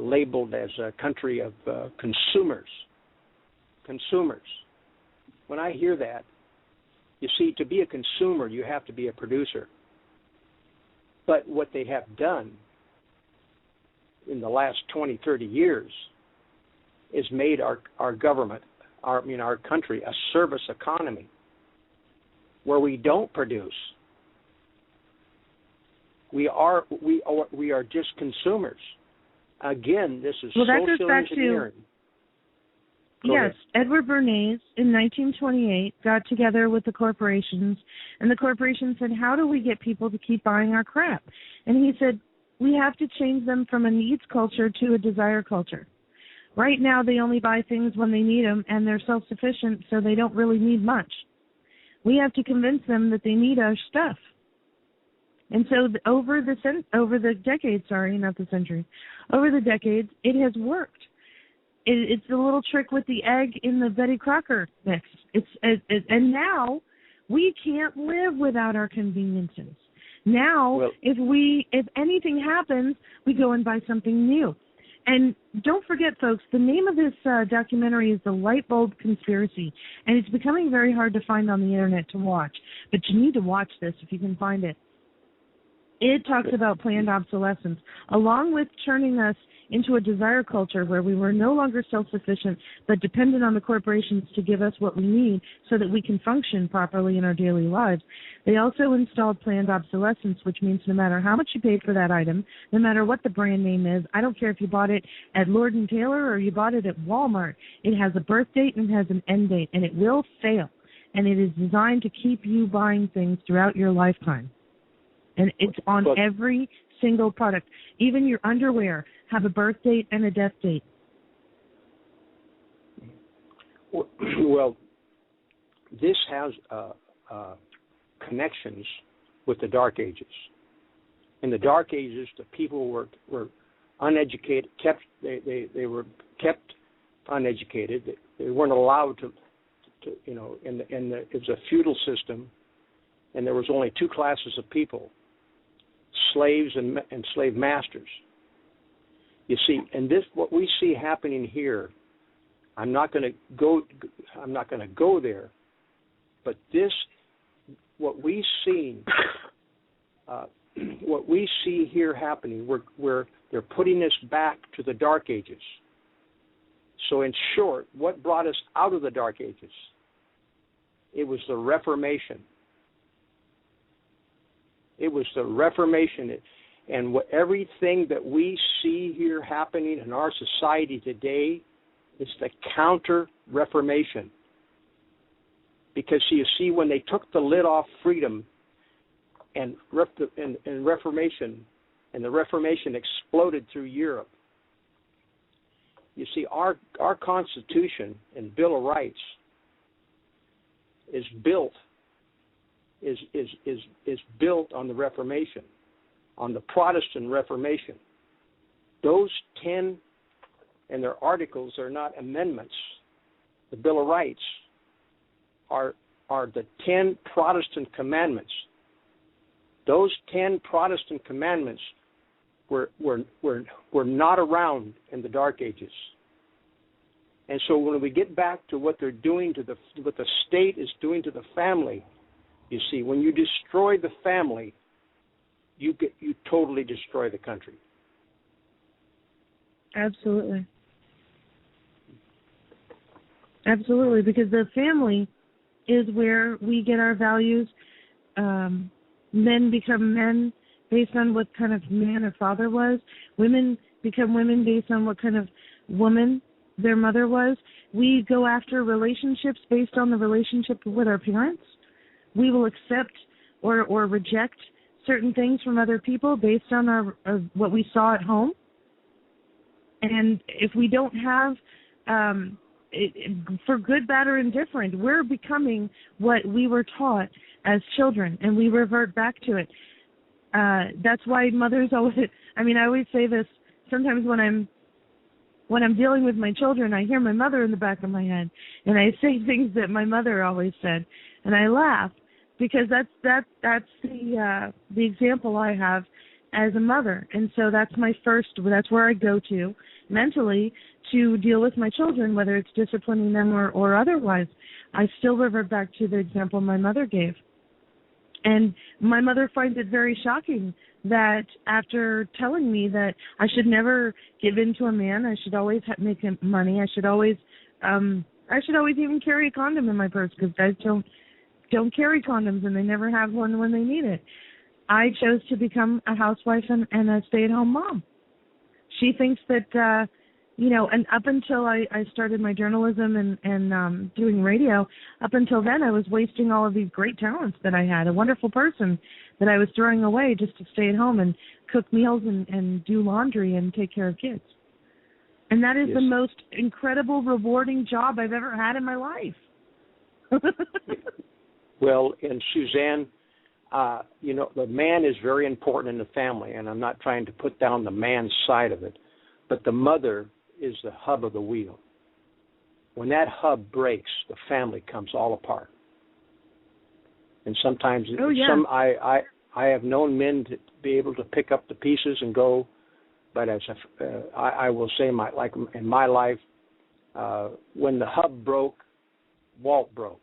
labeled as a country of consumers. Consumers. When I hear that, you see, to be a consumer, you have to be a producer. But what they have done in the last 20, 30 years is made our government, our country, a service economy where we don't produce. We are just consumers. Again, this is social engineering. Yes, Edward Bernays in 1928 got together with the corporations, and the corporations said, how do we get people to keep buying our crap? And he said, we have to change them from a needs culture to a desire culture. Right now, they only buy things when they need them, and they're self-sufficient, so they don't really need much. We have to convince them that they need our stuff. And so over the decades, it has worked. It's a little trick with the egg in the Betty Crocker mix. And now we can't live without our conveniences. Now, if anything happens, we go and buy something new. And don't forget, folks, the name of this documentary is The Light Bulb Conspiracy, and it's becoming very hard to find on the Internet to watch. But you need to watch this if you can find it. It talks about planned obsolescence, along with turning us into a desire culture where we were no longer self-sufficient but dependent on the corporations to give us what we need so that we can function properly in our daily lives. They also installed planned obsolescence, which means no matter how much you paid for that item, no matter what the brand name is, I don't care if you bought it at Lord & Taylor or you bought it at Walmart, it has a birth date and it has an end date, and it will fail. And it is designed to keep you buying things throughout your lifetime. And it's on every single product. Even your underwear have a birth date and a death date. Well, this has connections with the Dark Ages. In the Dark Ages, the people were uneducated. They were kept uneducated. They weren't allowed to it was a feudal system, and there was only two classes of people: slaves and slave masters. You see, and this, what we see happening here, I'm not going to go there, but this, what we see here happening, where they're putting us back to the Dark Ages. So in short, what brought us out of the Dark Ages? It was the Reformation. It was the Reformation. And everything that we see here happening in our society today is the counter-Reformation. Because you see, when they took the lid off freedom and Reformation, and the Reformation exploded through Europe, you see, our Constitution and Bill of Rights is built on the Reformation, on the Protestant Reformation. Those 10 and their articles are not amendments. The Bill of Rights are the 10 Protestant commandments. Those 10 Protestant commandments were not around in the Dark Ages. And so when we get back to what they're doing what the state is doing to the family, you see, when you destroy the family, you totally destroy the country. Absolutely. Absolutely, because the family is where we get our values. Men become men based on what kind of man or father was. Women become women based on what kind of woman their mother was. We go after relationships based on the relationship with our parents. We will accept or reject certain things from other people based on our what we saw at home. And if we don't have, for good, bad, or indifferent, we're becoming what we were taught as children, and we revert back to it. That's why mothers always, I always say this, sometimes when I'm dealing with my children, I hear my mother in the back of my head, and I say things that my mother always said, and I laugh, because that's the example I have as a mother. And so that's where I go to mentally to deal with my children, whether it's disciplining them or otherwise. I still revert back to the example my mother gave. And my mother finds it very shocking that after telling me that I should never give in to a man, I should always make him money, I should always even carry a condom in my purse, because guys don't carry condoms, and they never have one when they need it. I chose to become a housewife and a stay-at-home mom. She thinks that, and up until I started my journalism and doing radio, up until then I was wasting all of these great talents that I had, a wonderful person that I was throwing away just to stay at home and cook meals and do laundry and take care of kids. And that is the most incredible, rewarding job I've ever had in my life. Well, and Suzanne, the man is very important in the family, and I'm not trying to put down the man's side of it, but the mother is the hub of the wheel. When that hub breaks, the family comes all apart. And sometimes I have known men to be able to pick up the pieces and go, but I will say, like in my life, when the hub broke, Walt broke.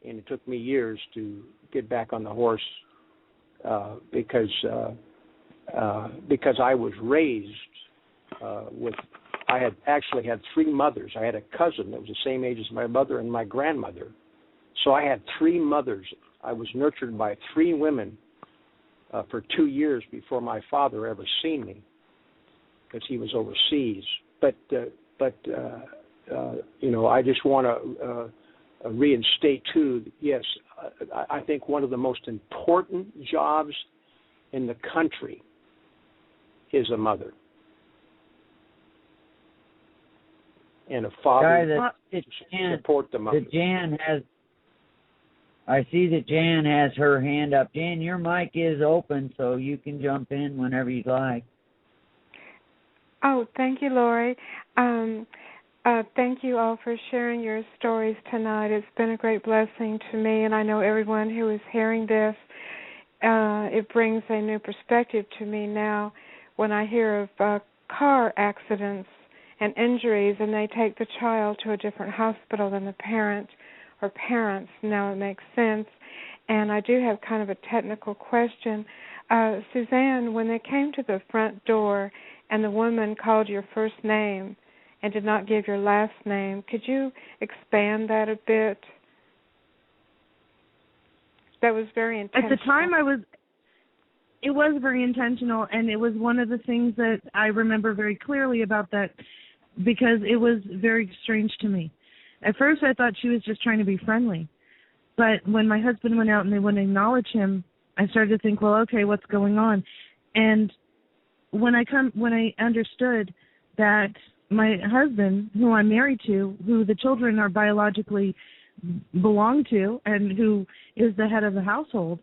And it took me years to get back on the horse because I was raised I had actually had three mothers. I had a cousin that was the same age as my mother and my grandmother. So I had three mothers. I was nurtured by three women for 2 years before my father ever seen me, because he was overseas. But I just want to reinstate too. Yes, I think one of the most important jobs in the country is a mother and a father to support the mother. I see that Jan has her hand up. Jan, your mic is open, so you can jump in whenever you'd like. Oh, thank you, Lorrie. Thank you all for sharing your stories tonight. It's been a great blessing to me, and I know everyone who is hearing this. It brings a new perspective to me now when I hear of car accidents and injuries, and they take the child to a different hospital than the parent or parents. Now it makes sense. And I do have kind of a technical question. Suzanne, when they came to the front door and the woman called your first name and did not give your last name, could you expand that a bit? That was very intentional. At the time, it was very intentional, and it was one of the things that I remember very clearly about that, because it was very strange to me. At first, I thought she was just trying to be friendly. But when my husband went out and they wouldn't acknowledge him, I started to think, well, okay, what's going on? And when I understood that my husband, who I'm married to, who the children are biologically belong to, and who is the head of the household,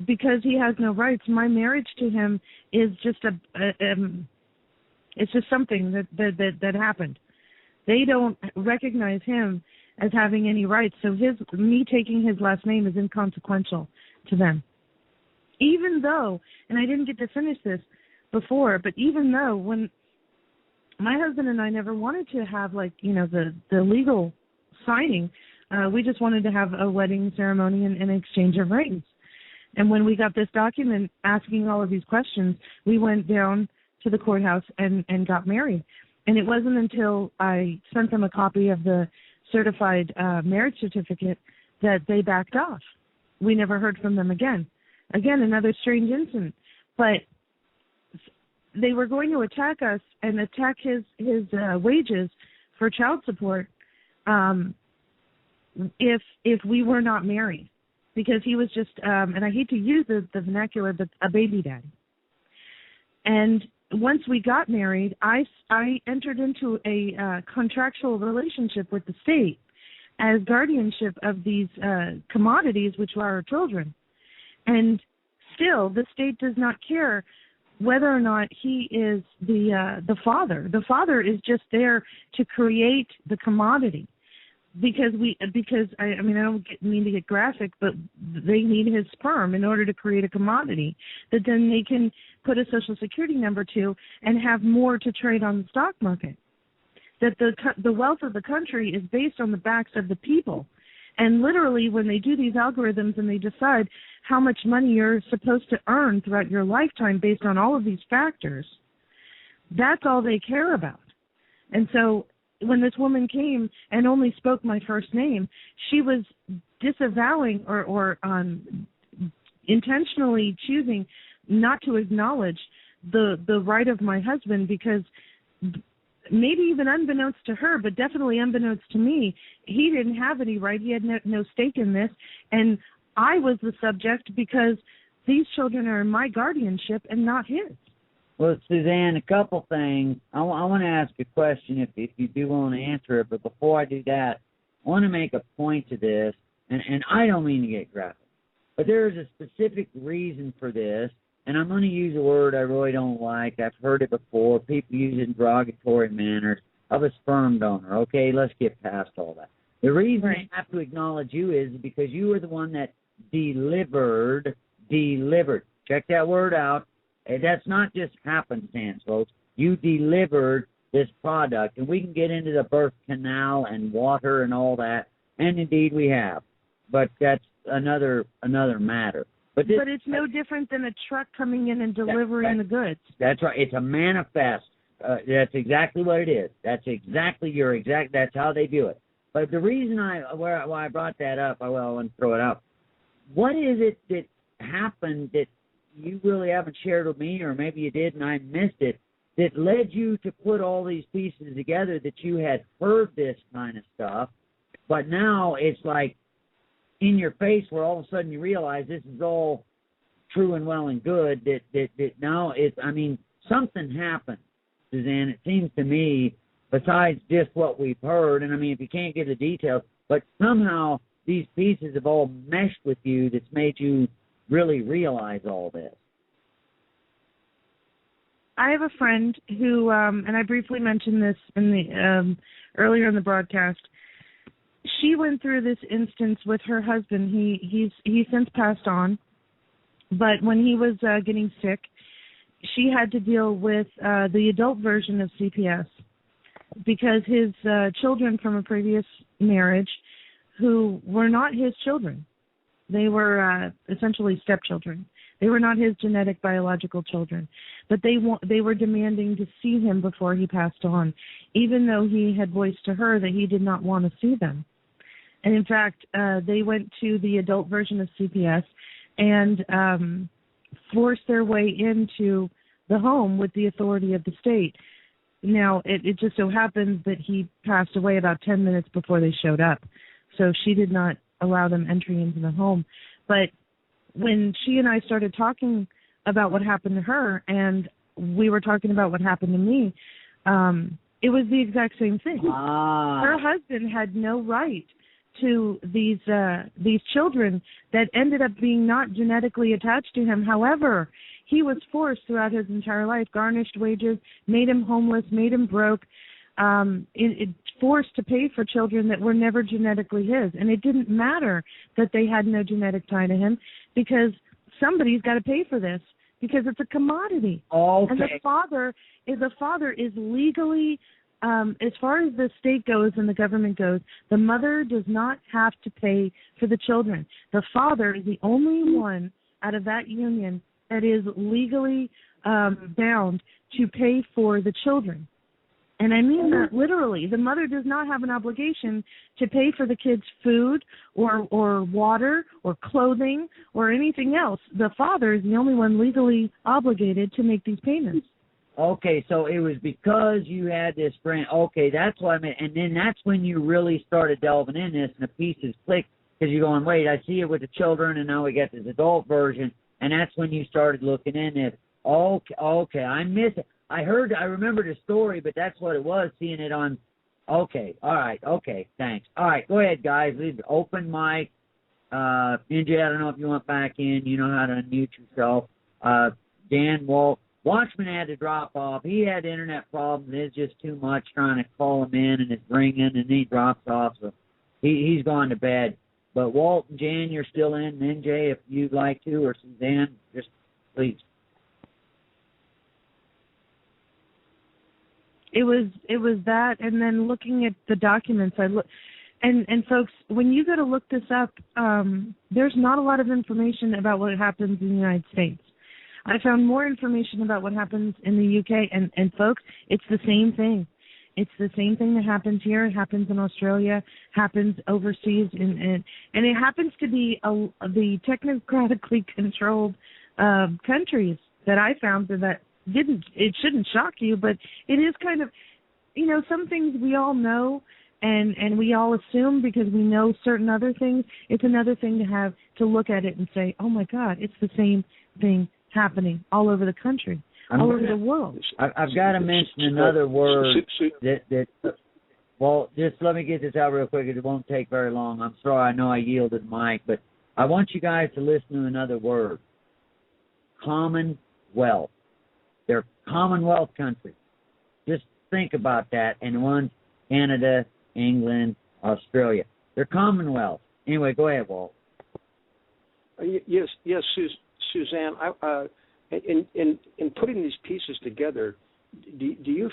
because he has no rights, my marriage to him is just it's just something that happened. They don't recognize him as having any rights, so me taking his last name is inconsequential to them. Even though, and I didn't get to finish this before, but even though when my husband and I never wanted to have the legal signing, we just wanted to have a wedding ceremony and an exchange of rings. And when we got this document asking all of these questions, we went down to the courthouse and got married. And it wasn't until I sent them a copy of the certified marriage certificate that they backed off. We never heard from them again. Again, another strange incident. But they were going to attack us and attack his wages for child support if we were not married, because he was just, and I hate to use the vernacular, but a baby daddy. And once we got married, I entered into a contractual relationship with the state as guardianship of these commodities, which are our children. And still, the state does not care whether or not he is the father. The father is just there to create the commodity, because I don't mean to get graphic, but they need his sperm in order to create a commodity that then they can put a social security number to and have more to trade on the stock market. That the wealth of the country is based on the backs of the people. And literally, when they do these algorithms and they decide how much money you're supposed to earn throughout your lifetime based on all of these factors, that's all they care about. And so when this woman came and only spoke my first name, she was disavowing or intentionally choosing not to acknowledge the right of my husband, because maybe even unbeknownst to her, but definitely unbeknownst to me, he didn't have any right. He had no stake in this. And I was the subject because these children are in my guardianship and not his. Well, Susanne, a couple things. I want to ask a question if you do want to answer it, but before I do that, I want to make a point to this, and I don't mean to get graphic, but there is a specific reason for this, and I'm going to use a word I really don't like. I've heard it before. People use it in derogatory manners of a sperm donor. Okay, let's get past all that. The reason I have to acknowledge you is because you were the one that delivered. Check that word out. That's not just happenstance, folks. You delivered this product, and we can get into the birth canal and water and all that, and indeed we have. But that's another matter. But it's no different than a truck coming in and delivering the goods. That's right. It's a manifest. That's exactly what it is. That's how they view it. But the reason why I brought that up, I want to throw it out. What is it that happened that you really haven't shared with me, or maybe you did and I missed it, that led you to put all these pieces together, that you had heard this kind of stuff, but now it's like in your face where all of a sudden you realize this is all true and well and good, that now it's, something happened, Suzanne, it seems to me, besides just what we've heard, and if you can't give the details, but somehow these pieces have all meshed with you that's made you really realize all this. I have a friend who, and I briefly mentioned this in the earlier in the broadcast. She went through this instance with her husband. He's since passed on, but when he was getting sick, she had to deal with the adult version of CPS because his children from a previous marriage, who were not his children, they were essentially stepchildren. They were not his genetic biological children, but they were demanding to see him before he passed on, even though he had voiced to her that he did not want to see them. And in fact, they went to the adult version of CPS and forced their way into the home with the authority of the state. Now, it just so happens that he passed away about 10 minutes before they showed up, so she did not allow them entry into the home. But when she and I started talking about what happened to her, and we were talking about what happened to me, it was the exact same thing. Her husband had no right to these children that ended up being not genetically attached to him. However, he was forced throughout his entire life, garnished wages, made him homeless, made him broke, forced to pay for children that were never genetically his. And it didn't matter that they had no genetic tie to him, because somebody's got to pay for this, because it's a commodity. Okay. And the father is legally, as far as the state goes and the government goes, the mother does not have to pay for the children. The father is the only one out of that union that is legally bound to pay for the children. And I mean that literally. The mother does not have an obligation to pay for the kids' food or water or clothing or anything else. The father is the only one legally obligated to make these payments. Okay, so it was because you had this friend. Okay, that's what I meant. And then that's when you really started delving in this, and the pieces clicked, because you're going, wait, I see it with the children, and now we got this adult version. And that's when you started looking in this. Okay, I missed it. I remember the story, but that's what it was, seeing it on. Okay, all right, okay, thanks. All right, go ahead, guys. Leave the open mic. NJ, I don't know if you want back in. You know how to unmute yourself. Dan, Walt. Watchman had to drop off. He had internet problems. It's just too much trying to call him in, and it's ringing, and he drops off. So he's gone to bed. But Walt and Jan, you're still in. NJ, if you'd like to, or Suzanne, just please. It was that, and then looking at the documents, and folks, when you go to look this up, there's not a lot of information about what happens in the United States. I found more information about what happens in the UK, and folks, it's the same thing. It's the same thing that happens here. It happens in Australia, happens overseas, and it happens to be the technocratically controlled countries that I found that it shouldn't shock you, but it is kind of, some things we all know and we all assume because we know certain other things. It's another thing to have to look at it and say, oh my God, it's the same thing happening all over the country, all over the world. I've got to mention another word well, just let me get this out real quick. It won't take very long. I'm sorry, I know I yielded the mic, but I want you guys to listen to another word. Commonwealth. They're Commonwealth countries. Just think about that. And one's Canada, England, Australia. They're Commonwealth. Anyway, go ahead, Walt. Yes, Suzanne. In putting these pieces together, did you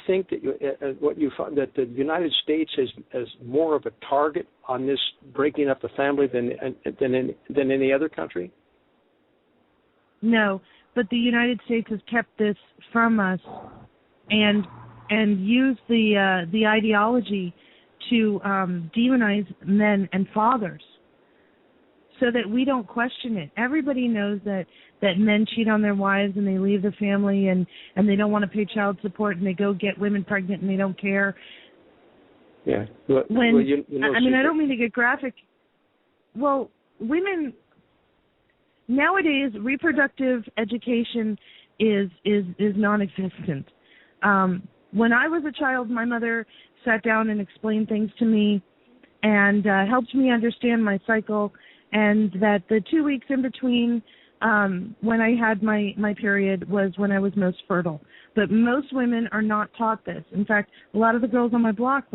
think that what you found, that the United States is more of a target on this breaking up the family than any other country? No, but the United States has kept this from us, and used the ideology to demonize men and fathers, so that we don't question it. Everybody knows that men cheat on their wives and they leave the family and they don't want to pay child support and they go get women pregnant and they don't care. Yeah. I don't mean to get graphic. Well, women nowadays, reproductive education is non-existent. When I was a child, my mother sat down and explained things to me and helped me understand my cycle, and that the 2 weeks in between when I had my period was when I was most fertile. But most women are not taught this. In fact, a lot of the girls on my block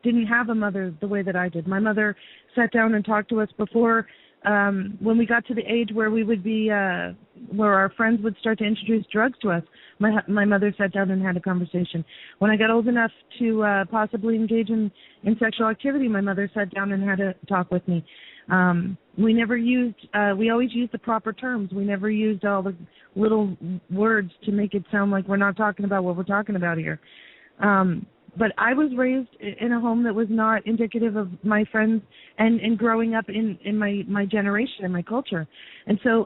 didn't have a mother the way that I did. My mother sat down and talked to us before, when we got to the age where we would be, where our friends would start to introduce drugs to us. My mother sat down and had a conversation. When I got old enough to possibly engage in sexual activity, my mother sat down and had a talk with me. We always used the proper terms. We never used all the little words to make it sound like we're not talking about what we're talking about here. But I was raised in a home that was not indicative of my friends and growing up in my generation and my culture. And so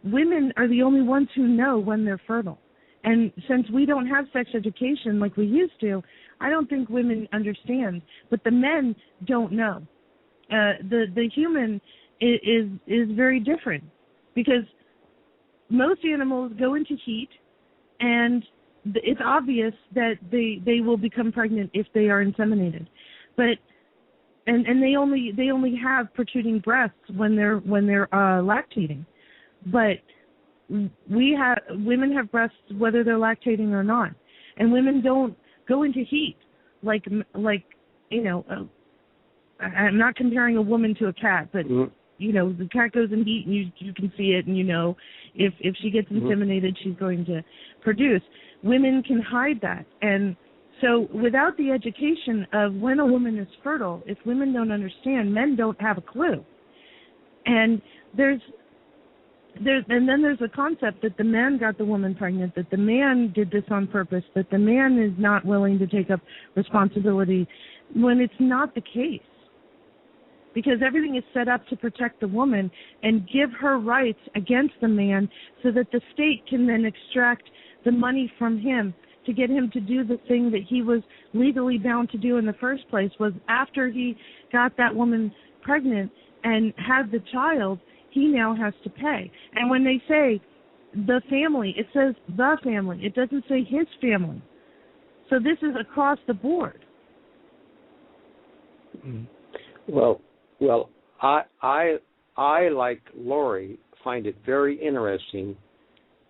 women are the only ones who know when they're fertile. And since we don't have sex education like we used to, I don't think women understand. But the men don't know. The human is very different, because most animals go into heat, and it's obvious that they will become pregnant if they are inseminated, but and they only have protruding breasts when they're lactating, but women have breasts whether they're lactating or not, and women don't go into heat like I'm not comparing a woman to a cat, but the cat goes in heat and you can see it, and if she gets inseminated, she's going to produce. Women can hide that, and so without the education of when a woman is fertile, if women don't understand, men don't have a clue. And there's and then there's a concept that the man got the woman pregnant, that the man did this on purpose, that the man is not willing to take up responsibility, when it's not the case. Because everything is set up to protect the woman and give her rights against the man so that the state can then extract the money from him to get him to do the thing that he was legally bound to do in the first place. Was after he got that woman pregnant and had the child, he now has to pay. And when they say the family, it says the family. It doesn't say his family. So this is across the board. Well, I like Lorrie, find it very interesting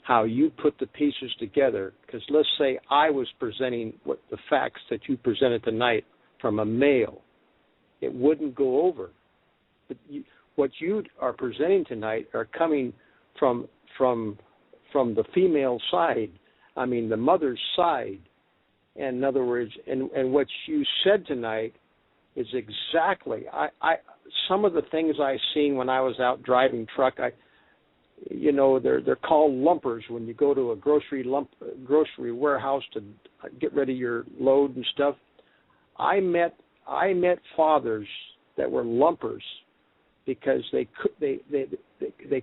how you put the pieces together. Because let's say I was presenting what the facts that you presented tonight from a male, it wouldn't go over. But what you are presenting tonight are coming from the female side. I mean, the mother's side. And in other words, and what you said tonight is exactly some of the things I seen when I was out driving truck. They're called lumpers when you go to a grocery warehouse to get rid of your load and stuff. I met fathers that were lumpers because they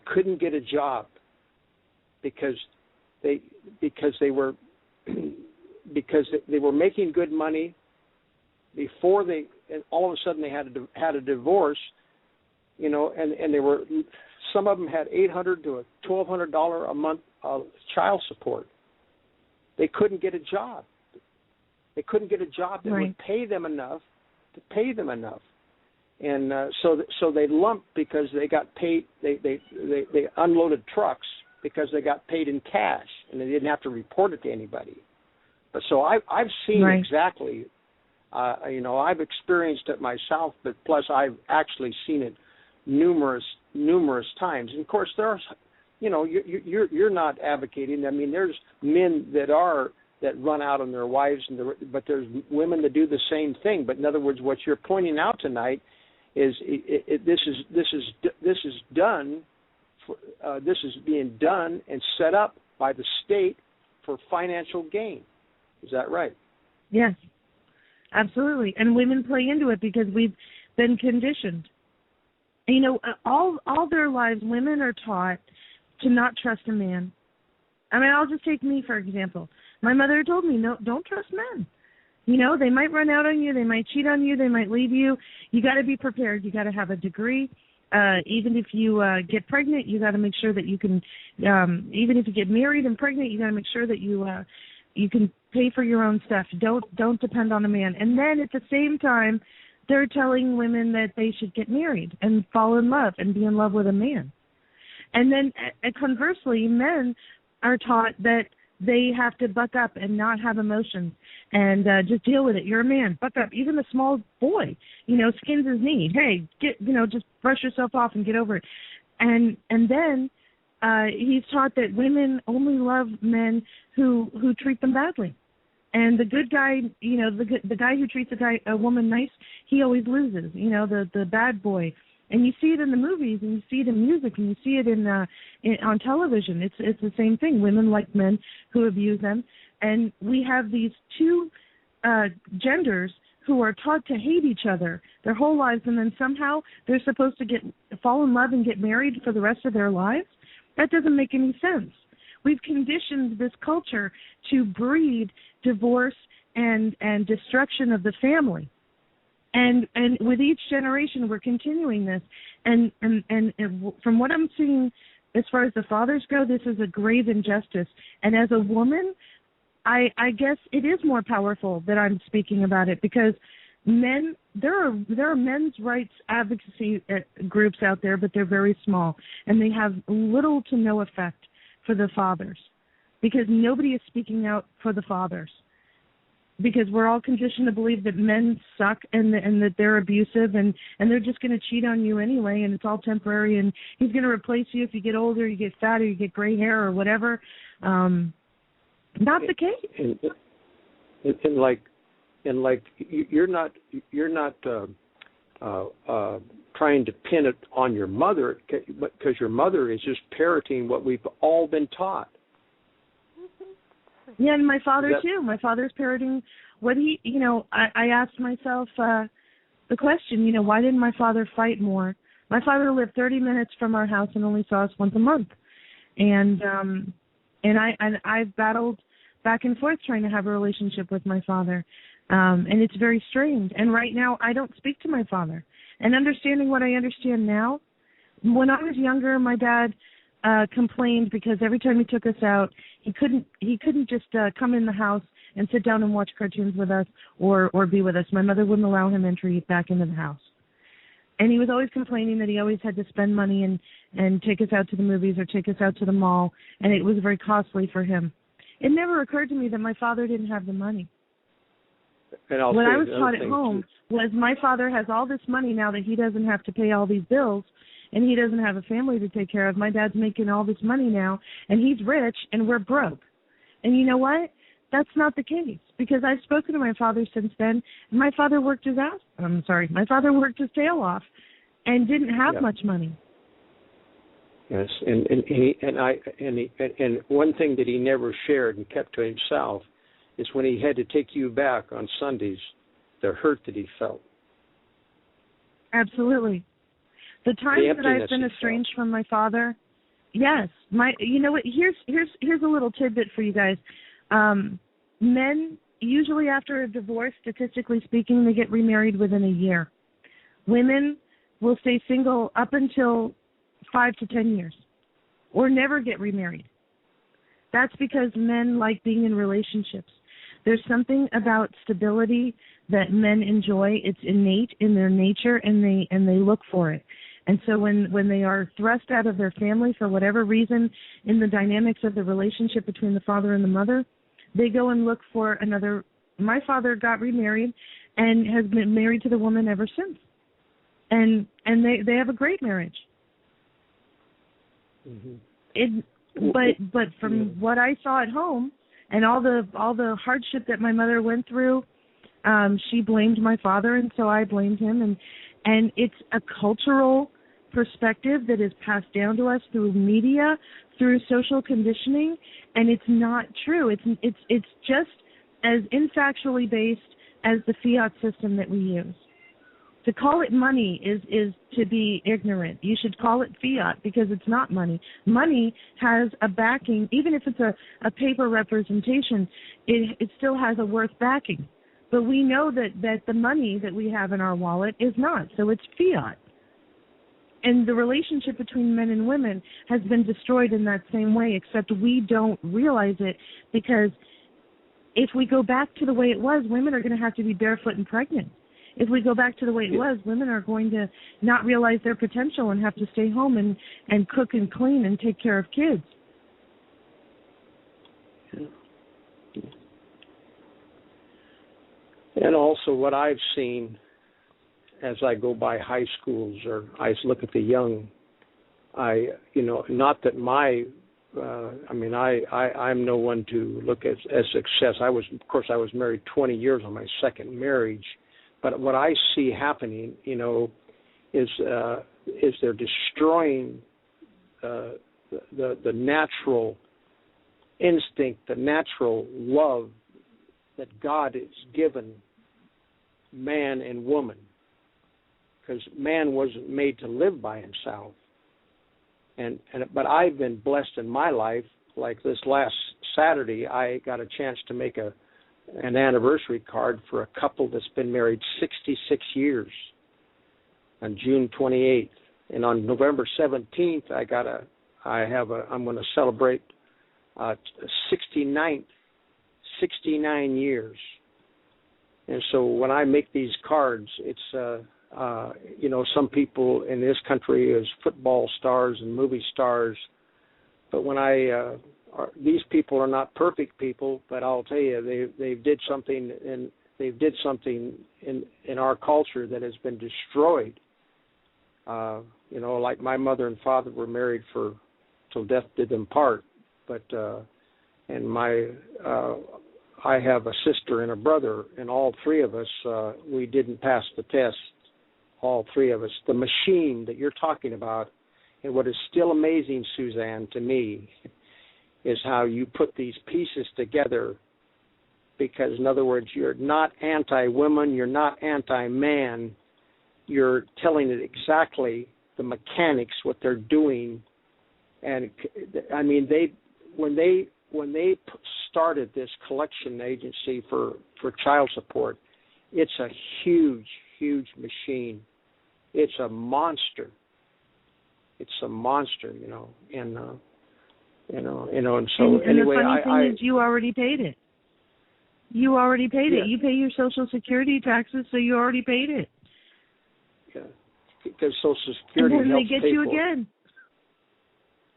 couldn't get a job because they were making good money before and all of a sudden they had a divorce, and they were, some of them had $800 to $1,200 a month child support. They couldn't get a job. They couldn't get a job that would pay them enough to pay them enough, and so they lumped because they got paid. They unloaded trucks because they got paid in cash and they didn't have to report it to anybody. But so I've seen exactly. I've experienced it myself, but plus I've actually seen it numerous times. And of course, there's, you're not advocating. I mean, there's men that run out on their wives, but there's women that do the same thing. But in other words, what you're pointing out tonight is this is done. This is being done and set up by the state for financial gain. Is that right? Yes. Absolutely. And women play into it because we've been conditioned. All their lives, women are taught to not trust a man. I mean, I'll just take me, for example. My mother told me, no, don't trust men. They might run out on you. They might cheat on you. They might leave you. You got to be prepared. You got to have a degree. Even if you get pregnant, you got to make sure that you can, even if you get married and pregnant, you got to make sure that you can pay for your own stuff. Don't depend on a man. And then at the same time, they're telling women that they should get married and fall in love and be in love with a man. And then conversely, men are taught that they have to buck up and not have emotions and just deal with it. You're a man. Buck up. Even a small boy, skins his knee. Hey, just brush yourself off and get over it. And then he's taught that women only love men who treat them badly. And the good guy, the guy who treats a woman nice, he always loses. The bad boy. And you see it in the movies, and you see it in music, and you see it on television. It's the same thing. Women like men who abuse them, and we have these two genders who are taught to hate each other their whole lives, and then somehow they're supposed to fall in love and get married for the rest of their lives. That doesn't make any sense. We've conditioned this culture to breed divorce and destruction of the family. And with each generation, we're continuing this. And from what I'm seeing, as far as the fathers go, this is a grave injustice. And as a woman, I guess it is more powerful that I'm speaking about it, because men, there are men's rights advocacy groups out there, but they're very small, and they have little to no effect for the fathers, because nobody is speaking out for the fathers. Because we're all conditioned to believe that men suck and that they're abusive and they're just going to cheat on you anyway, and it's all temporary, and he's going to replace you if you get older, you get fat, or you get gray hair or whatever. Not the case. And you're not trying to pin it on your mother, because your mother is just parroting what we've all been taught. Yeah, and my father too. My father's parroting what he, I asked myself the question, why didn't my father fight more? My father lived 30 minutes from our house and only saw us once a month. And I've battled back and forth trying to have a relationship with my father. And it's very strange. And right now I don't speak to my father. And understanding what I understand now, when I was younger, my dad complained because every time he took us out, he couldn't just come in the house and sit down and watch cartoons with us or be with us. My mother wouldn't allow him entry back into the house. And he was always complaining that he always had to spend money and take us out to the movies or take us out to the mall, and it was very costly for him. It never occurred to me that my father didn't have the money. And what I was taught at home was my father has all this money now that he doesn't have to pay all these bills, and he doesn't have a family to take care of. My dad's making all this money now, and he's rich, and we're broke. And you know what? That's not the case, because I've spoken to my father since then, and my father worked his tail off and didn't have much money. Yes, and one thing that he never shared and kept to himself is when he had to take you back on Sundays, the hurt that he felt. Absolutely. The times that I've been estranged from my father, yes. You know what? Here's a little tidbit for you guys. Men, usually after a divorce, statistically speaking, they get remarried within a year. Women will stay single up until 5 to 10 years or never get remarried. That's because men like being in relationships. There's something about stability that men enjoy. It's innate in their nature, and they look for it. And so when they are thrust out of their family for whatever reason in the dynamics of the relationship between the father and the mother, they go and look for another. My father got remarried and has been married to the woman ever since. And they have a great marriage. Mm-hmm. But from what I saw at home and all the hardship that my mother went through, she blamed my father, and so I blamed him, and it's a cultural perspective that is passed down to us through media, through social conditioning, and it's not true. It's just as infactually based as the fiat system that we use. To call it money is to be ignorant. You should call it fiat because it's not money. Money has a backing. Even if it's a paper representation, it still has a worth backing. But we know that the money that we have in our wallet is not, so it's fiat. And the relationship between men and women has been destroyed in that same way, except we don't realize it, because if we go back to the way it was, women are going to have to be barefoot and pregnant. If we go back to the way it was, women are going to not realize their potential and have to stay home and cook and clean and take care of kids. And also what I've seen as I go by high schools or I look at the young, not that I'm no one to look at as success. I was married 20 years on my second marriage. But what I see happening, is they're destroying the natural instinct, the natural love that God has given man and woman. Because man wasn't made to live by himself. But I've been blessed in my life. Like this last Saturday, I got a chance to make an anniversary card for a couple that's been married 66 years on June 28th. And on November 17th, I'm going to celebrate 69 years. And so when I make these cards, it's, some people in this country is football stars and movie stars. But when these people are not perfect people, but I'll tell you, they did something in our culture that has been destroyed. Like my mother and father were married till death did them part. But I have a sister and a brother, and all three of us we didn't pass the test all three of us. The machine that you're talking about, and what is still amazing, Susanne, to me, is how you put these pieces together. Because, in other words, you're not anti-woman, you're not anti-man. You're telling it exactly the mechanics, what they're doing. And I mean, when they started this collection agency for child support, it's a huge, huge machine. It's a monster. It's a monster, you know. And And so and anyway, the funny thing is, you already paid it. You already paid it. You pay your Social Security taxes, so you already paid it. Yeah, because Social Security and then helps they get pay you for again.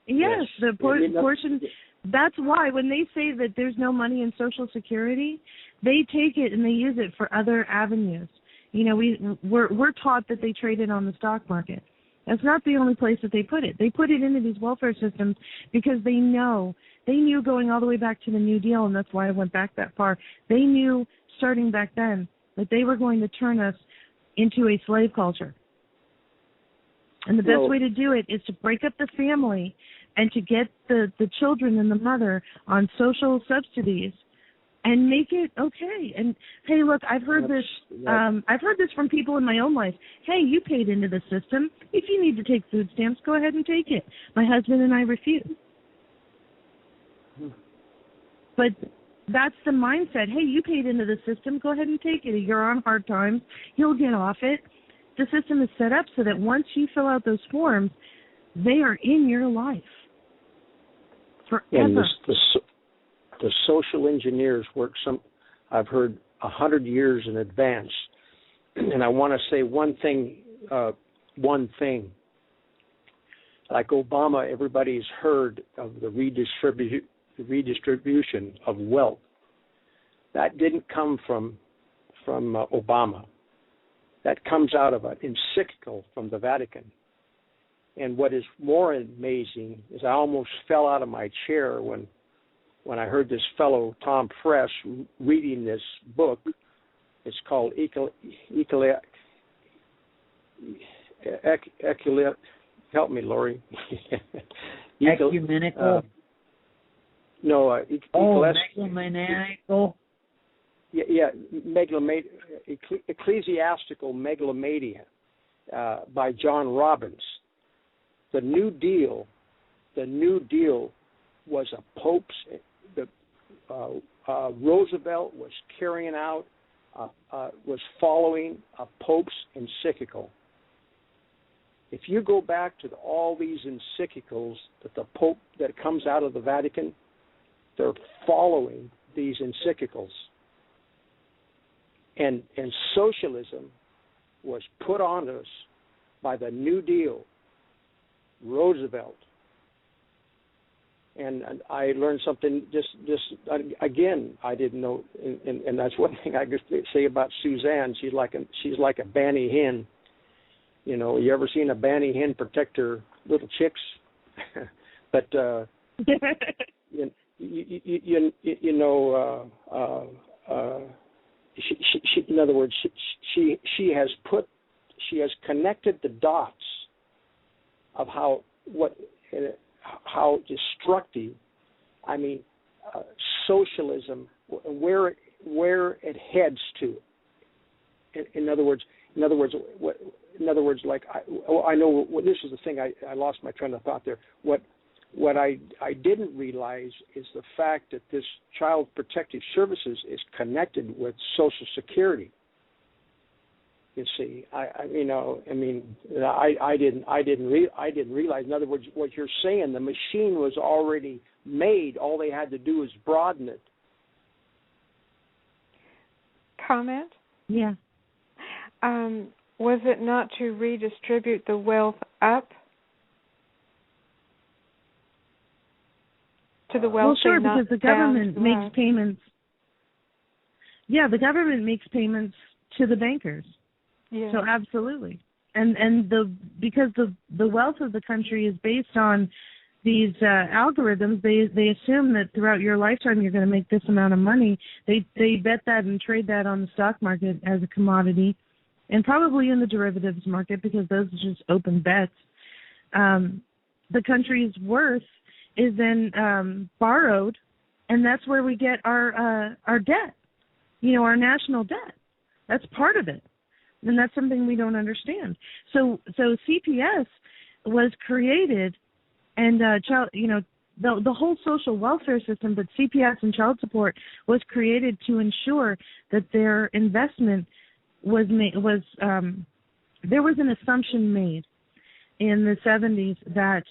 Yes, the portion. That's why when they say that there's no money in Social Security, they take it and they use it for other avenues. You know, we're taught that they trade it on the stock market. That's not the only place that they put it. They put it into these welfare systems because they knew going all the way back to the New Deal, and that's why I went back that far. They knew starting back then that they were going to turn us into a slave culture. And the best way to do it is to break up the family and to get the children and the mother on social subsidies and make it okay. And hey, look, I've heard this from people in my own life. Hey, you paid into the system. If you need to take food stamps, go ahead and take it. My husband and I refuse. But that's the mindset. Hey, you paid into the system. Go ahead and take it. You're on hard times. You'll get off it. The system is set up so that once you fill out those forms, they are in your life forever. And the social engineers work I've heard 100 years in advance. And I want to say one thing. Like Obama, everybody's heard of the redistribution of wealth. That didn't come from Obama. That comes out of an encyclical from the Vatican. And what is more amazing is I almost fell out of my chair when I heard this fellow, Tom Fresh, reading this book. It's called help me, Lorrie. Ecumenical? Megalomaniacal? Ecclesiastical Megalomania by John Robbins. The New Deal was a pope's. Roosevelt was carrying out, was following a pope's encyclical. If you go back to all these encyclicals that the Pope that comes out of the Vatican, they're following these encyclicals. And socialism was put on us by the New Deal, Roosevelt. And I learned something just again I didn't know, and that's one thing I could say about Susanne. She's like a banny hen. You know, you ever seen a banny hen protect her little chicks? But she in other words, she has connected the dots of how destructive, socialism, where it heads to. In other words, like I know this is the thing. I lost my train of thought there. What I didn't realize is the fact that this Child Protective Services is connected with Social Security. You see, I didn't realize. In other words, what you're saying, the machine was already made. All they had to do is broaden it. Comment? Yeah. Was it not to redistribute the wealth up to the wealthy? Well, sure, because the government makes payments. Yeah, the government makes payments to the bankers. Yeah. So absolutely, because the wealth of the country is based on these algorithms, they assume that throughout your lifetime you're going to make this amount of money. They bet that and trade that on the stock market as a commodity, and probably in the derivatives market because those are just open bets. The country's worth is then borrowed, and that's where we get our debt, our national debt. That's part of it, and that's something we don't understand. So CPS was created, and the whole social welfare system, but CPS and child support was created to ensure that their investment was made. There was an assumption made in the 70s that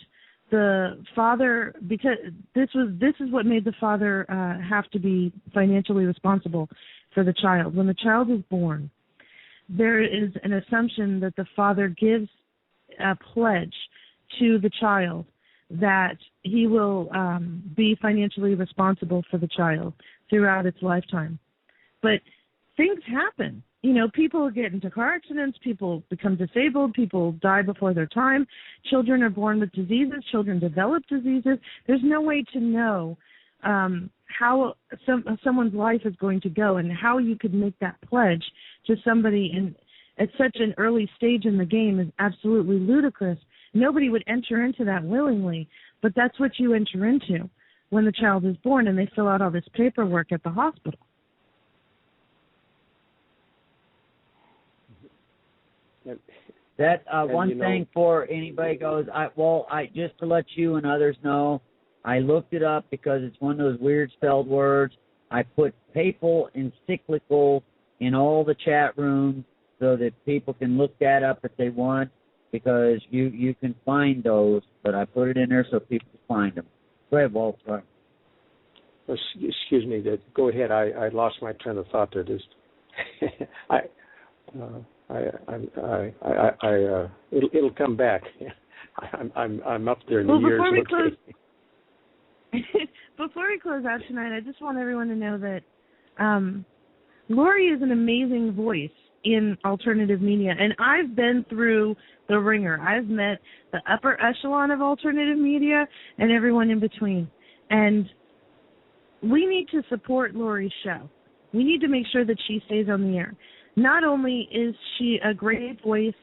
the father, because this is what made the father have to be financially responsible for the child. When the child is born, there is an assumption that the father gives a pledge to the child that he will be financially responsible for the child throughout its lifetime. But things happen. People get into car accidents, people become disabled, people die before their time, children are born with diseases, children develop diseases. There's no way to know how someone's life is going to go, and how you could make that pledge to somebody at such an early stage in the game is absolutely ludicrous. Nobody would enter into that willingly, but that's what you enter into when the child is born and they fill out all this paperwork at the hospital. That one thing for anybody goes, I just to let you and others know, I looked it up because it's one of those weird spelled words. I put papal encyclical in all the chat rooms so that people can look that up if they want, because you can find those, but I put it in there so people can find them. Go ahead, Walt. Sorry. Excuse me. Go ahead. I lost my train of thought there. It'll come back. I'm up there in the years. Before we close out tonight, I just want everyone to know that Lorrie is an amazing voice in alternative media, and I've been through the ringer. I've met the upper echelon of alternative media and everyone in between, and we need to support Lorrie's show. We need to make sure that she stays on the air. Not only is she a great voice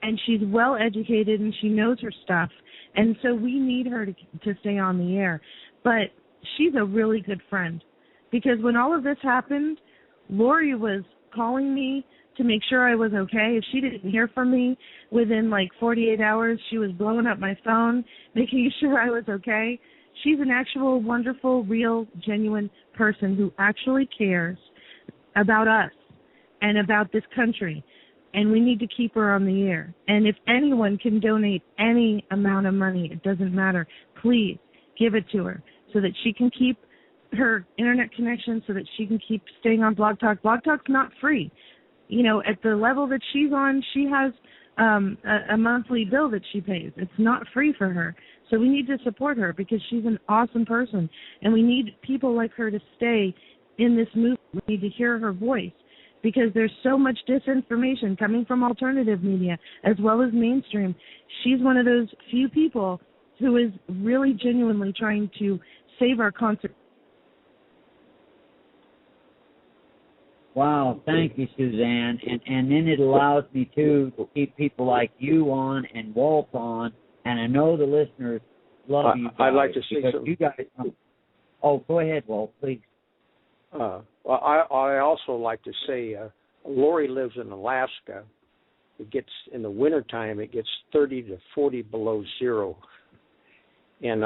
and she's well educated and she knows her stuff, and so we need her to stay on the air, but she's a really good friend, because when all of this happened, Lorrie was calling me to make sure I was okay. If she didn't hear from me within like 48 hours, she was blowing up my phone, making sure I was okay. She's an actual wonderful, real, genuine person who actually cares about us and about this country, and we need to keep her on the air. And if anyone can donate any amount of money, it doesn't matter, please give it to her so that she can keep her internet connection, so that she can keep staying on Blog Talk. Blog Talk's not free. At the level that she's on, she has a monthly bill that she pays. It's not free for her. So we need to support her because she's an awesome person, and we need people like her to stay in this movement. We need to hear her voice, because there's so much disinformation coming from alternative media as well as mainstream. She's one of those few people who is really genuinely trying to save our concert. Wow, thank you, Suzanne. And then it allows me, to keep people like you on and Walt on, and I know the listeners love you guys. I'd like to say something. You guys, go ahead, Walt, please. Well, I also like to say Lorrie lives in Alaska. It gets, in the wintertime, it gets 30 to 40 below zero. And,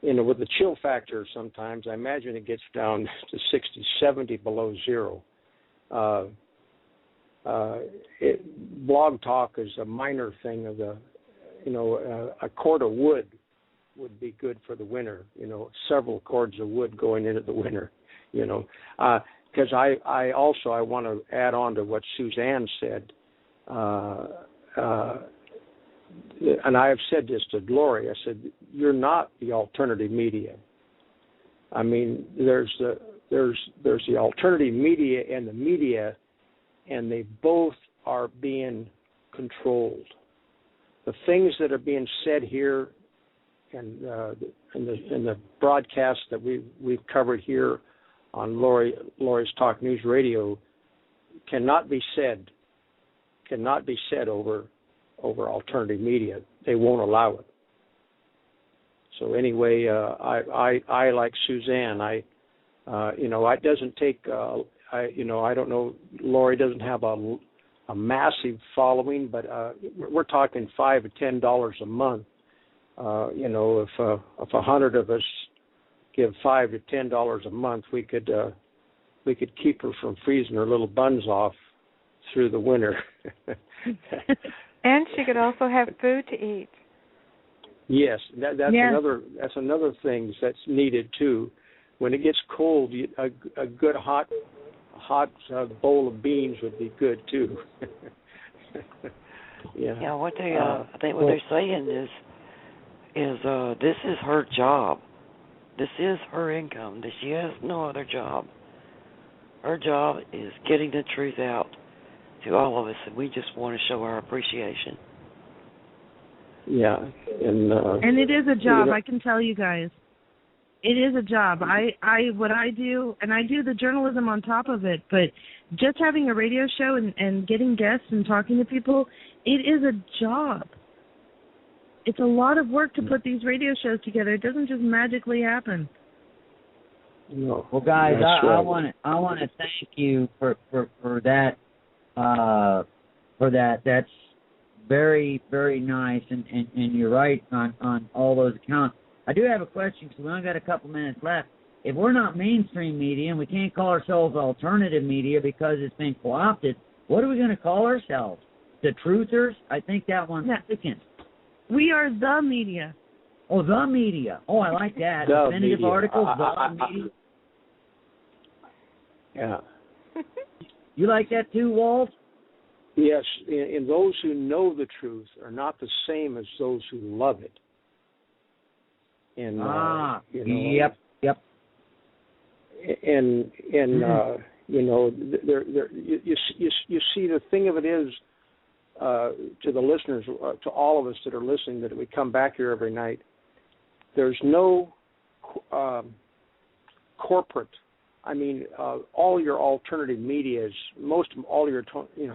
with the chill factor sometimes, I imagine it gets down to 60, 70 below zero. Blog Talk is a minor thing of the, a cord of wood would be good for the winter, several cords of wood going into the winter, because I want to add on to what Susanne said, and I have said this to Lorrie. I said, you're not the alternative media. I mean, there's the alternative media and the media, and they both are being controlled. The things that are being said here and in the broadcast that we've covered here on Lorrie's Talk News Radio cannot be said cannot be said over alternative media. They won't allow it. So anyway, I like Susanne. It doesn't take. I don't know. Lorrie doesn't have a massive following, but we're talking $5 to $10 a month. If 100 of us give $5 to $10 a month, we could keep her from freezing her little buns off through the winter. And she could also have food to eat. Yes, that's another thing that's needed too. When it gets cold, a good hot bowl of beans would be good too. Yeah. Yeah. What they I think what they're saying is this is her job. This is her income. She has no other job. Her job is getting the truth out to all of us, and we just want to show our appreciation. Yeah, and it is a job. I can tell you guys, it is a job. What I do, and I do the journalism on top of it. But just having a radio show and getting guests and talking to people, it is a job. It's a lot of work to put these radio shows together. It doesn't just magically happen. No. Well, guys, I want to thank you for that. For that, that's very, very nice, and you're right on all those accounts. I do have a question because we only got a couple minutes left. If we're not mainstream media and we can't call ourselves alternative media because it's been co-opted, what are we going to call ourselves? The Truthers? I think that one's sticking. We are the media. Oh, the media. Oh, I like that. The Definitive media. article, the media. Yeah. You like that too, Walt? Yes, and those who know the truth are not the same as those who love it. And yep. And you see, the thing of it is, to the listeners, to all of us that are listening, that we come back here every night, there's no corporate. I mean, all your alternative media all your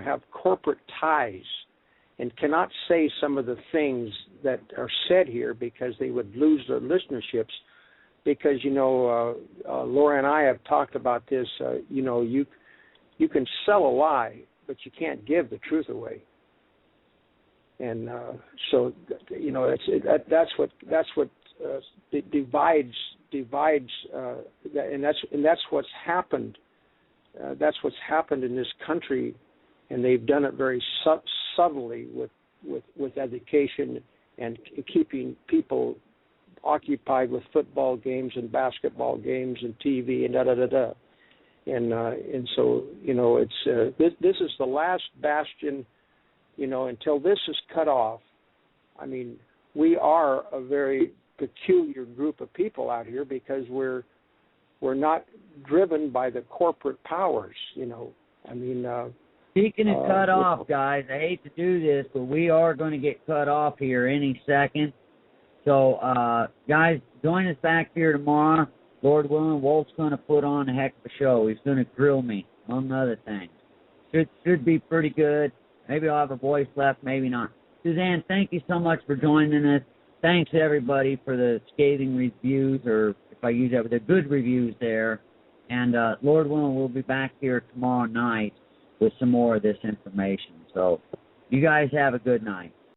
have corporate ties, and cannot say some of the things that are said here because they would lose their listenerships. Because Lorrie and I have talked about this. You can sell a lie, but you can't give the truth away. And so that's what divides, and that's what's happened. That's what's happened in this country, and they've done it very subtly with education and keeping people occupied with football games and basketball games and TV and and so it's this is the last bastion. Until this is cut off, I mean, we are a very peculiar group of people out here because we're not driven by the corporate powers. I mean. Speaking of cut off, guys, I hate to do this, but we are going to get cut off here any second. So, guys, join us back here tomorrow. Lord willing, Walt's going to put on a heck of a show. He's going to grill me, among other things. Should be pretty good. Maybe I'll have a voice left, maybe not. Susanne, thank you so much for joining us. Thanks, everybody, for the scathing reviews, or if I use that, the good reviews there. And Lord willing, we'll be back here tomorrow night with some more of this information. So you guys have a good night.